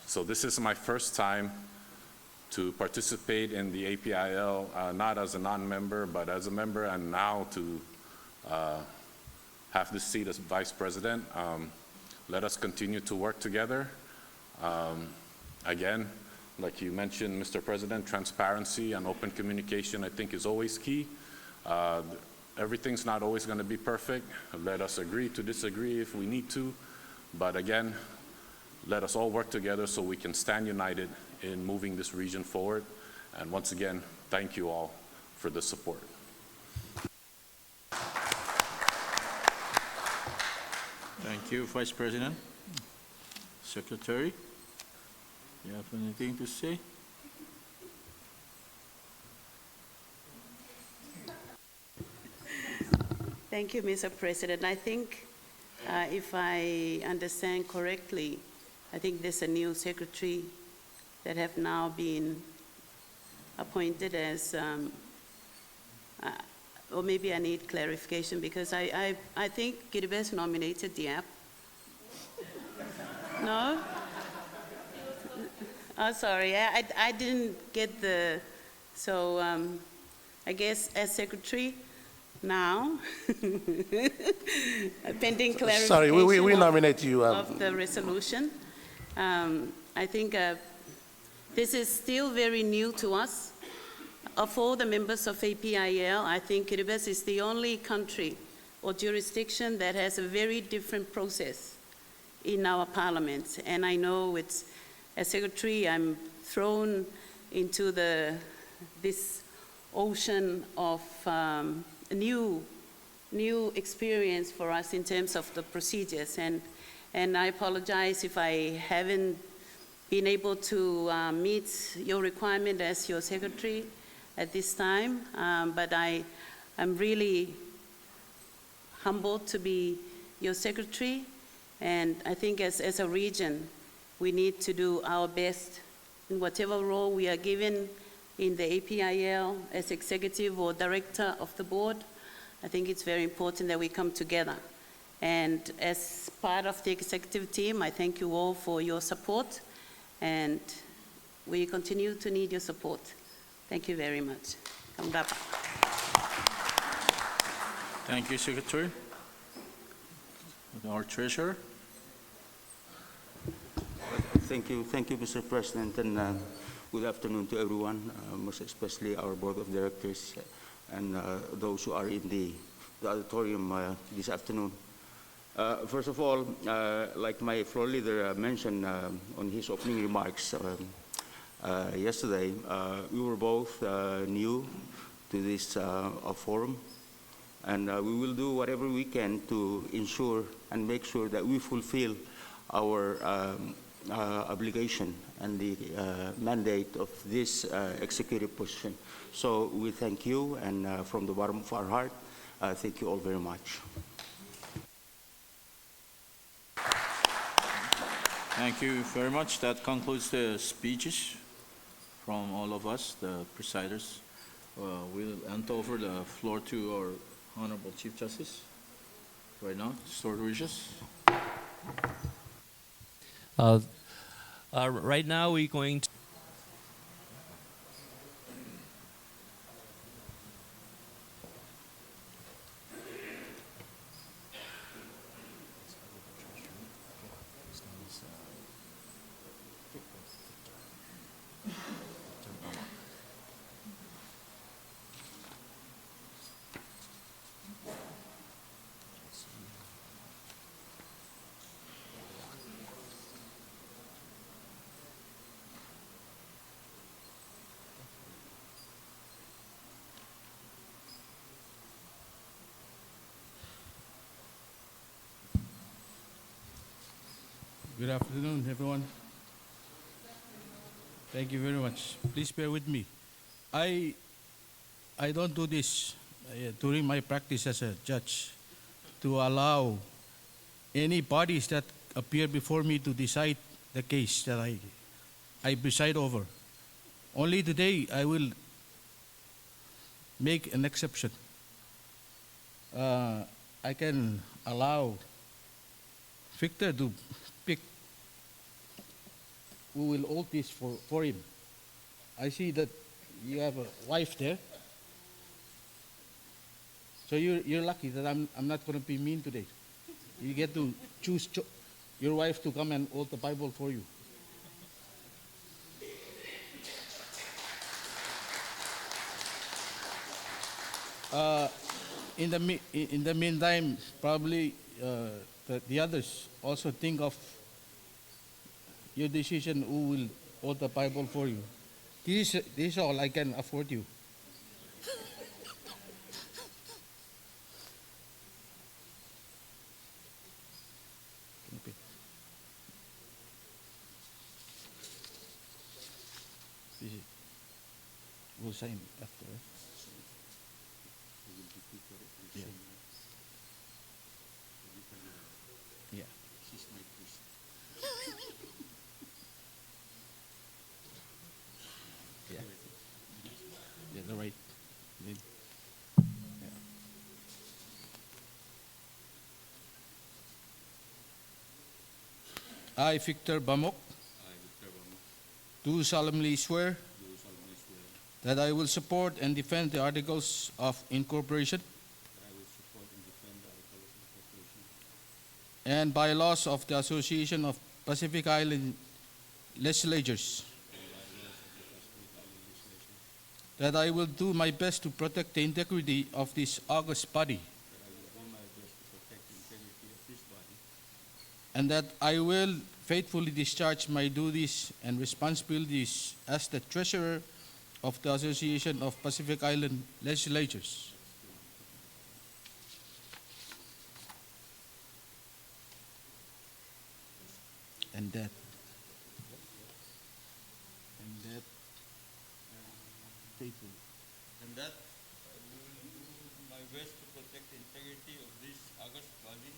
So this is my first time to participate in the APIL, not as a non-member, but as a member, and now to have this seat as Vice President. Let us continue to work together. Again, like you mentioned, Mr. President, transparency and open communication, I think, is always key. Everything's not always going to be perfect. Let us agree to disagree if we need to. But again, let us all work together so we can stand united in moving this region forward. And once again, thank you all for the support. Thank you, Vice President. Secretary, you have anything to say? Thank you, Mr. President. I think if I understand correctly, I think there's a new secretary that have now been appointed as, or maybe I need clarification because I think Kiribati nominated the app. No? Oh, sorry, I didn't get the, so I guess as secretary, now, pending clarification Sorry, we nominate you. Of the resolution. I think this is still very new to us. Of all the members of APIL, I think Kiribati is the only country or jurisdiction that has a very different process in our parliament. And I know it's, as secretary, I'm thrown into this ocean of new experience for us in terms of the procedures. And I apologize if I haven't been able to meet your requirement as your secretary at this time, but I'm really humbled to be your secretary. And I think as a region, we need to do our best in whatever role we are given in the APIL as executive or director of the board. I think it's very important that we come together. And as part of the executive team, I thank you all for your support. and we continue to need your support. Thank you very much. Kamdapa. Thank you, Secretary. Our Treasurer. Thank you, Mr. President, and good afternoon to everyone, most especially our Board of Directors and those who are in the auditorium this afternoon. First of all, like my floor leader mentioned on his opening remarks yesterday, we were both new to this forum, and we will do whatever we can to ensure and make sure that we fulfill our obligation and the mandate of this executive position. So we thank you, and from the bottom of our heart, thank you all very much. Thank you very much. That concludes the speeches from all of us, the presiders. We'll hand over the floor to our Honorable Chief Justice right now. Sword wishes. Right now, we're going to Good afternoon, everyone. Thank you very much. Please bear with me. I don't do this during my practice as a judge to allow any parties that appear before me to decide the case that I preside over. Only today I will make an exception. I can allow Victor to pick who will hold this for him. I see that you have a wife there. So you're lucky that I'm not going to be mean today. You get to choose your wife to come and hold the Bible for you. In the meantime, probably the others also think of your decision who will hold the Bible for you. This is all I can afford you. We'll sign after. Yeah. Yeah. She's my priest. Yeah. Yeah, the right. Yeah. I, Victor Bamok, do solemnly swear that I will support and defend the Articles of Incorporation and bylaws of the Association of Pacific Island Legislatures, that I will do my best to protect the integrity of this august body, and that I will faithfully discharge my duties and responsibilities as the Treasurer of the Association of Pacific Island Legislatures. And that faithfully. And that I will do my best to protect the integrity of this august body,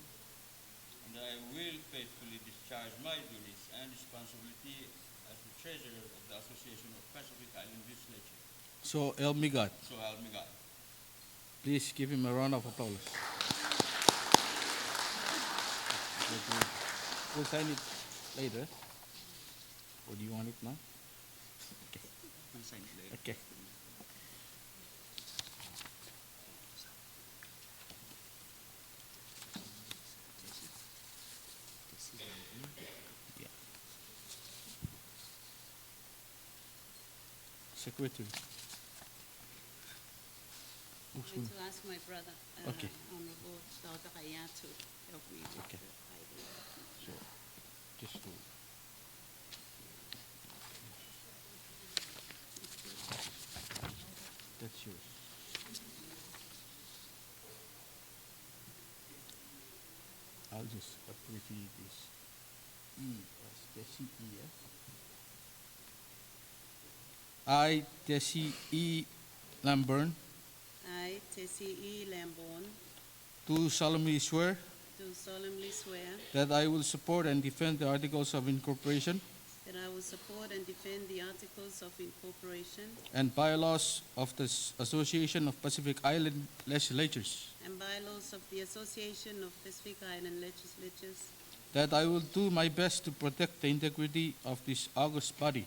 and I will faithfully discharge my duties and responsibility as the Treasurer of the Association of Pacific Island Legislature. So help me God. So help me God. Please give him a round of applause. We'll sign it later. Or do you want it now? Okay. Yeah. Secretary. I'm going to ask my brother, Okay. Honorable Dr. Kaya, to help me with Okay. the item. So, just to. That's yours. I'll just abbreviate this. E as Tessie E. I, Tessie E. Lamburn, I, Tessie E. Lamborn, do solemnly swear do solemnly swear that I will support and defend the Articles of Incorporation that I will support and defend the Articles of Incorporation and bylaws of the Association of Pacific Island Legislatures, and bylaws of the Association of Pacific Island Legislatures, that I will do my best to protect the integrity of this august body,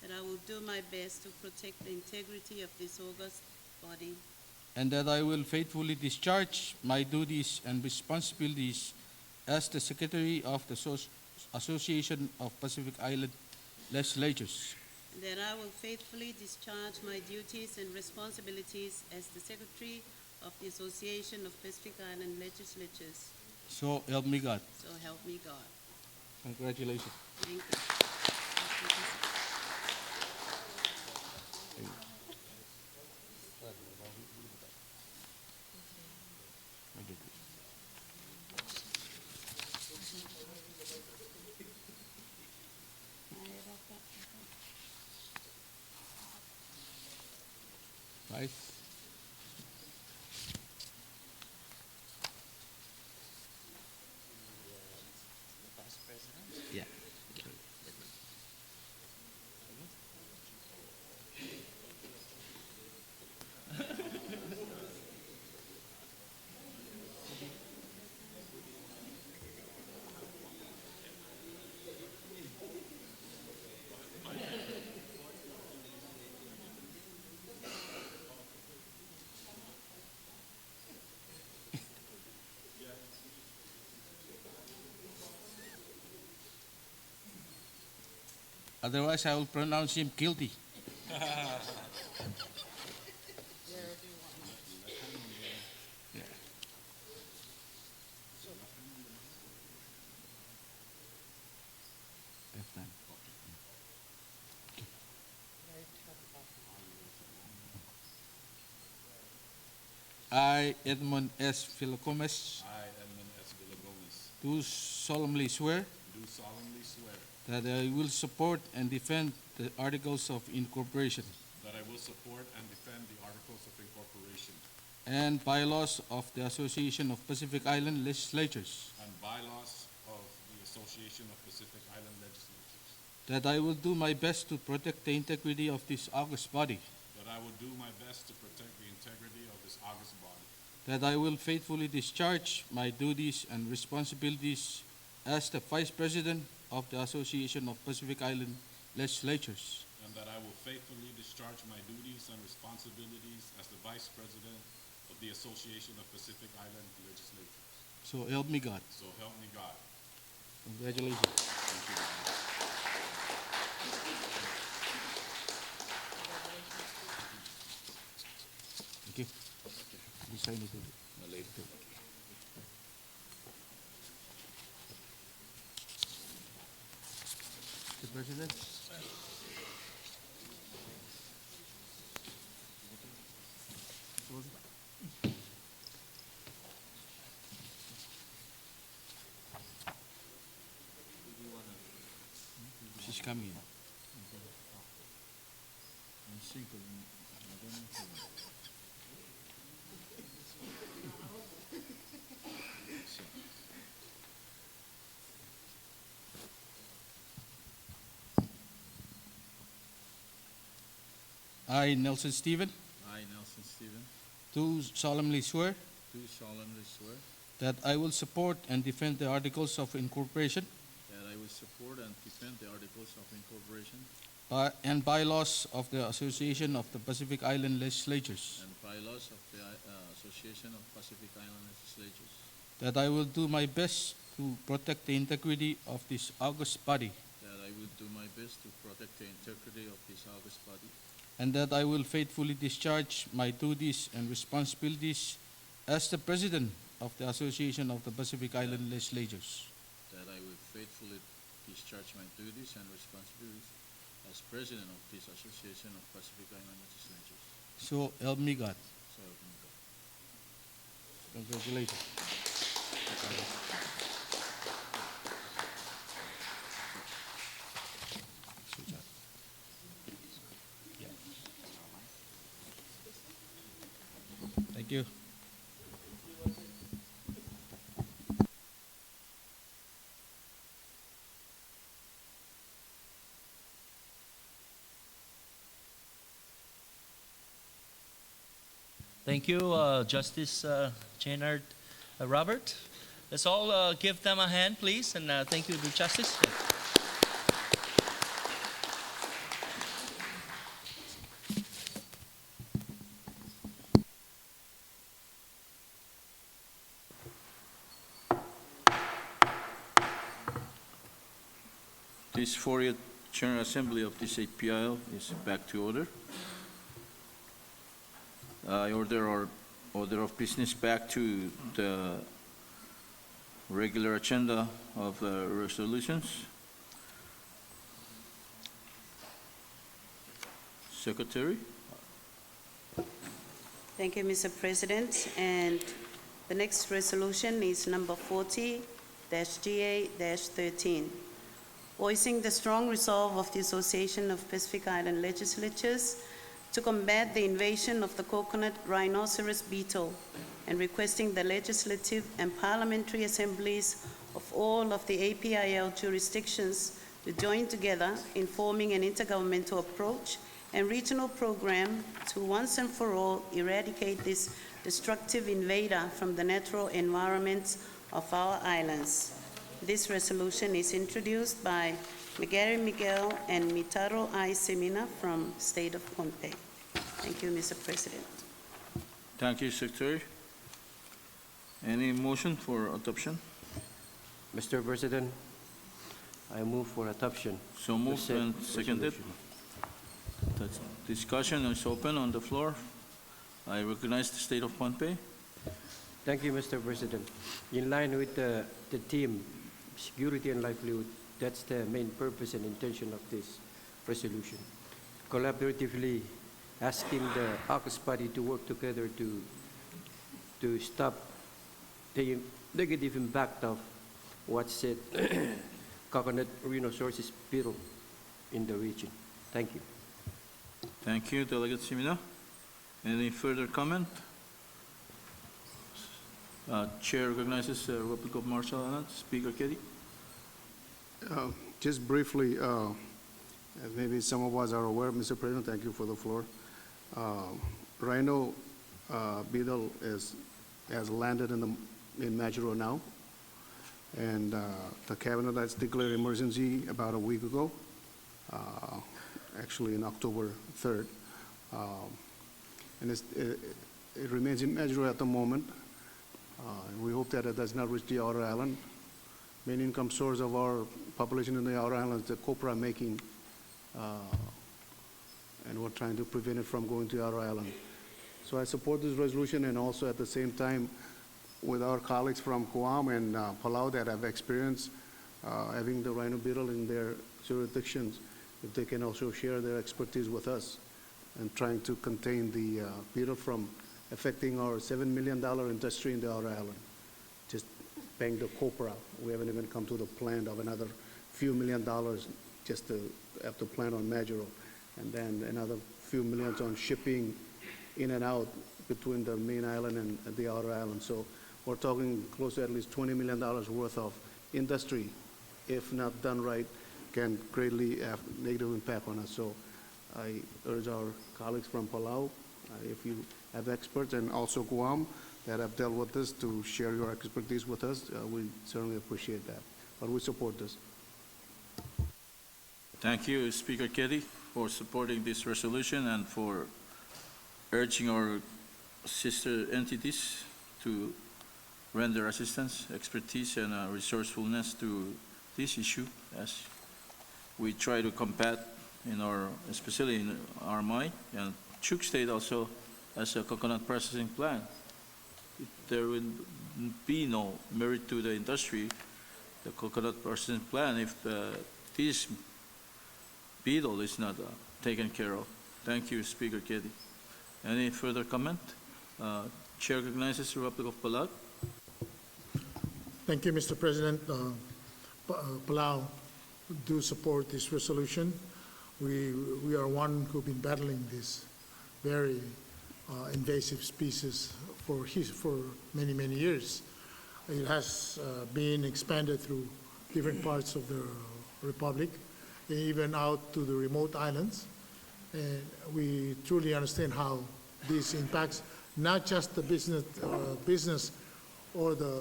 that I will do my best to protect the integrity of this august body, and that I will faithfully discharge my duties and responsibilities as the Secretary of the Association of Pacific Island Legislatures, and that I will faithfully discharge my duties and responsibilities as the Secretary of the Association of Pacific Island Legislatures. so help me God. So help me God. Congratulations. Thank you. Right? Vice President. Yeah. Otherwise, I will pronounce him guilty. Yeah. Left hand. I, Edmund S. Philocomes, I, Edmund S. Villagomez, do solemnly swear do solemnly swear that I will support and defend the Articles of Incorporation that I will support and defend the Articles of Incorporation and bylaws of the Association of Pacific Island Legislatures, and bylaws of the Association of Pacific Island Legislatures, that I will do my best to protect the integrity of this august body, that I will do my best to protect the integrity of this august body, that I will faithfully discharge my duties and responsibilities as the Vice President of the Association of Pacific Island Legislatures, and that I will faithfully discharge my duties and responsibilities as the Vice President of the Association of Pacific Island Legislatures. so help me God. So help me God. Congratulations. Thank you, Your Honor. Thank you. You sign it. Mr. President. She's coming in. I, Nelson Stephen, I, Nelson Stephen, do solemnly swear do solemnly swear that I will support and defend the Articles of Incorporation that I will support and defend the Articles of Incorporation and bylaws of the Association of the Pacific Island Legislatures, and bylaws of the Association of Pacific Island Legislatures, that I will do my best to protect the integrity of this august body, that I will do my best to protect the integrity of this august body, and that I will faithfully discharge my duties and responsibilities as the President of the Association of the Pacific Island Legislatures. that I will faithfully discharge my duties and responsibilities as President of this Association of Pacific Island Legislatures. So help me God. So help me God. Congratulations. Thank you. Thank you, Justice Chenard Robert. Let's all give them a hand, please, and thank you to Justice. This 40th General Assembly of this APIL is back to order. I order our order of business back to the regular agenda of the resolutions. Secretary? Thank you, Mr. President. And the next resolution is number 40-GA-13, voicing the strong resolve of the Association of Pacific Island Legislatures to combat the invasion of the coconut rhinoceros beetle and requesting the legislative and parliamentary assemblies of all of the APIL jurisdictions to join together in forming an intergovernmental approach and regional program to once and for all eradicate this destructive invader from the natural environments of our islands. This resolution is introduced by Miguel Miguel and Mitaro I. Semina from State of Pohnpei. Thank you, Mr. President. Thank you, Secretary. Any motion for adoption? Mr. President, I move for adoption. So moved and seconded. The discussion is open on the floor. I recognize the State of Pohnpei. Thank you, Mr. President. In line with the theme, security and livelihood, that's the main purpose and intention of this resolution. Collaboratively asking the AUKUS body to work together to stop the negative impact of what's said coconut rhinoceros beetle in the region. Thank you. Thank you, Delegate Semina. Any further comment? Chair recognizes Republic of Marshall Islands. Speaker Keddy. Just briefly, as maybe some of us are aware, Mr. President, thank you for the floor. Rhino beetle has landed in Majuro now, and the cabinet has declared emergency about a week ago, actually in October 3rd, and it remains in Majuro at the moment. And we hope that it does not reach the outer island. Main income source of our population in the outer islands, the copra making, and we're trying to prevent it from going to the outer island. So I support this resolution, and also at the same time with our colleagues from Guam and Palau that have experience having the rhino beetle in their jurisdictions, if they can also share their expertise with us and trying to contain the beetle from affecting our $7 million industry in the outer island. Just paying the copra. We haven't even come to the plant of another few $1 million just to have to plant on Majuro, and then another few millions on shipping in and out between the main island and the outer island. So we're talking close to at least $20 million worth of industry, if not done right, can greatly have negative impact on us. So I urge our colleagues from Palau, if you have experts, and also Guam that have dealt with this, to share your expertise with us. We certainly appreciate that. But we support this. Thank you, Speaker Keddy, for supporting this resolution and for urging our sister entities to render assistance, expertise, and resourcefulness to this issue as we try to combat especially in RMI and Chuuk State also as a coconut processing plant. There will be no merit to the industry, the coconut processing plant, if this beetle is not taken care of. Thank you, Speaker Keddy. Any further comment? Chair recognizes the Republic of Palau. Thank you, Mr. President. Palau do support this resolution. We are one who've been battling this very invasive species for many, many years. It has been expanded through different parts of the Republic, even out to the remote islands. And we truly understand how this impacts not just the business or the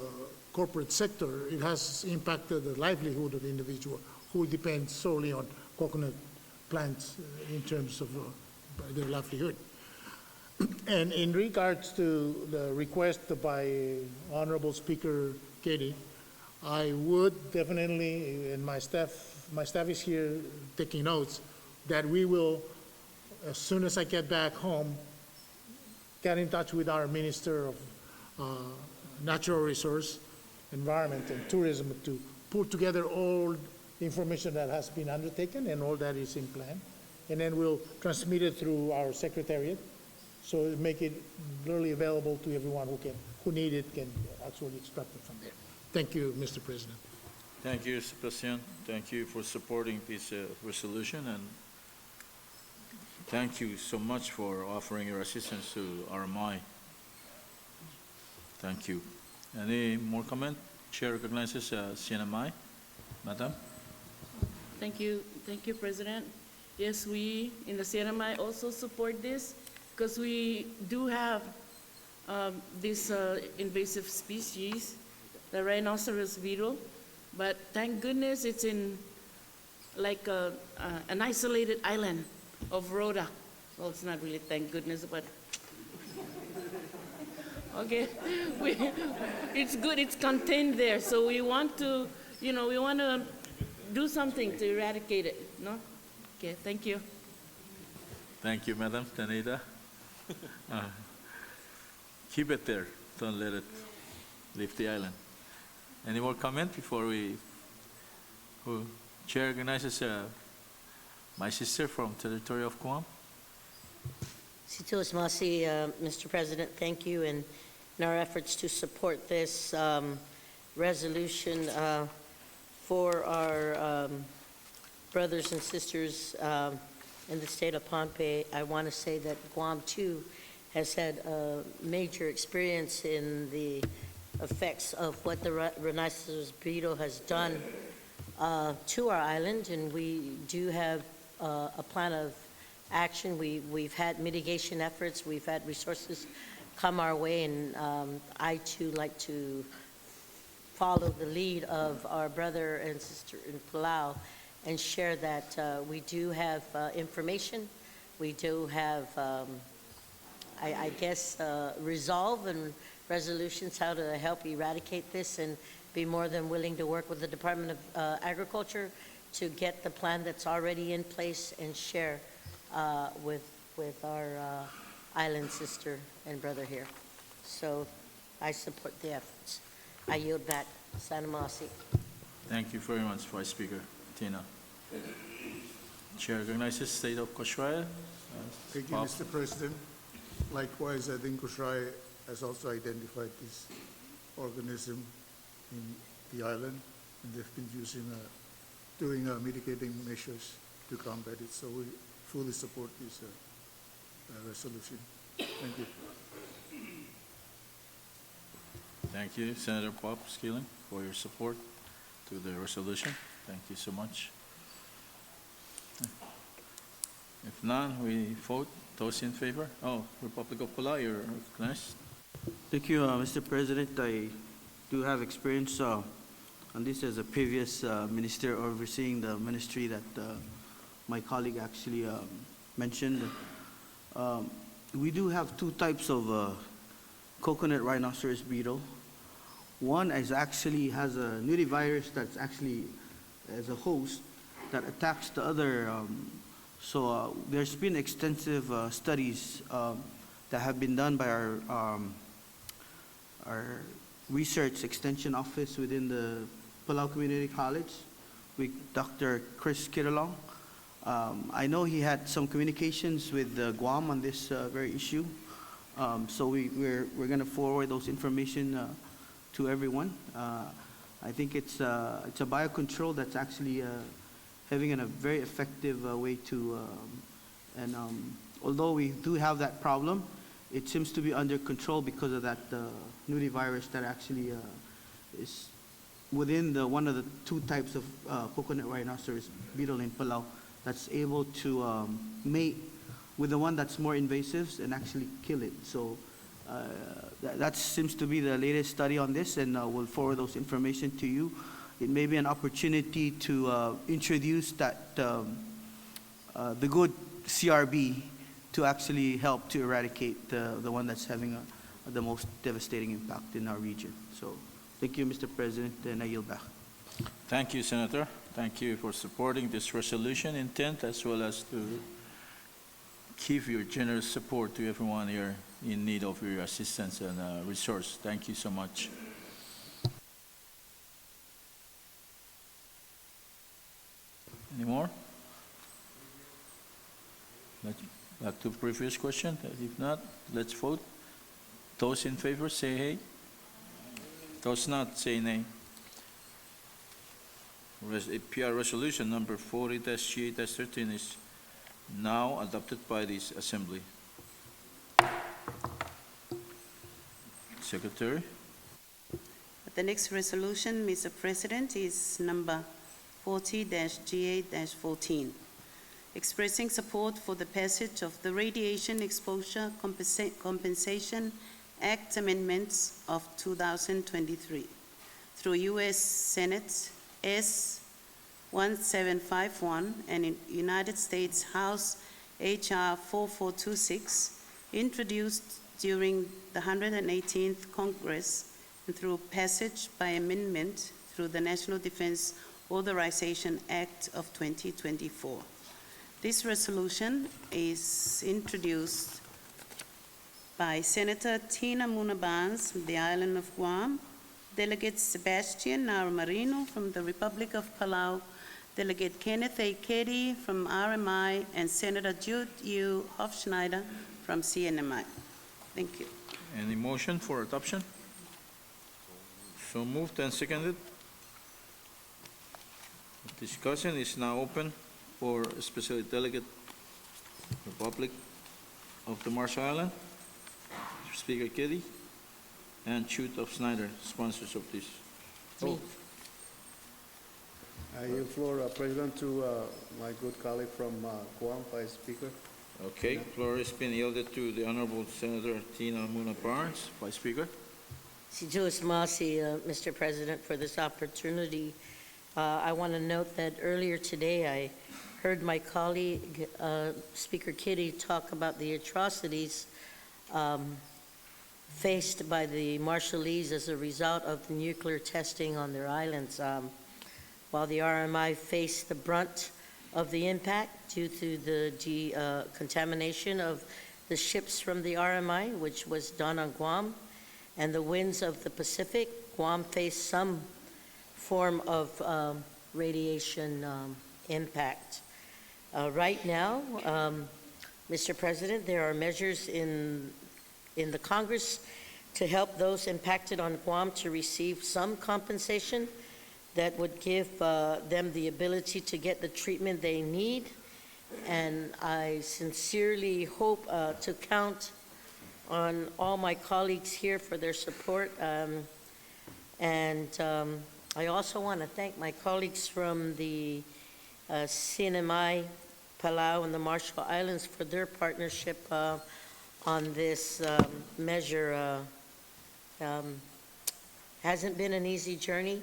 corporate sector. It has impacted the livelihood of the individual who depends solely on coconut plants in terms of their livelihood. And in regards to the request by Honorable Speaker Keddy, I would definitely, and my staff is here taking notes, that we will, as soon as I get back home, get in touch with our Minister of Natural Resource, Environment, and Tourism to put together all information that has been undertaken and all that is in plan. And then we'll transmit it through our secretariat, so make it really available to everyone who need it can actually extract it from there. Thank you, Mr. President. Thank you, Mr. President. Thank you for supporting this resolution, and thank you so much for offering your assistance to RMI. Thank you. Any more comment? Chair recognizes CNMI. Madam. Thank you, President. Yes, we in the CNMI also support this because we do have this invasive species, the rhinoceros beetle, but thank goodness it's in like an isolated island of Rhoda. Well, it's not really thank goodness, but okay, it's good, it's contained there. So we want to, we want to do something to eradicate it, no? Okay, thank you. Thank you, Madam Taneda. Keep it there. Don't let it leave the island. Any more comment before Chair recognizes my sister from territory of Guam. Situas Masi, Mr. President, thank you. In our efforts to support this resolution for our brothers and sisters in the state of Pohnpei, I want to say that Guam, too, has had a major experience in the effects of what the rhinoceros beetle has done to our island, and we do have a plan of action. We've had mitigation efforts, we've had resources come our way, and I too like to follow the lead of our brother and sister in Palau and share that we do have information, we do have, I guess, resolve and resolutions how to help eradicate this, and be more than willing to work with the Department of Agriculture to get the plan that's already in place and share with our island sister and brother here. So I support the efforts. I yield back. Sana Masi. Thank you very much, Vice Speaker Tina. Chair recognizes State of Kosrae. Thank you, Mr. President. Likewise, I think Kosrae has also identified this organism in the island, and they've been doing mitigating measures to combat it. So we fully support this resolution. Thank you. Thank you, Senator Bob Skilling, for your support to the resolution. Thank you so much. If none, we vote. Those in favor? Oh, Republic of Palau, you're recognized. Thank you, Mr. President. I do have experience on this as a previous minister overseeing the ministry that my colleague actually mentioned. We do have two types of coconut rhinoceros beetle. One is actually has a nudibvirus that's actually as a host that attacks the other. There's been extensive studies that have been done by our research extension office within the Palau Community College with Dr. Chris Kirilong. I know he had some communications with Guam on this very issue. So we're going to forward those information to everyone. I think it's a biocontrol that's actually having a very effective way to, although we do have that problem, it seems to be under control because of that nudibvirus that actually is within one of the two types of coconut rhinoceros beetle in Palau that's able to mate with the one that's more invasive and actually kill it. So that seems to be the latest study on this, and we'll forward those information to you. It may be an opportunity to introduce that the good CRB to actually help to eradicate the one that's having the most devastating impact in our region. So thank you, Mr. President, and I yield back. Thank you, Senator. Thank you for supporting this resolution intent, as well as to give your generous support to everyone here in need of your assistance and resource. Thank you so much. Any more? Back to previous question. If not, let's vote. Those in favor, say hey. Those not, say nay. APIL resolution number 40-G8-13 is now adopted by this assembly. Secretary. The next resolution, Mr. President, is number 40-G8-14, expressing support for the passage of the Radiation Exposure Compensation Act amendments of 2023 through U.S. Senate S-1751 and in United States House H.R. 4426, introduced during the 118th Congress and through passage by amendment through the National Defense Authorization Act of 2024. This resolution is introduced by Senator Tina Muna Barnes from the island of Guam, Delegate Sebastian Narumarino from the Republic of Palau, Delegate Kenneth A. Keddy from RMI, and Senator Jude U. Hofschneider from CNMI. Thank you. Any motion for adoption? So moved and seconded. Discussion is now open for especially Delegate Republic of the Marshall Island, Speaker Keddy, and Jude of Snyder, sponsors of this. Me. I yield floor, President, to my good colleague from Guam, Vice Speaker. Okay, floor has been yielded to the Honorable Senator Tina Muna Barnes, Vice Speaker. Si Juice Masi, Mr. President, for this opportunity. I want to note that earlier today I heard my colleague, Speaker Kitty, talk about the atrocities faced by the Marshallese as a result of the nuclear testing on their islands. While the RMI faced the brunt of the impact due to the contamination of the ships from the RMI, which was done on Guam, and the winds of the Pacific, Guam faced some form of radiation impact. Right now, Mr. President, there are measures in the Congress to help those impacted on Guam to receive some compensation that would give them the ability to get the treatment they need. And I sincerely hope to count on all my colleagues here for their support. I also want to thank my colleagues from the CNMI, Palau, and the Marshall Islands for their partnership on this measure. Hasn't been an easy journey,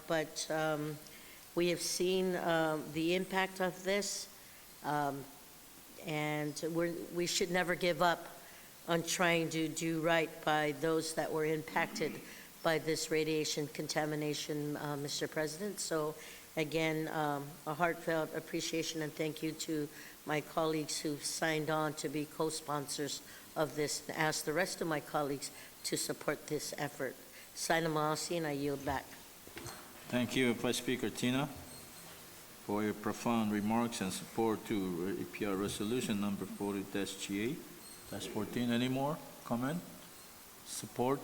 but we have seen the impact of this. And we should never give up on trying to do right by those that were impacted by this radiation contamination, Mr. President. So again, a heartfelt appreciation and thank you to my colleagues who signed on to be co-sponsors of this, and ask the rest of my colleagues to support this effort. Sinamasi, and I yield back. Thank you, Vice Speaker Tina, for your profound remarks and support to APIL resolution number 40-GA-14. Any more comment? Support?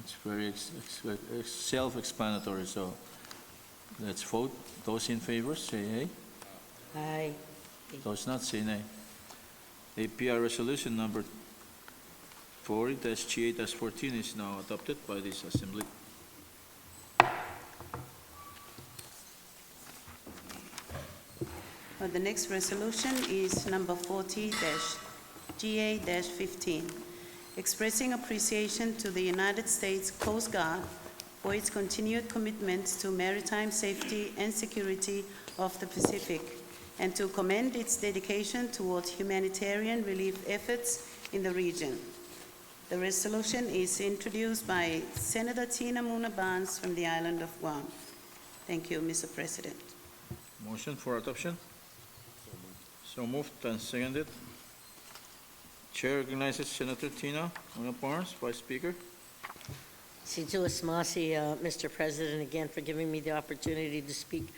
It's very self-explanatory, so let's vote. Those in favor, say aye. Aye. Those not, say nay. APIL resolution number 40-GA-14 is now adopted by this Assembly. The next resolution is number 40-GA-15, expressing appreciation to the United States Coast Guard for its continued commitment to maritime safety and security of the Pacific, and to commend its dedication towards humanitarian relief efforts in the region. The resolution is introduced by Senator Tina Muna Barnes from the island of Guam. Thank you, Mr. President. Motion for adoption? So moved and seconded. Chair recognizes Senator Tina Muna Barnes, Vice Speaker. Situas Masi, Mr. President, again for giving me the opportunity to speak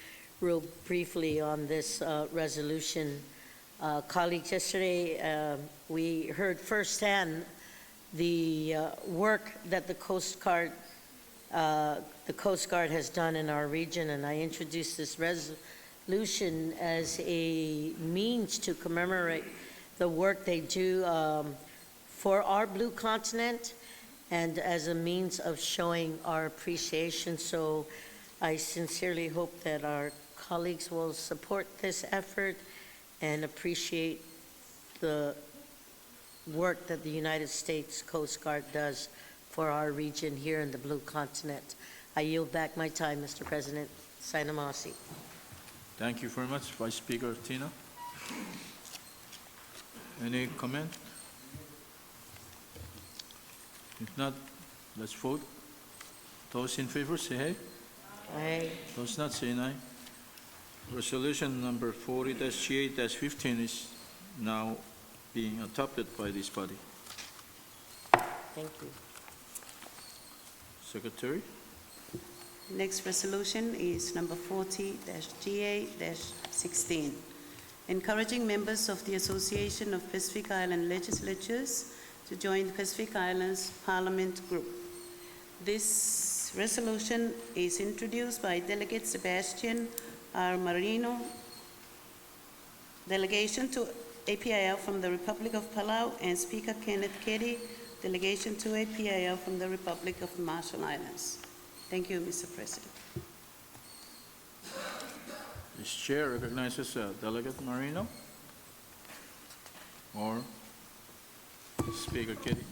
real briefly on this resolution. Colleagues, yesterday we heard firsthand the work that the Coast Guard has done in our region, and I introduced this resolution as a means to commemorate the work they do for our blue continent and as a means of showing our appreciation. So I sincerely hope that our colleagues will support this effort and appreciate the work that the United States Coast Guard does for our region here in the blue continent. I yield back my time, Mr. President. Sinamasi. Thank you very much, Vice Speaker Tina. Any comment? If not, let's vote. Those in favor, say aye. Aye. Those not, say nay. Resolution number 40-GA-15 is now being adopted by this body. Thank you. Secretary? Next resolution is number 40-GA-16, encouraging members of the Association of Pacific Island Legislatures to join the Pacific Islands Parliament Group. This resolution is introduced by Delegate Sebastian R. Marino, delegation to APIL from the Republic of Palau, and Speaker Kenneth Keddy, delegation to APIL from the Republic of Marshall Islands. Thank you, Mr. President. This chair recognizes Delegate Marino or Speaker Keddy.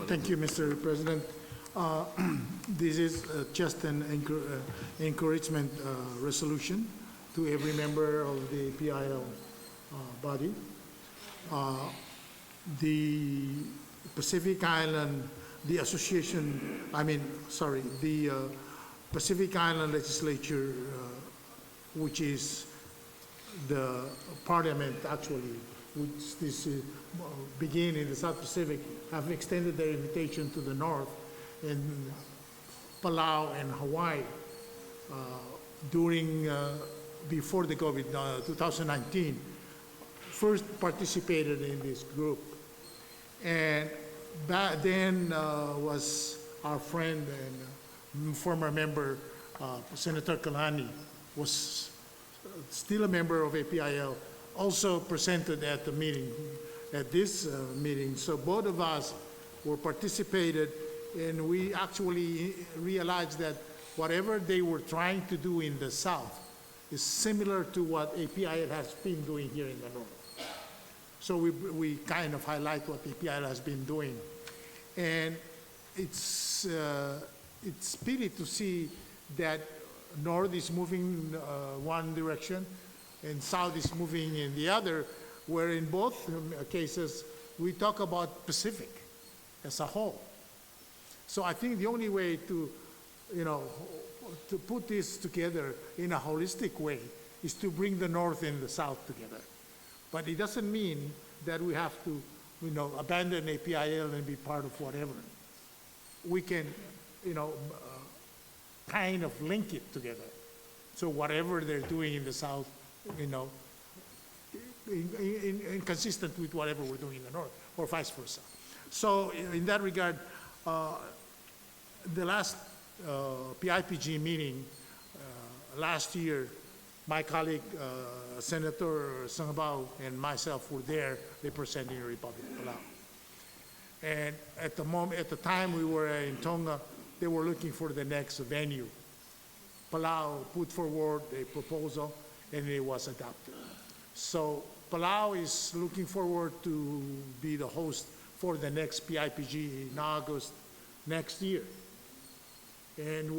Thank you, Mr. President. This is just an encouragement resolution to every member of the PIL body. The Pacific Island, the association, the Pacific Island Legislature, which is the parliament actually, which this begin in the South Pacific, have extended their invitation to the north in Palau and Hawaii before the COVID, 2019, first participated in this group. And back then was our friend and former member, Senator Kalani, was still a member of APIL, also presented at the meeting, at this meeting. So both of us were participated, and we actually realized that whatever they were trying to do in the South is similar to what APIL has been doing here in the North. So we kind of highlight what APIL has been doing. And it's pity to see that North is moving one direction, and south is moving in the other, where in both cases, we talk about Pacific as a whole. So I think the only way to, to put this together in a holistic way is to bring the North and the South together. But it doesn't mean that we have to, abandon APIL and be part of whatever. We can, kind of link it together. So whatever they're doing in the South, consistent with whatever we're doing in the North, or vice versa. So in that regard, the last PIPG meeting last year, my colleague, Senator Sangabao, and myself were there representing the Republic of Palau. And at the time we were in Tonga, they were looking for the next venue. Palau put forward a proposal, and it was adopted. So Palau is looking forward to be the host for the next PIPG in August next year. And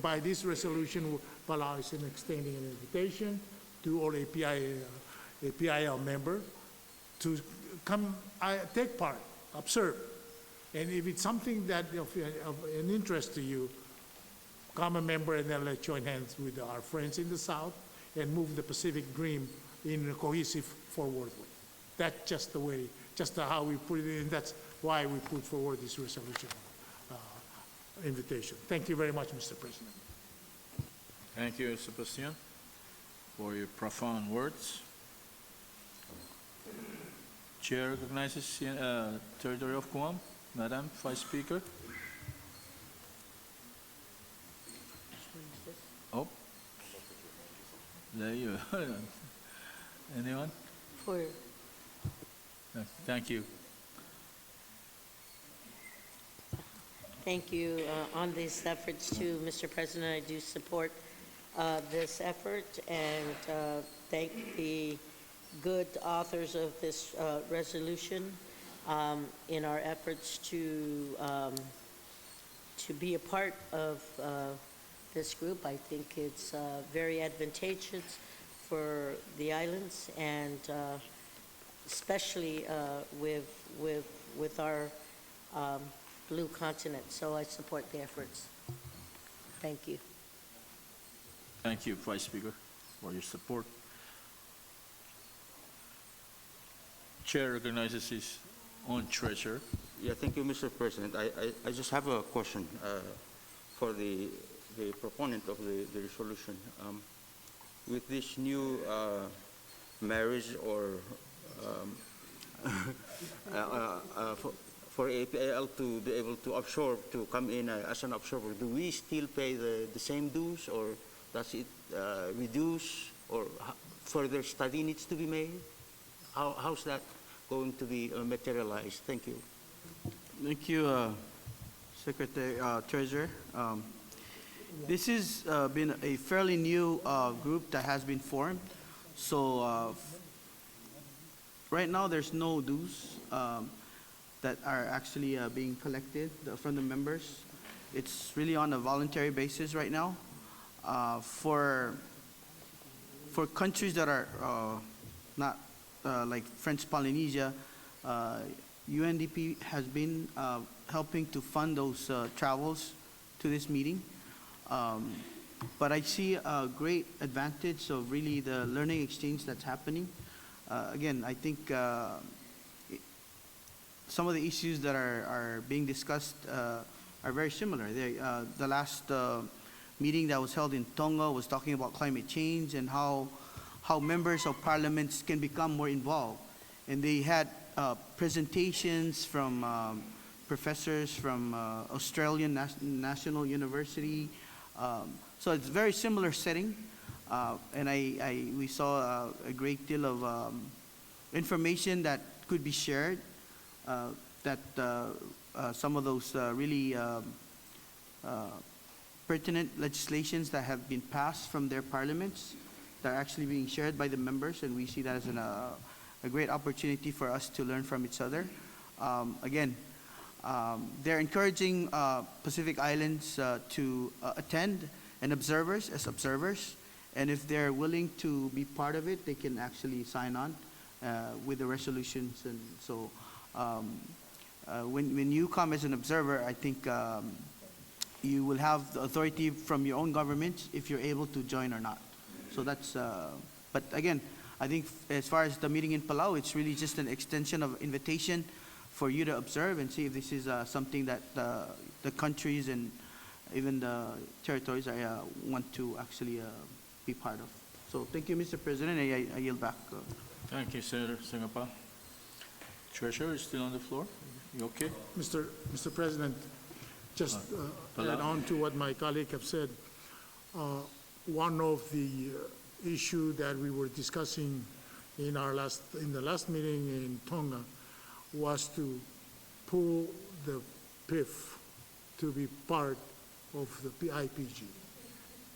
by this resolution, Palau is extending an invitation to all APIL member to come take part, observe. And if it's something that of an interest to you, come a member, and then let's join hands with our friends in the South and move the Pacific Dream in a cohesive forward way. That's just the way, just how we put it in. That's why we put forward this resolution invitation. Thank you very much, Mr. President. Thank you, Sebastian, for your profound words. Chair recognizes Territory of Guam. Madam Vice Speaker. Oh, there you are. Anyone? Thank you. Thank you on these efforts too, Mr. President. I do support this effort and thank the good authors of this resolution in our efforts to be a part of this group. I think it's very advantageous for the islands, and especially with our blue continent. So I support the efforts. Thank you. Thank you, Vice Speaker, for your support. Chair recognizes his own treasurer. Yeah, thank you, Mr. President. I just have a question for the proponent of the resolution. With this new marriage or for APIL to be able to absorb, to come in as an observer, do we still pay the same dues, or does it reduce, or further study needs to be made? How's that going to be materialized? Thank you. Thank you, Secretary Treasurer. This has been a fairly new group that has been formed. So right now there's no dues that are actually being collected from the members. It's really on a voluntary basis right now. For countries that are not like French Polynesia, UNDP has been helping to fund those travels to this meeting. But I see a great advantage of really the learning exchange that's happening. Again, I think some of the issues that are being discussed are very similar. The last meeting that was held in Tonga was talking about climate change and how members of parliaments can become more involved. And they had presentations from professors from Australian National University. So it's a very similar setting. And we saw a great deal of information that could be shared, that some of those really pertinent legislations that have been passed from their parliaments that are actually being shared by the members, and we see that as a great opportunity for us to learn from each other. Again, they're encouraging Pacific Islands to attend as observers, And if they're willing to be part of it, they can actually sign on with the resolutions. And so when you come as an observer, I think you will have the authority from your own government if you're able to join or not. So that's, but again, I think as far as the meeting in Palau, it's really just an extension of invitation for you to observe and see if this is something that the countries and even the territories want to actually be part of. So thank you, Mr. President. I yield back. Thank you, Senator Singapore. Treasurer is still on the floor. You okay? Mr. President, just add on to what my colleague have said. One of the issue that we were discussing in the last meeting in Tonga was to pull the PIF to be part of the PIPG.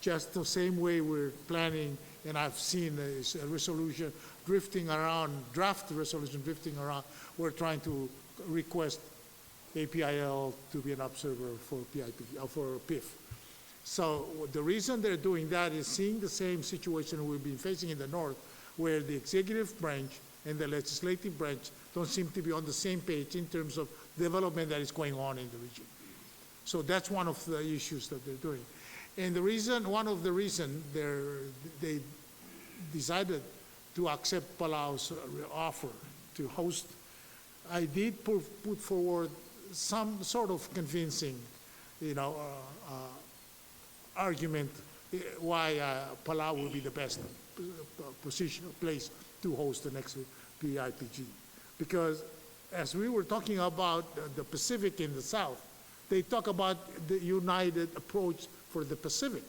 Just the same way we're planning, and I've seen a resolution drifting around, draft resolution drifting around, we're trying to request APIL to be an observer for PIPG, for PIF. So the reason they're doing that is seeing the same situation we've been facing in the North, where the executive branch and the legislative branch don't seem to be on the same page in terms of development that is going on in the region. So that's one of the issues that they're doing. And one of the reasons they decided to accept Palau's offer to host, I did put forward some sort of convincing, argument why Palau will be the best place to host the next PIPG. Because as we were talking about the Pacific in the South, they talk about the united approach for the Pacific.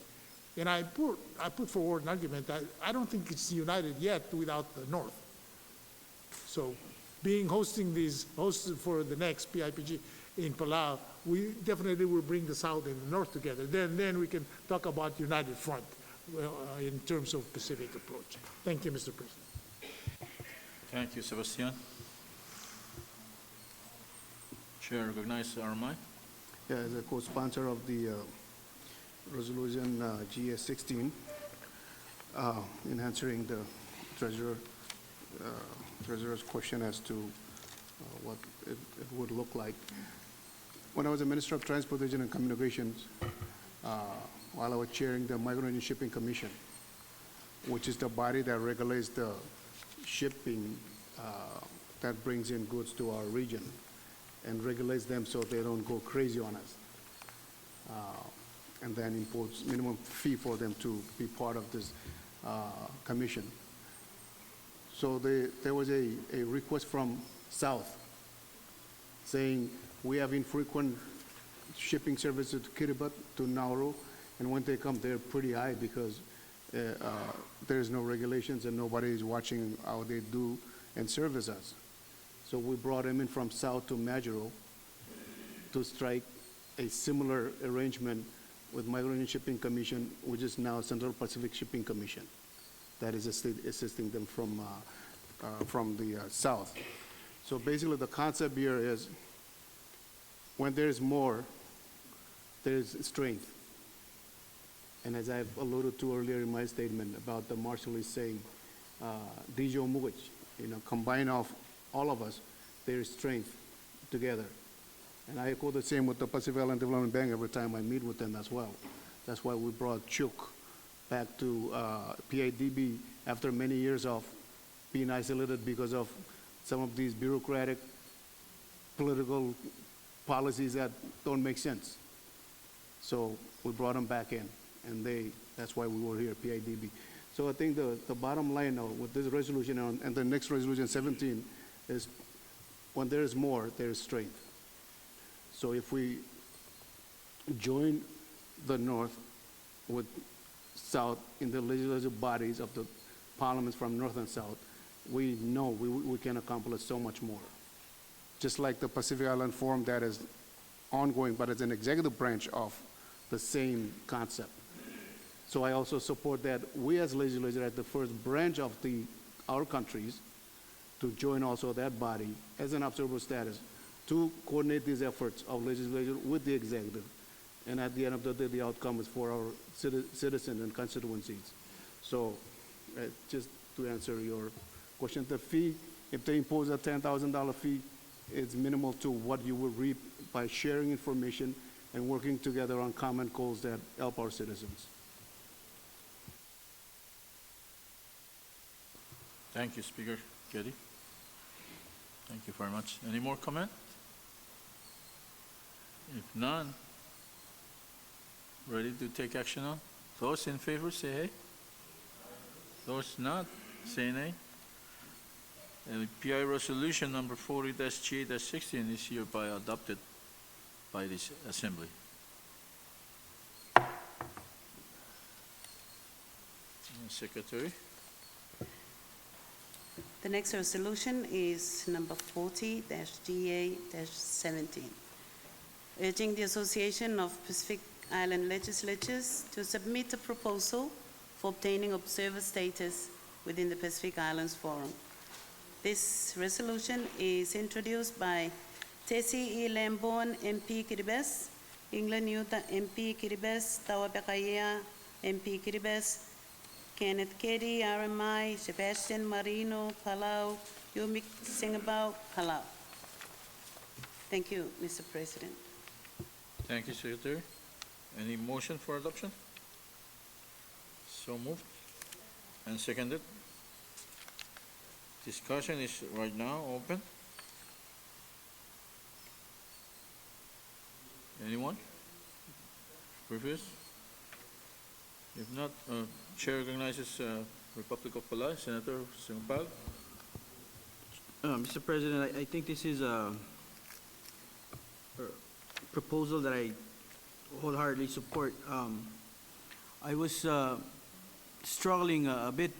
And I put forward an argument that I don't think it's united yet without the North. So hosting for the next PIPG in Palau, we definitely will bring the South and the North together. Then we can talk about united front in terms of Pacific approach. Thank you, Mr. President. Thank you, Sebastian. Chair recognizes RMI. Yeah, as a co-sponsor of the resolution GS16, in answering the treasurer's question as to what it would look like. When I was a Minister of Transportation and Communications, while I was chairing the Migrant and Shipping Commission, which is the body that regulates the shipping that brings in goods to our region and regulates them so they don't go crazy on us, and then impose minimum fee for them to be part of this commission. So there was a request from South saying we have infrequent shipping services to Kiribati, to Nauru, and when they come, they're pretty high because there's no regulations and nobody is watching how they do and service us. So we brought them in from South to Majuro to strike a similar arrangement with Migrant and Shipping Commission, which is now Central Pacific Shipping Commission, that is assisting them from the South. So basically the concept here is when there's more, there's strength. And as I've alluded to earlier in my statement about the Marshallese saying, Dijo Muich, combine of all of us, there is strength together. And I echo the same with the Pacific Island Development Bank every time I meet with them as well. That's why we brought Chuuk back to PIDB after many years of being isolated because of some of these bureaucratic political policies that don't make sense. So we brought them back in, and that's why we were here, PIDB. So I think the bottom line now with this resolution and the next resolution 17 is when there is more, there is strength. So if we join the North with South in the legislative bodies of the parliaments from North and South, we know we can accomplish so much more. Just like the Pacific Island Forum that is ongoing, but it's an executive branch of the same concept. So I also support that we as legislators at the first branch of our countries to join also that body as an observer status to coordinate these efforts of legislature with the executive. And at the end of the day, the outcome is for our citizens and constituencies. So just to answer your question, the fee, if they impose a $10,000 fee, it's minimal to what you will reap by sharing information and working together on common goals that help our citizens. Thank you, Speaker Getty. Thank you very much. Any more comment? If none, ready to take action on? Those in favor, say aye. Those not, say nay. And PI resolution number 40-G8-16 is hereby adopted by this assembly. Secretary. The next resolution is number 40-GA-17, urging the Association of Pacific Island Legislatures to submit a proposal for obtaining observer status within the Pacific Islands Forum. This resolution is introduced by Tessie E. Lambourne, MP Kiribati, England Utah, MP Kiribati, Tawa Bekaya, MP Kiribati, Kenneth Keddy, RMI, Sebastian Marino, Palau, Yumik Singabao, Palau. Thank you, Mr. President. Thank you, Secretary. Any motion for adoption? So moved and seconded. Discussion is right now open. Anyone? Previous? If not, Chair recognizes Republic of Palau, Senator Singapal. Mr. President, I think this is a proposal that I wholeheartedly support. I was struggling a bit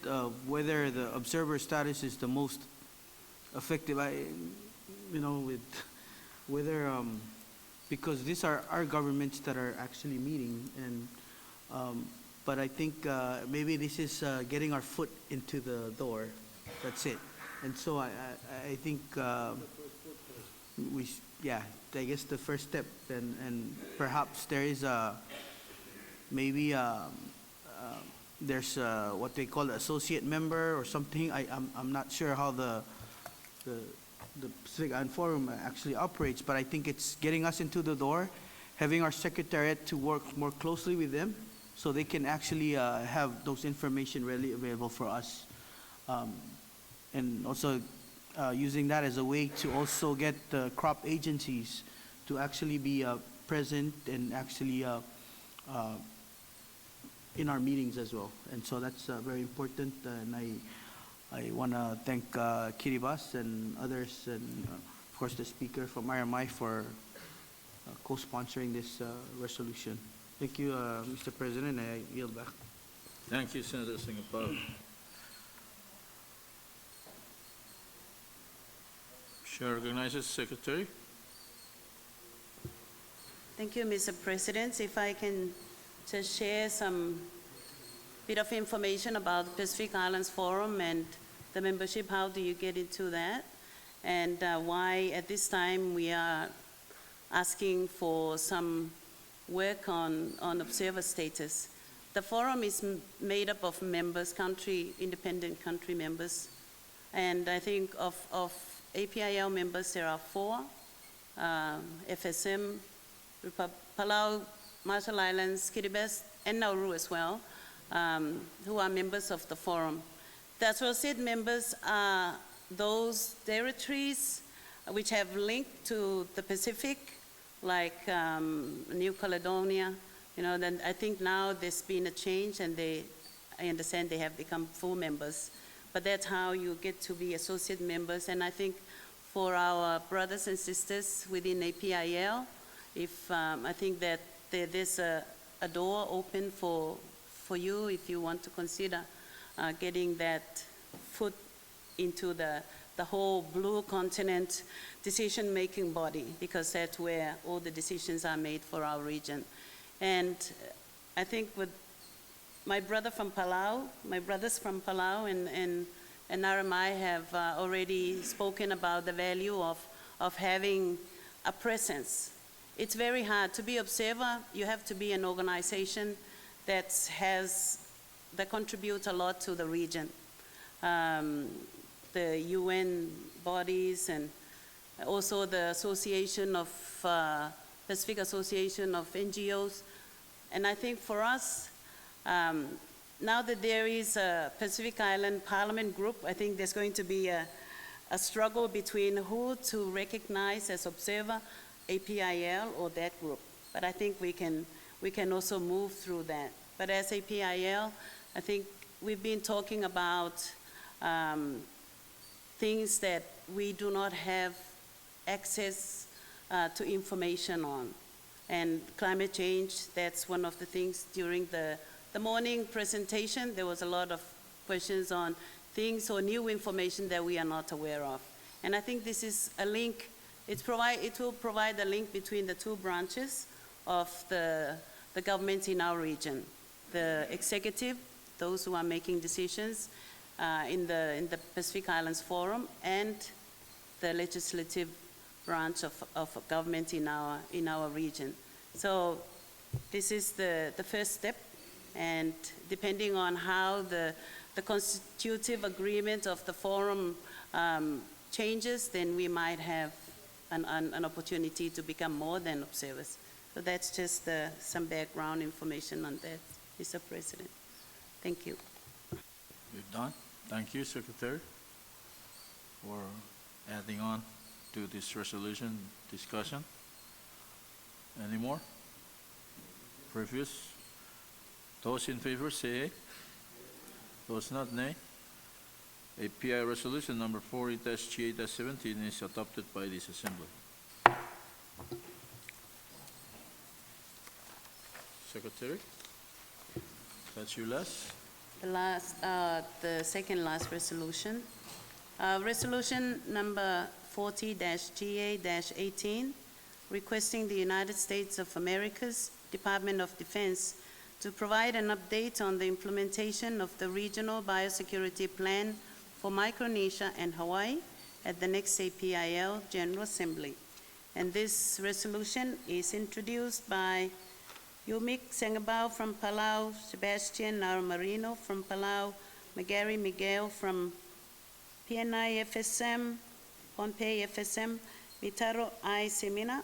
whether the observer status is the most effective. With whether because these are our governments that are actually meeting, and but I think maybe this is getting our foot into the door. That's it. And so I think I guess the first step, and perhaps there is maybe there's what they call an associate member or something. I'm not sure how the Pacific Island Forum actually operates, but I think it's getting us into the door, having our secretariat to work more closely with them so they can actually have those information readily available for us. And also using that as a way to also get the crop agencies to actually be present and actually in our meetings as well. And so that's very important, and I want to thank Kiribati and others, and of course the speaker from RMI for co-sponsoring this resolution. Thank you, Mr. President. I yield back. Thank you, Senator Singapal. Chair recognizes Secretary. Thank you, Mr. President. If I can just share some bit of information about the Pacific Islands Forum and the membership, how do you get into that? And why at this time we are asking for some work on observer status. The forum is made up of members, independent country members. And I think of APIL members, there are 4, FSM, Palau, Marshall Islands, Kiribati, and Nauru as well, who are members of the forum. The associate members are those territories which have linked to the Pacific, like New Caledonia. Then I think now there's been a change, and I understand they have become full members. But that's how you get to be associate members. And I think for our brothers and sisters within APIL, I think that there's a door open for you if you want to consider getting that foot into the whole blue continent decision-making body, because that's where all the decisions are made for our region. And I think with my brothers from Palau and RMI have already spoken about the value of having a presence. It's very hard to be observer. You have to be an organization that has that contribute a lot to the region. The UN bodies and also the Association of, Pacific Association of NGOs. And I think for us, now that there is a Pacific Island Parliament group, I think there's going to be a struggle between who to recognize as observer, APIL or that group. But I think we can also move through that. But as APIL, I think we've been talking about things that we do not have access to information on. And climate change, that's one of the things during the morning presentation. There was a lot of questions on things or new information that we are not aware of. And I think this is a link, it will provide a link between the two branches of the government in our region. The executive, those who are making decisions in the Pacific Islands Forum, and the legislative branch of government in our region. So this is the first step, and depending on how the constitutive agreement of the forum changes, then we might have an opportunity to become more than observers. So that's just some background information on that, Mr. President. Thank you. We're done. Thank you, Secretary, for adding on to this resolution discussion. Any more? Previous? Those in favor say aye. Those not, nay. API resolution number 40-GA-17 is adopted by this Assembly. Secretary, that's your last. The second last resolution. Resolution number 40-GA-18, requesting the United States of America's Department of Defense to provide an update on the implementation of the Regional Biosecurity Plan for Micronesia and Hawaii at the next APIL General Assembly. And this resolution is introduced by Yumik Sengabao from Palau, Sebastian Narumarino from Palau, Magari Miguel from PNI FSM, Pohnpei FSM, Mitaro I. Semina,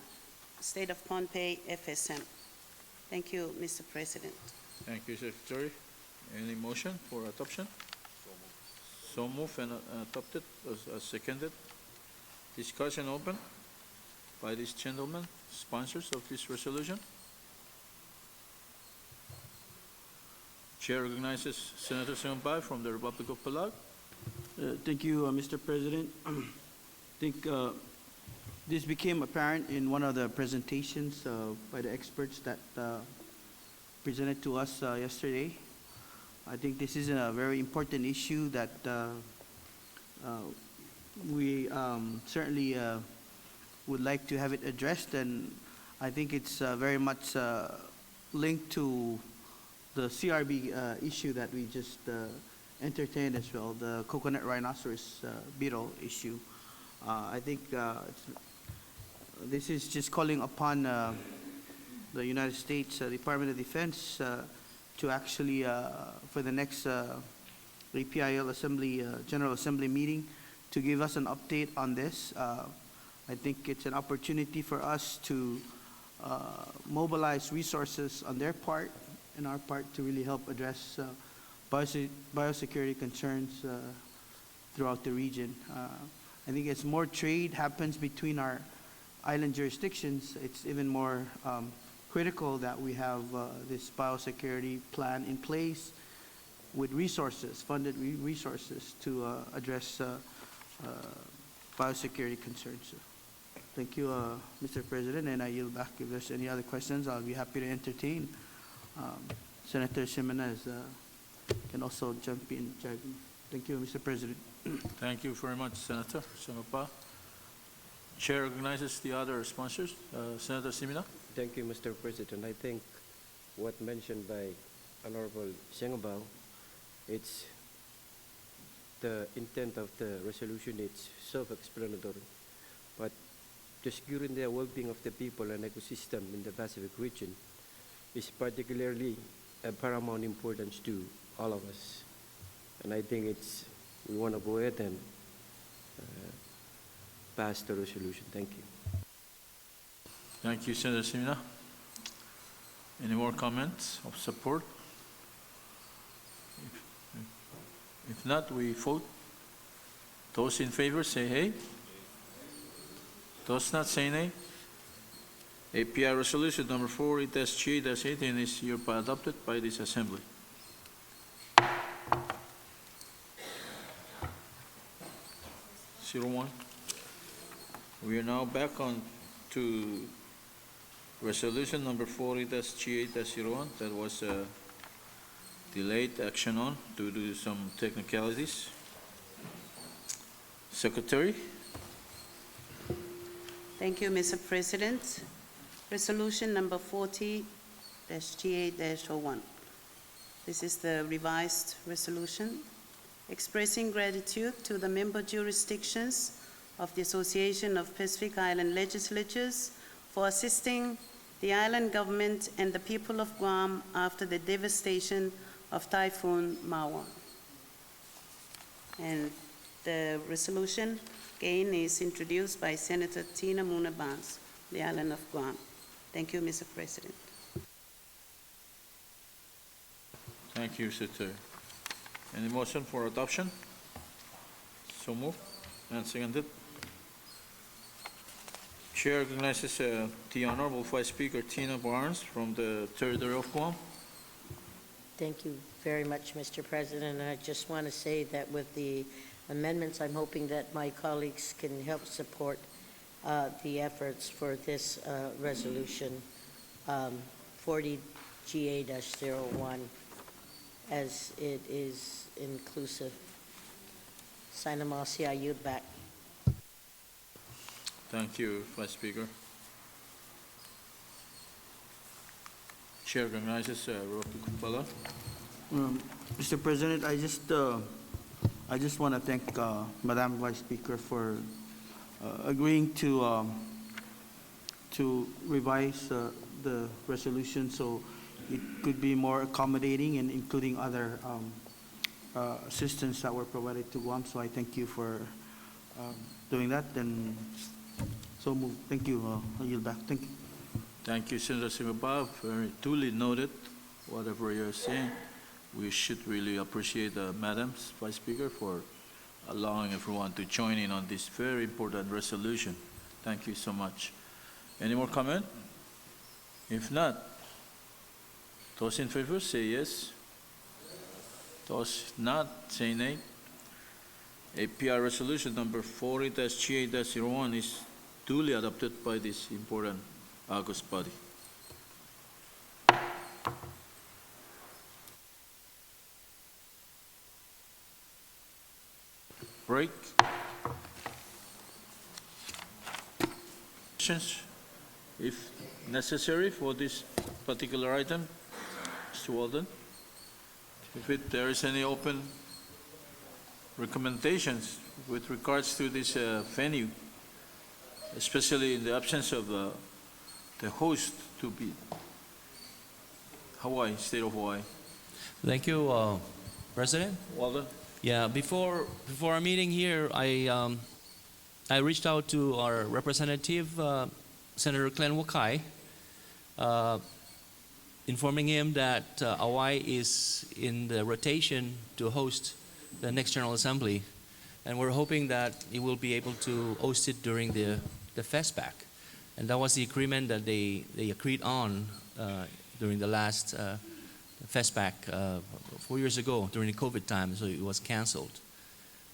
State of Pohnpei FSM. Thank you, Mr. President. Thank you, Secretary. Any motion for adoption? So moved and adopted as seconded. Discussion open by these gentlemen, sponsors of this resolution. Chair recognizes Senator Sengabao from the Republic of Palau. Thank you, Mr. President. I think this became apparent in one of the presentations by the experts that presented to us yesterday. I think this is a very important issue that we certainly would like to have it addressed, and I think it's very much linked to the CRB issue that we just entertained as well, the coconut rhinoceros beetle issue. I think this is just calling upon the United States Department of Defense to actually, for the next APIL Assembly, General Assembly meeting, to give us an update on this. I think it's an opportunity for us to mobilize resources on their part and our part to really help address biosecurity concerns throughout the region. I think as more trade happens between our island jurisdictions, it's even more critical that we have this biosecurity plan in place with resources, funded resources to address biosecurity concerns. Thank you, Mr. President, and I yield back. If there's any other questions, I'll be happy to entertain. Senator Jimenez can also jump in. Thank you, Mr. President. Thank you very much, Senator Sengabao. Chair recognizes the other sponsors. Senator Simina. Thank you, Mr. President. I think what mentioned by Honorable Sengabao, it's the intent of the resolution, it's self-explanatory. But to securing the well-being of the people and ecosystem in the Pacific region is particularly of paramount importance to all of us. And I think we want to go ahead and pass the resolution. Thank you. Thank you, Senator Simina. Any more comments of support? If not, we vote. Those in favor say hey. Those not say nay. API resolution number 4-G8-18 is hereby adopted by this assembly. Zero one. We are now back on to resolution number 4-G8-01 that was delayed action on due to some technicalities. Secretary. Thank you, Mr. President. Resolution number 40-G8-01. This is the revised resolution expressing gratitude to the member jurisdictions of the Association of Pacific Island Legislatures for assisting the island government and the people of Guam after the devastation of Typhoon Mawar. And the resolution again is introduced by Senator Tina Muna Barnes, the island of Guam. Thank you, Mr. President. Thank you, Secretary. Any motion for adoption? So moved and seconded. Chair recognizes the Honorable Vice Speaker Tina Barnes from the Territory of Guam. Thank you very much, Mr. President. And I just want to say that with the amendments, I'm hoping that my colleagues can help support the efforts for this resolution 40-GA-01 as it is inclusive. Sinamasi, I yield back. Thank you, Vice Speaker. Chair recognizes Ropi Kupala. Mr. President, I just want to thank Madam Vice Speaker for agreeing to revise the resolution so it could be more accommodating and including other assistance that were provided to Guam. So I thank you for doing that. And so moved. Thank you. I yield back. Thank you. Thank you, Senator Simabab. Very duly noted. Whatever you're saying, we should really appreciate Madam Vice Speaker for allowing everyone to join in on this very important resolution. Thank you so much. Any more comment? If not, those in favor say yes. Those not say nay. API resolution number 40-G8-01 is duly adopted by this important August body. Break. Questions, if necessary, for this particular item, Mr. Walden? If there is any open recommendations with regards to this venue, especially in the absence of the host to be Hawaii, state of Hawaii. Thank you, President. Walden? Yeah, before our meeting here, I reached out to our representative, Senator Glenn Wakai, informing him that Hawaii is in the rotation to host the next General Assembly, and we're hoping that he will be able to host it during the FESPAC. And that was the agreement that they agreed on during the last FESPAC 4 years ago during the COVID time, so it was canceled.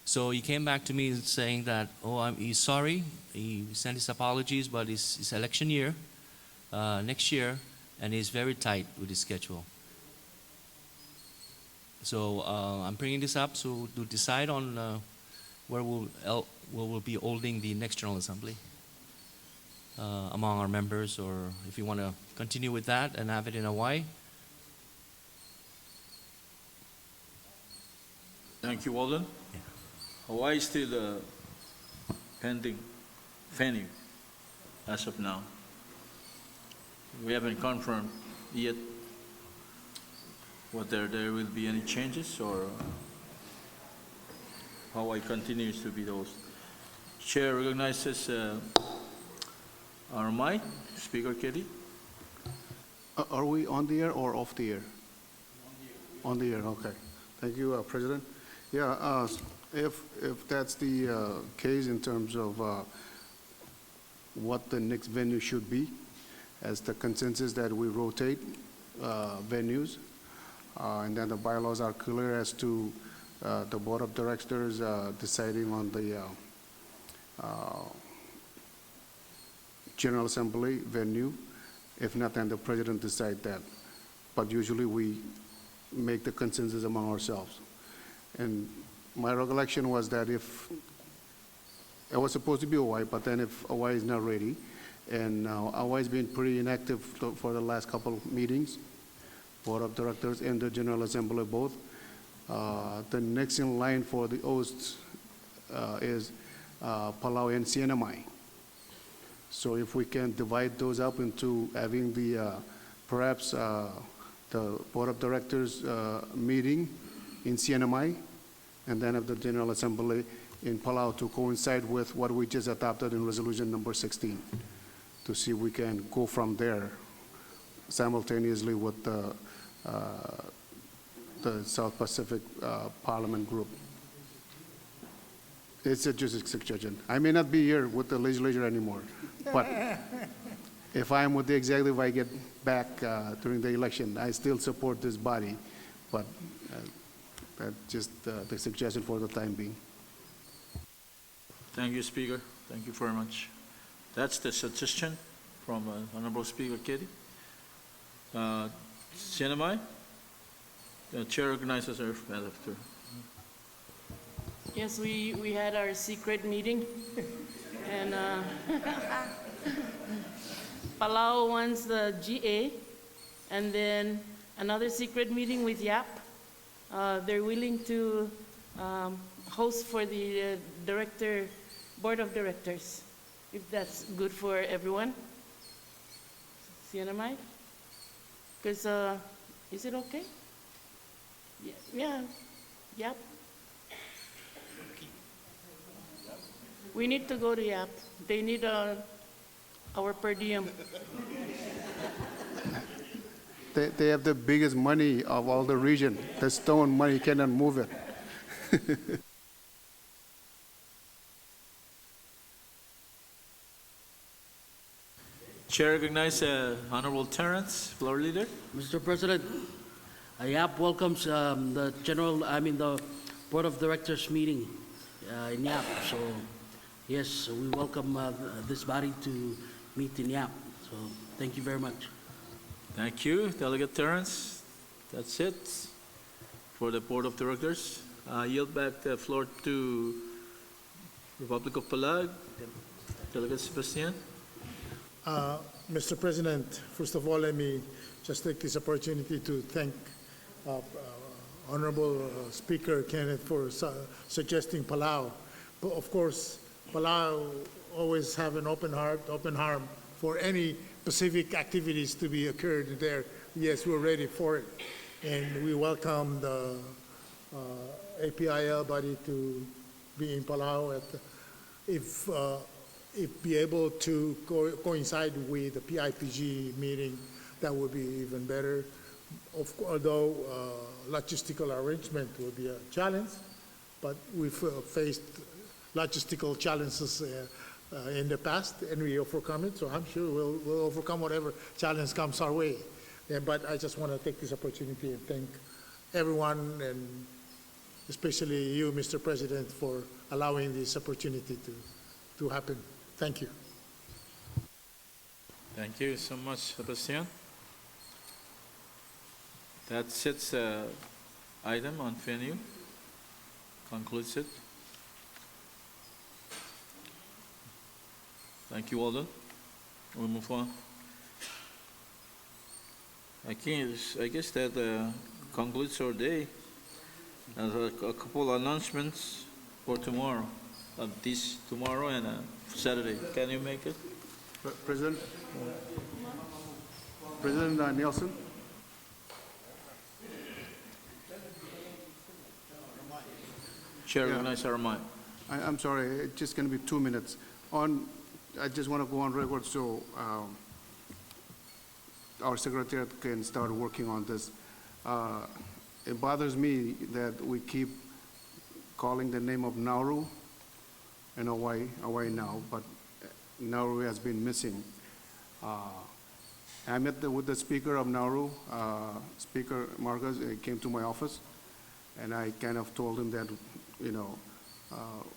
So he came back to me saying that, he's sorry, he sent his apologies, but it's election year, next year, and he's very tight with his schedule. So I'm bringing this up to decide on where we'll be holding the next General Assembly among our members, or if you want to continue with that and have it in Hawaii. Thank you, Walden. Yeah. Hawaii is still a pending venue as of now. We haven't confirmed yet whether there will be any changes or how I continue to be the host. Chair recognizes our mic, Speaker Kelly. Are we on the air or off the air? On the air, okay. Thank you, President. Yeah, if that's the case in terms of what the next venue should be, as the consensus that we rotate venues, and then the bylaws are clear as to the Board of Directors deciding on the General Assembly venue. If not, then the President decide that. But usually we make the consensus among ourselves. And my recollection was that if it was supposed to be Hawaii, but then if Hawaii is not ready, and Hawaii has been pretty inactive for the last couple of meetings, Board of Directors and the General Assembly both. The next in line for the hosts is Palau and CNMI. So if we can divide those up into having the perhaps the Board of Directors meeting in CNMI, and then have the General Assembly in Palau to coincide with what we just adopted in Resolution number 16, to see if we can go from there simultaneously with the South Pacific Parliament Group. It's just a suggestion. I may not be here with the legislature anymore, but if I'm with the executive, I get back during the election. I still support this body, but that's just the suggestion for the time being. Thank you, Speaker. Thank you very much. That's the suggestion from Honorable Speaker Kelly. CNMI, the Chair recognizes her after. Yes, we had our secret meeting, and Palau wants the GA, and then another secret meeting with YAP. They're willing to host for the Board of Directors, if that's good for everyone. CNMI? Because, is it okay? Yeah. Yep. We need to go to YAP. They need our per diem. They have the biggest money of all the region. The stone money cannot move it. Chair recognizes Honorable Terrence, floor leader. Mr. President, YAP welcomes the Board of Directors meeting in YAP. So, yes, we welcome this body to meet in YAP. So, thank you very much. Thank you, Delegate Terrence. That's it for the Board of Directors. I yield back the floor to Republic of Palau, Delegate Sebastian. Mr. President, first of all, let me just take this opportunity to thank Honorable Speaker Kenneth for suggesting Palau. But of course, Palau always have an open heart, open arm for any Pacific activities to be occurred there. Yes, we're ready for it. And we welcome the APIL body to be in Palau if be able to coincide with the PIPG meeting, that would be even better. Although logistical arrangement will be a challenge, but we've faced logistical challenges in the past, and we overcome it. So I'm sure we'll overcome whatever challenge comes our way. But I just want to take this opportunity and thank everyone, and especially you, Mr. President, for allowing this opportunity to happen. Thank you. Thank you so much, Sebastian. That sets item on venue. Concludes it. Thank you, Alden. We'll move on. I guess that concludes our day. There's a couple of announcements for tomorrow. Tomorrow and Saturday. Can you make it? President Nelson? Chair Yeah. recognizes Aramay. I'm sorry, it's just going to be 2 minutes. I just want to go on record so our secretariat can start working on this. It bothers me that we keep calling the name of Nauru in Hawaii now, but Nauru has been missing. I met with the speaker of Nauru, Speaker Marcus. He came to my office, and I kind of told him that,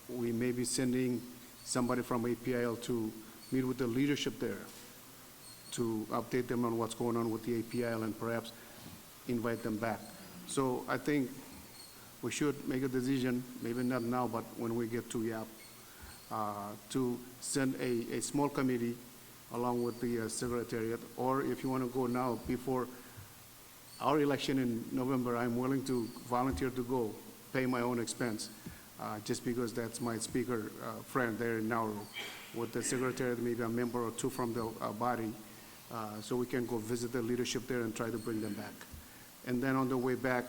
we may be sending somebody from APIL to meet with the leadership there to update them on what's going on with the APIL and perhaps invite them back. So I think we should make a decision, maybe not now, but when we get to YAP, to send a small committee along with the secretariat, or if you want to go now before our election in November, I'm willing to volunteer to go, pay my own expense, just because that's my speaker friend there in Nauru. With the secretariat, maybe a member or two from the body, so we can go visit the leadership there and try to bring them back. And then on the way back,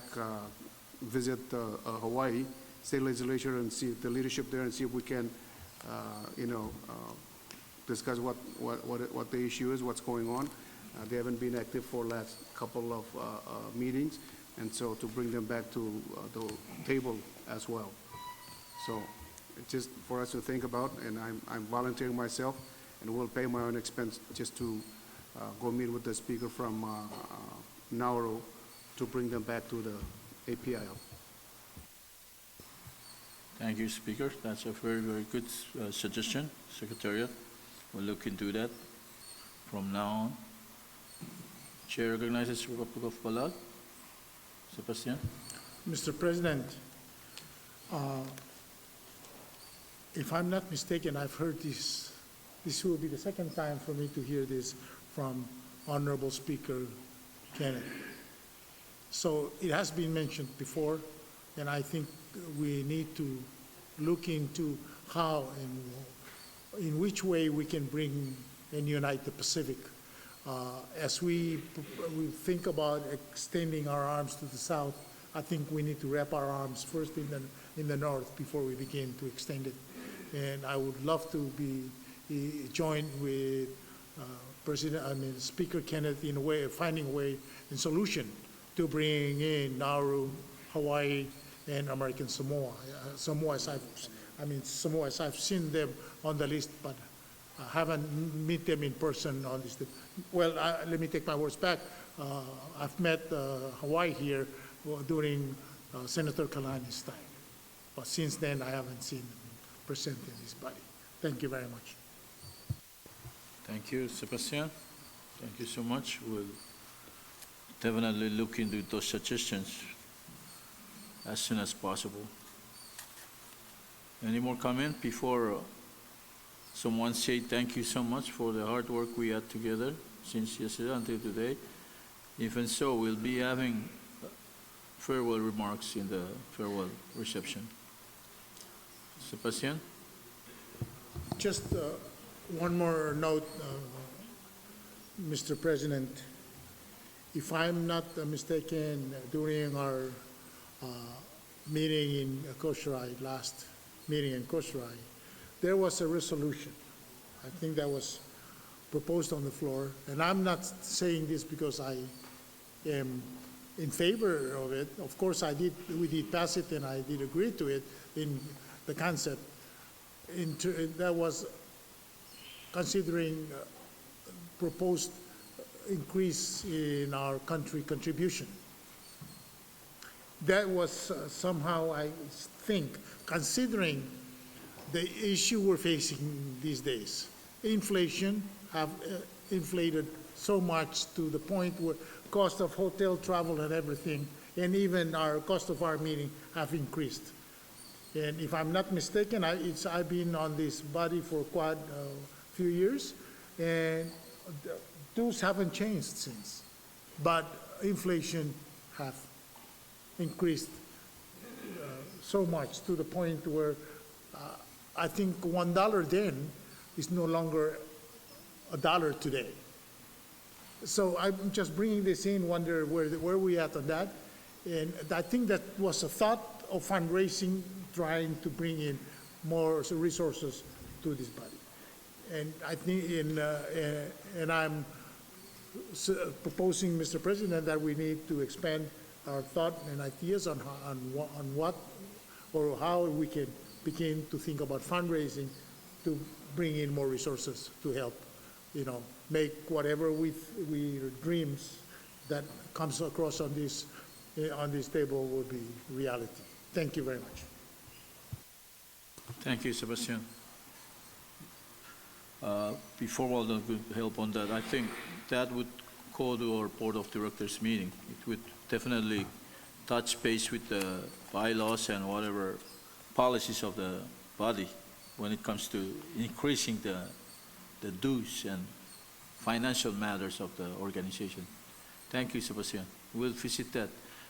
visit Hawaii State Legislature and see the leadership there and see if we can, discuss what the issue is, what's going on. They haven't been active for last couple of meetings, and so to bring them back to the table as well. So it's just for us to think about, and I'm volunteering myself, and will pay my own expense just to go meet with the speaker from Nauru to bring them back to the APIL. Thank you, Speaker. That's a very, very good suggestion, Secretariat. We'll look into that from now on. Chair recognizes Representative of Balad. Sebastian. Mr. President, if I'm not mistaken, I've heard this will be the second time for me to hear this from Honorable Speaker Kenneth. So it has been mentioned before, and I think we need to look into how and in which way we can bring and unite the Pacific. As we think about extending our arms to the south, I think we need to wrap our arms first in the north before we begin to extend it. And I would love to be joined with Speaker Kenneth in a way of finding a way and solution to bring in Nauru, Hawaii, and American Samoa. Samoa, as I've seen them on the list, but I haven't met them in person on this. Well, let me take my words back. I've met Hawaii here during Senator Kalani's time. But since then, I haven't seen them present in this body. Thank you very much. Thank you, Sebastian. Thank you so much. We'll definitely look into those suggestions as soon as possible. Any more comment before someone say thank you so much for the hard work we had together since yesterday until today? Even so, we'll be having farewell remarks in the farewell reception. Sebastian? Just one more note, Mr. President. If I'm not mistaken, during our meeting in Kosrae, last meeting in Kosrae, there was a resolution. I think that was proposed on the floor, and I'm not saying this because I am in favor of it. Of course, we did pass it, and I did agree to it in the concept. That was considering proposed increase in our country contribution. That was somehow, I think, considering the issue we're facing these days. Inflation have inflated so much to the point where cost of hotel travel and everything, and even our cost of our meeting have increased. And if I'm not mistaken, I've been on this body for quite a few years, and those haven't changed since. But inflation have increased so much to the point where I think $1 then is no longer $1 today. So I'm just bringing this in, wonder where we at on that. And I think that was a thought of fundraising trying to bring in more resources to this body. And I think and I'm proposing, Mr. President, that we need to expand our thought and ideas on what or how we can begin to think about fundraising to bring in more resources to help, make whatever we dreams that comes across on this table will be reality. Thank you very much. Thank you, Sebastian. Before Walden could help on that, I think that would go to our Board of Directors meeting. It would definitely touch base with the bylaws and whatever policies of the body when it comes to increasing the dues and financial matters of the organization. Thank you, Sebastian. We'll visit that.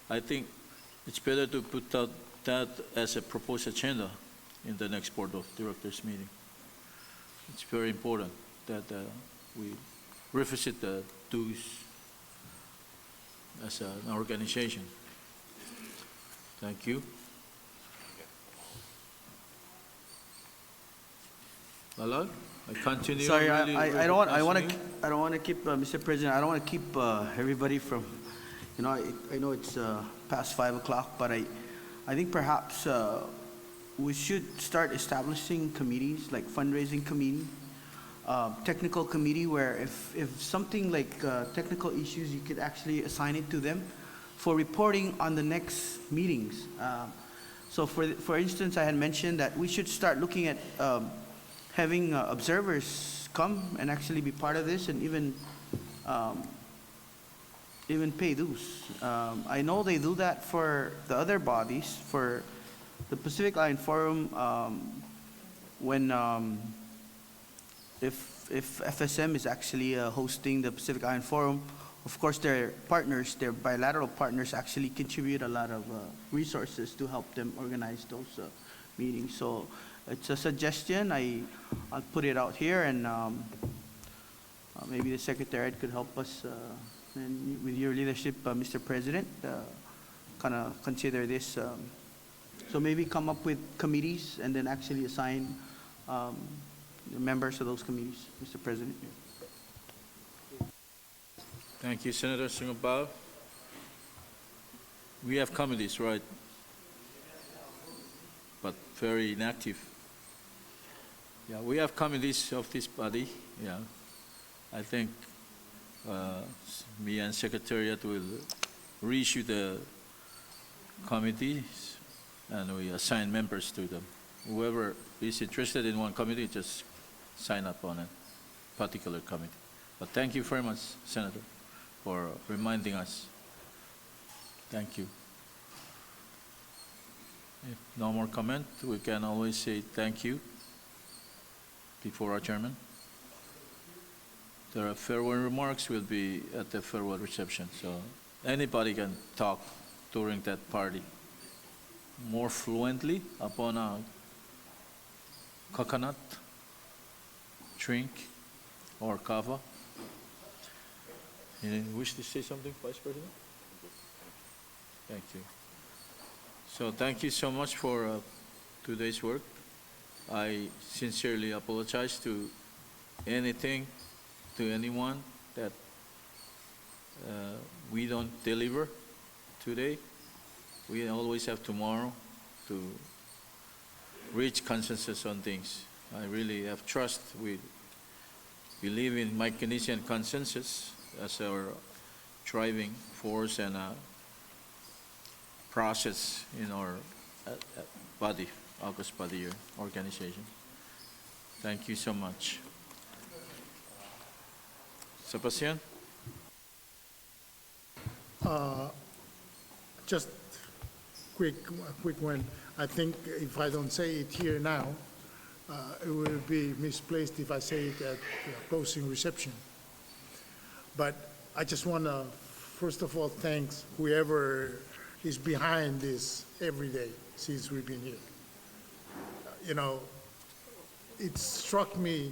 I think it's better to put that as a proposed agenda in the next Board of Directors meeting. It's very important that we revisit the dues as an organization. Thank you. Lalo, I continue. Sorry, really I don't want recognizing to keep, Mr. President, I don't want to keep everybody from, I know it's past 5 o'clock, but I think perhaps we should start establishing committees, like fundraising committee, technical committee, where if something like technical issues, you could actually assign it to them for reporting on the next meetings. So for instance, I had mentioned that we should start looking at having observers come and actually be part of this and even pay dues. I know they do that for the other bodies. For the Pacific Island Forum, when if FSM is actually hosting the Pacific Island Forum, of course their partners, their bilateral partners, actually contribute a lot of resources to help them organize those meetings. So it's a suggestion. I'll put it out here, and maybe the Secretariat could help us, and with your leadership, Mr. President, kind of consider this. So maybe come up with committees and then actually assign the members of those committees, Mr. President. Thank you, Senator Singapore. We have committees, right? But very inactive. Yeah, we have committees of this body. Yeah, I think me and Secretariat will reissue the committees and we assign members to them. Whoever is interested in one committee, just sign up on a particular committee. But thank you very much, Senator, for reminding us. Thank you. If no more comment, we can always say thank you before adjournment. There are farewell remarks will be at the farewell reception, so anybody can talk during that party more fluently upon a coconut drink or kava. You wish to say something, Vice President? Thank you. So thank you so much for today's work. I sincerely apologize to anything, to anyone that we don't deliver today. We always have tomorrow to reach consensus on things. I really have trust. We believe in Micronesian consensus as our driving force and process in our body, August body organization. Thank you so much. Sebastian? Just quick one. I think if I don't say it here now, it will be misplaced if I say it at the closing reception. But I just want to, first of all, thank whoever is behind this every day since we've been here. It struck me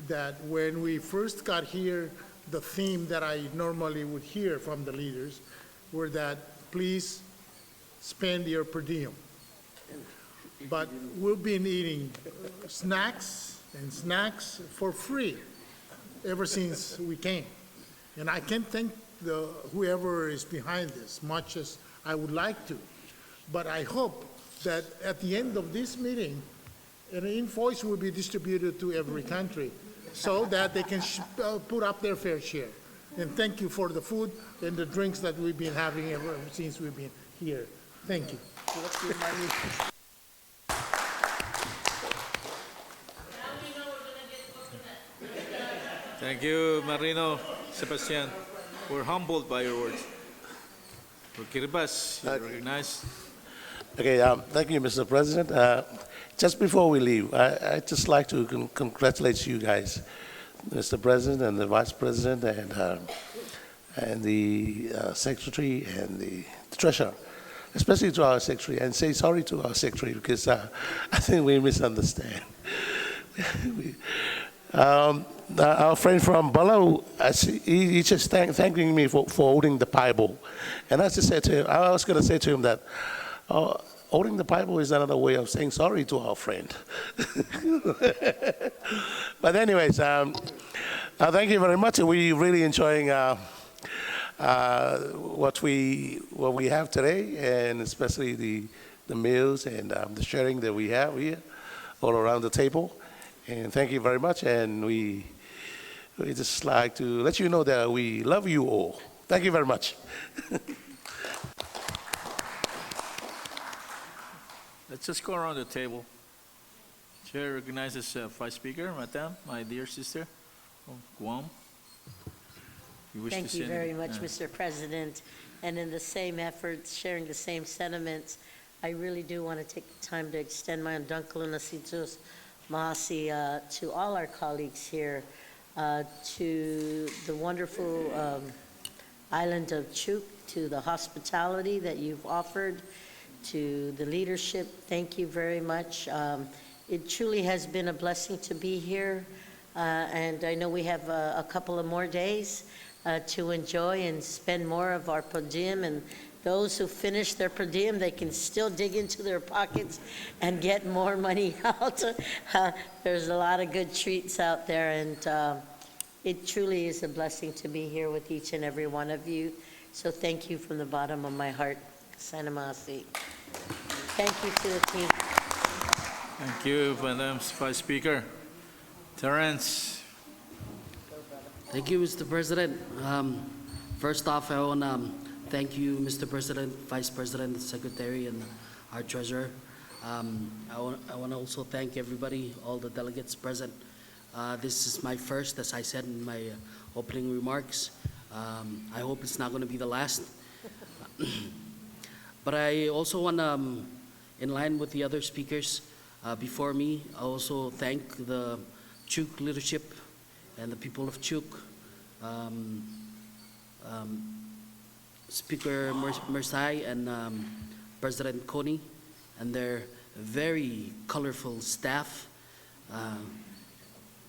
that when we first got here, the theme that I normally would hear from the leaders were that please spend your per diem. but we've been eating snacks and snacks for free ever since we came. And I can't thank whoever is behind this, much as I would like to. But I hope that at the end of this meeting, an invoice will be distributed to every country so that they can put up their fair share. And thank you for the food and the drinks that we've been having ever since we've been here. Thank you. Thank you, Marino, Sebastian. We're humbled by your words. Kiribas, you're recognized. Okay, thank you, Mr. President. Just before we leave, I'd just like to congratulate you guys, Mr. President and the Vice President and the Secretary and the Treasurer, especially to our Secretary, and say sorry to our Secretary because I think we misunderstand. Our friend from Bala, he just thanking me for holding the Bible. And I just said to him, I was going to say to him that holding the Bible is another way of saying sorry to our friend. But anyways, thank you very much. We're really enjoying what we have today, and especially the meals and the sharing that we have here all around the table. And thank you very much. And we just like to let you know that we love you all. Thank you very much. Let's just go around the table. Chair recognizes Vice Speaker, Madam, my dear sister from Guam. Thank you very much, Mr. President. And in the same efforts, sharing the same sentiments, I really do want to take the time to extend my Undankalunasitos Mahasi to all our colleagues here, to the wonderful island of Chuuk, to the hospitality that you've offered, to the leadership. Thank you very much. It truly has been a blessing to be here, and I know we have a couple of more days to enjoy and spend more of our per diem, and those who finish their per diem, they can still dig into their pockets and get more money out. There's a lot of good treats out there, and it truly is a blessing to be here with each and every one of you. So thank you from the bottom of my heart. Sanamasi. Thank you to the team. Thank you, Madam Vice Speaker. Terrence. Thank you, Mr. President. First off, I want to thank you, Mr. President, Vice President, Secretary, and our Treasurer. I want to also thank everybody, all the delegates present. This is my first, as I said in my opening remarks. I hope it's not going to be the last. But I also want to, in line with the other speakers before me, I also thank the Chuuk leadership and the people of Chuuk, Speaker Mersai and President Kony, and their very colorful staff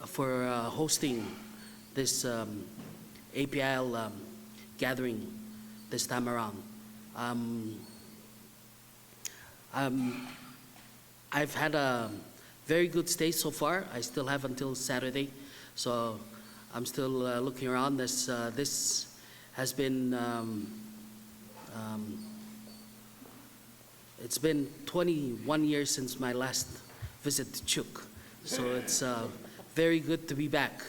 for hosting this APIL gathering this time around. I've had a very good stay so far. I still have until Saturday, so I'm still looking around. This has been, it's been 21 years since my last visit to Chuuk, so it's very good to be back.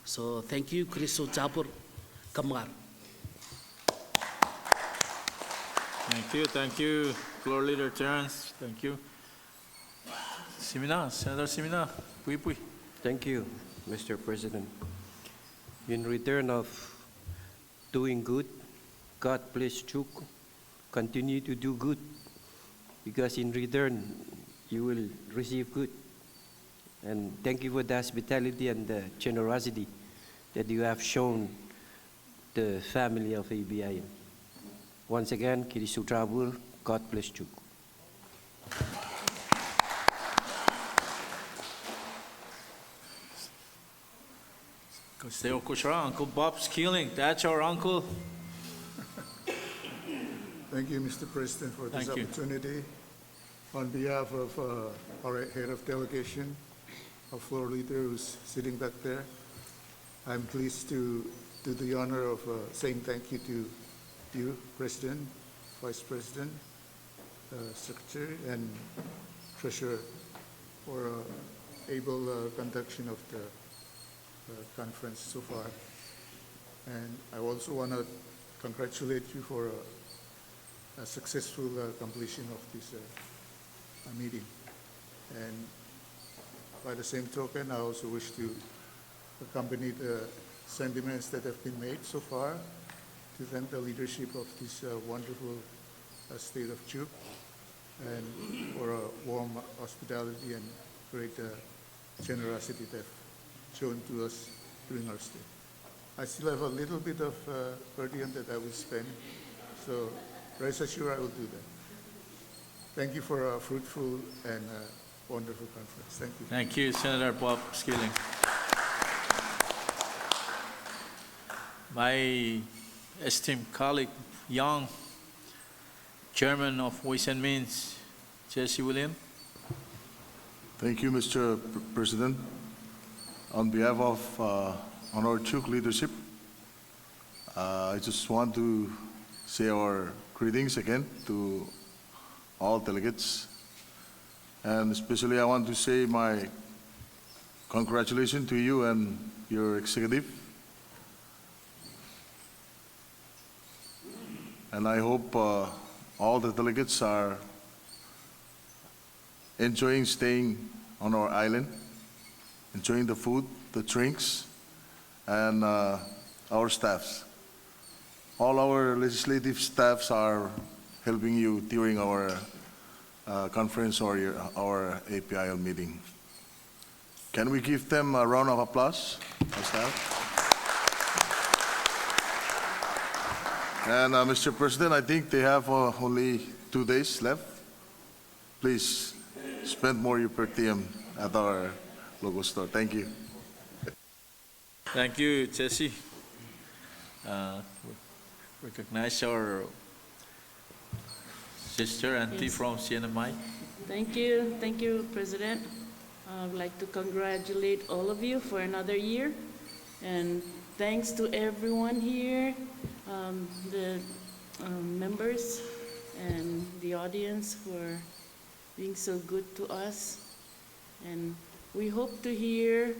So thank you, Kriso Chapur Kamar. Thank you, Floor Leader Terrence. Thank you. Simina, Senator Simina, Pui Pui. Thank you, Mr. President. In return of doing good, God bless Chuuk. Continue to do good, because in return, you will receive good. And thank you for the hospitality and the generosity that you have shown the family of ABIL. Once again, Kirisu Trabur, God bless Chuuk. Kosteo Kushara, Uncle Bob's killing. That's our uncle. Thank you, Mr. President, for this opportunity. On behalf of our head of delegation, our floor leader who's sitting back there, I'm pleased to do the honor of saying thank you to you, President, Vice President, Secretary, and Treasurer for able conduction of the conference so far. And I also want to congratulate you for a successful completion of this meeting. And by the same token, I also wish to accompany the sentiments that have been made so far to thank the leadership of this wonderful state of Chuuk and for a warm hospitality and great generosity they've shown to us during our stay. I still have a little bit of per diem that I will spend, so rest assured I will do that. Thank you for a fruitful and wonderful conference. Thank you. Thank you, Senator Bob Skilling. My esteemed colleague, young Chairman of Ways and Means, Jesse William. Thank you, Mr. President. On behalf of our Chuuk leadership, I just want to say our greetings again to all delegates. And especially I want to say my congratulations to you and your executive. And I hope all the delegates are enjoying staying on our island, enjoying the food, the drinks, and our staffs. All our legislative staffs are helping you during our conference or our APIL meeting. Can we give them a round of applause, our staff? And Mr. President, I think they have only 2 days left. Please spend more your per diem at our local store. Thank you. Thank you, Jesse. Recognize our sister, auntie from CNMI. Thank you, President. I would like to congratulate all of you for another year, and thanks to everyone here, the members and the audience for being so good to us. And we hope to hear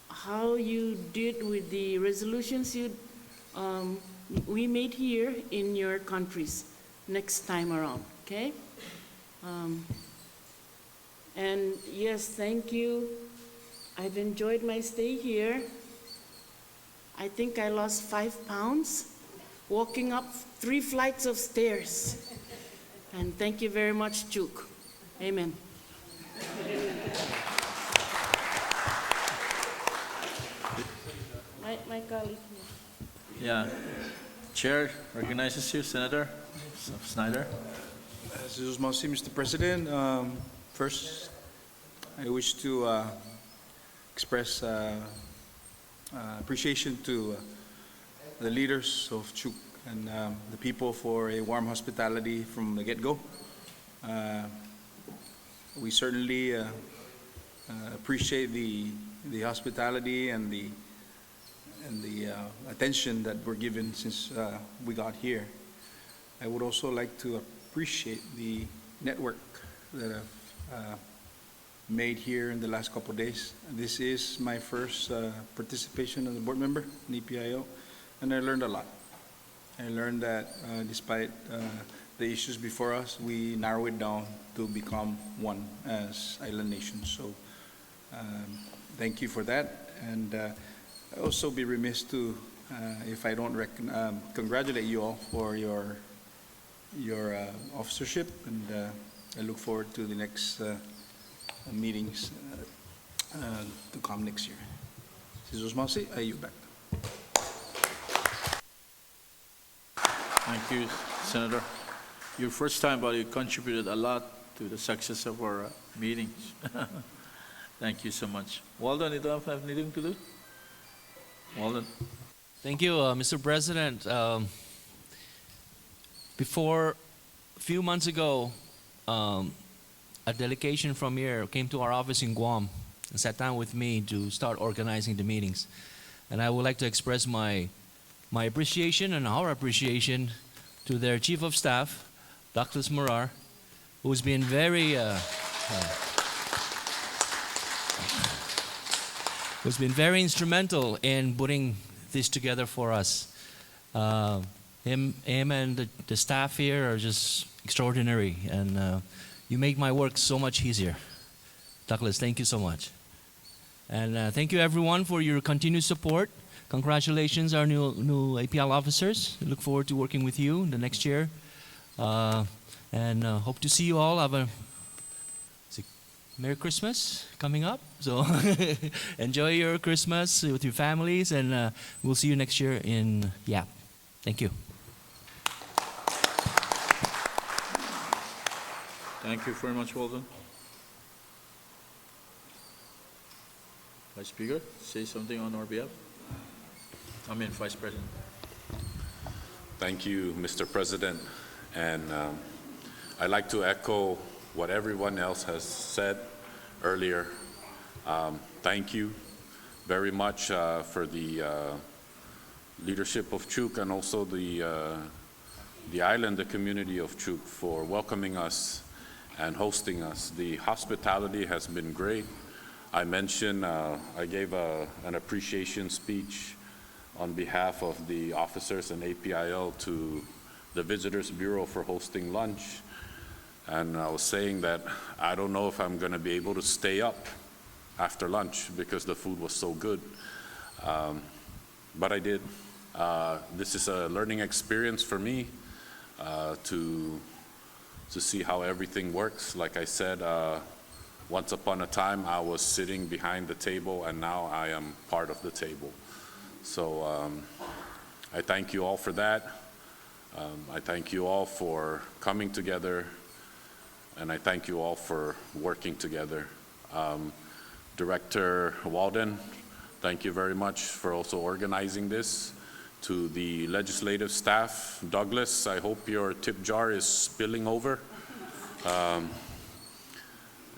how you did with the resolutions we made here in your countries next time around, okay? And yes, thank you. I've enjoyed my stay here. I think I lost 5 pounds walking up 3 flights of stairs. And thank you very much, Chuuk. Amen. My colleague. Yeah. Chair recognizes you, Senator Snyder. Mr. President, first, I wish to express appreciation to the leaders of Chuuk and the people for a warm hospitality from the get-go. We certainly appreciate the hospitality and the attention that we're given since we got here. I would also like to appreciate the network that I've made here in the last couple of days. This is my first participation as a board member in EPIO, and I learned a lot. I learned that despite the issues before us, we narrow it down to become one as island nations. So thank you for that. And I also be remiss to, if I don't congratulate you all for your officership, and I look forward to the next meetings to come next year. Jesus Masi, I yield back. Thank you, Senator. Your first time, but you contributed a lot to the success of our meetings. Thank you so much. Walden, you don't have anything to do? Walden. Thank you, Mr. President. Before, a few months ago, a delegation from here came to our office in Guam and sat down with me to start organizing the meetings. And I would like to express my appreciation and our appreciation to their Chief of Staff, Douglas Morar, who's been very instrumental in putting this together for us. Him and the staff here are just extraordinary, and you make my work so much easier. Douglas, thank you so much. And thank you everyone for your continued support. Congratulations, our new APIL officers. I look forward to working with you in the next year. And hope to see you all. Have a Merry Christmas coming up. So enjoy your Christmas with your families, and we'll see you next year in YAP. Thank you. Thank you very much, Walden. Vice Speaker, say something on our behalf. Vice President. Thank you, Mr. President. And I'd like to echo what everyone else has said earlier. Thank you very much for the leadership of Chuuk, and also the island, the community of Chuuk, for welcoming us and hosting us. The hospitality has been great. I mentioned, I gave an appreciation speech on behalf of the officers and APIL to the Visitors Bureau for hosting lunch. And I was saying that I don't know if I'm going to be able to stay up after lunch because the food was so good. But I did. This is a learning experience for me to see how everything works. Like I said, once upon a time I was sitting behind the table, and now I am part of the table. So I thank you all for that. I thank you all for coming together, and I thank you all for working together. Director Walden, thank you very much for also organizing this. To the legislative staff, Douglas, I hope your tip jar is spilling over.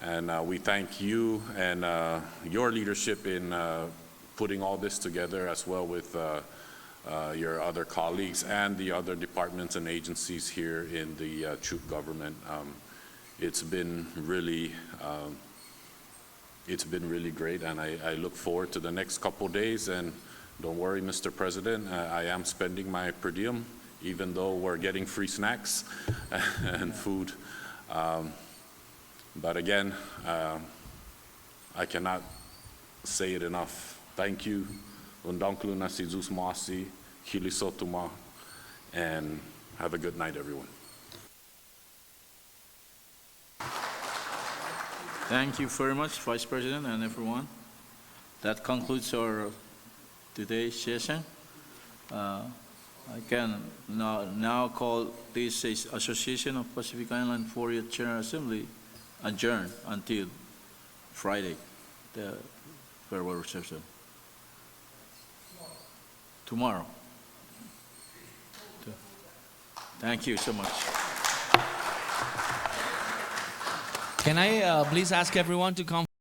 And we thank you and your leadership in putting all this together, as well with your other colleagues and the other departments and agencies here in the Chuuk government. It's been really great, and I look forward to the next couple days. And don't worry, Mr. President, I am spending my per diem, even though we're getting free snacks and food. But again, I cannot say it enough. Thank you, Undanklu Nasi Zeus Masi, Hilisotuma, and have a good night, everyone. Thank you very much, Vice President and everyone. That concludes our today's session. I can now call this Association of Pacific Island 40th General Assembly adjourned until Friday, the farewell reception. Tomorrow. Thank you so much. Can I please ask everyone to come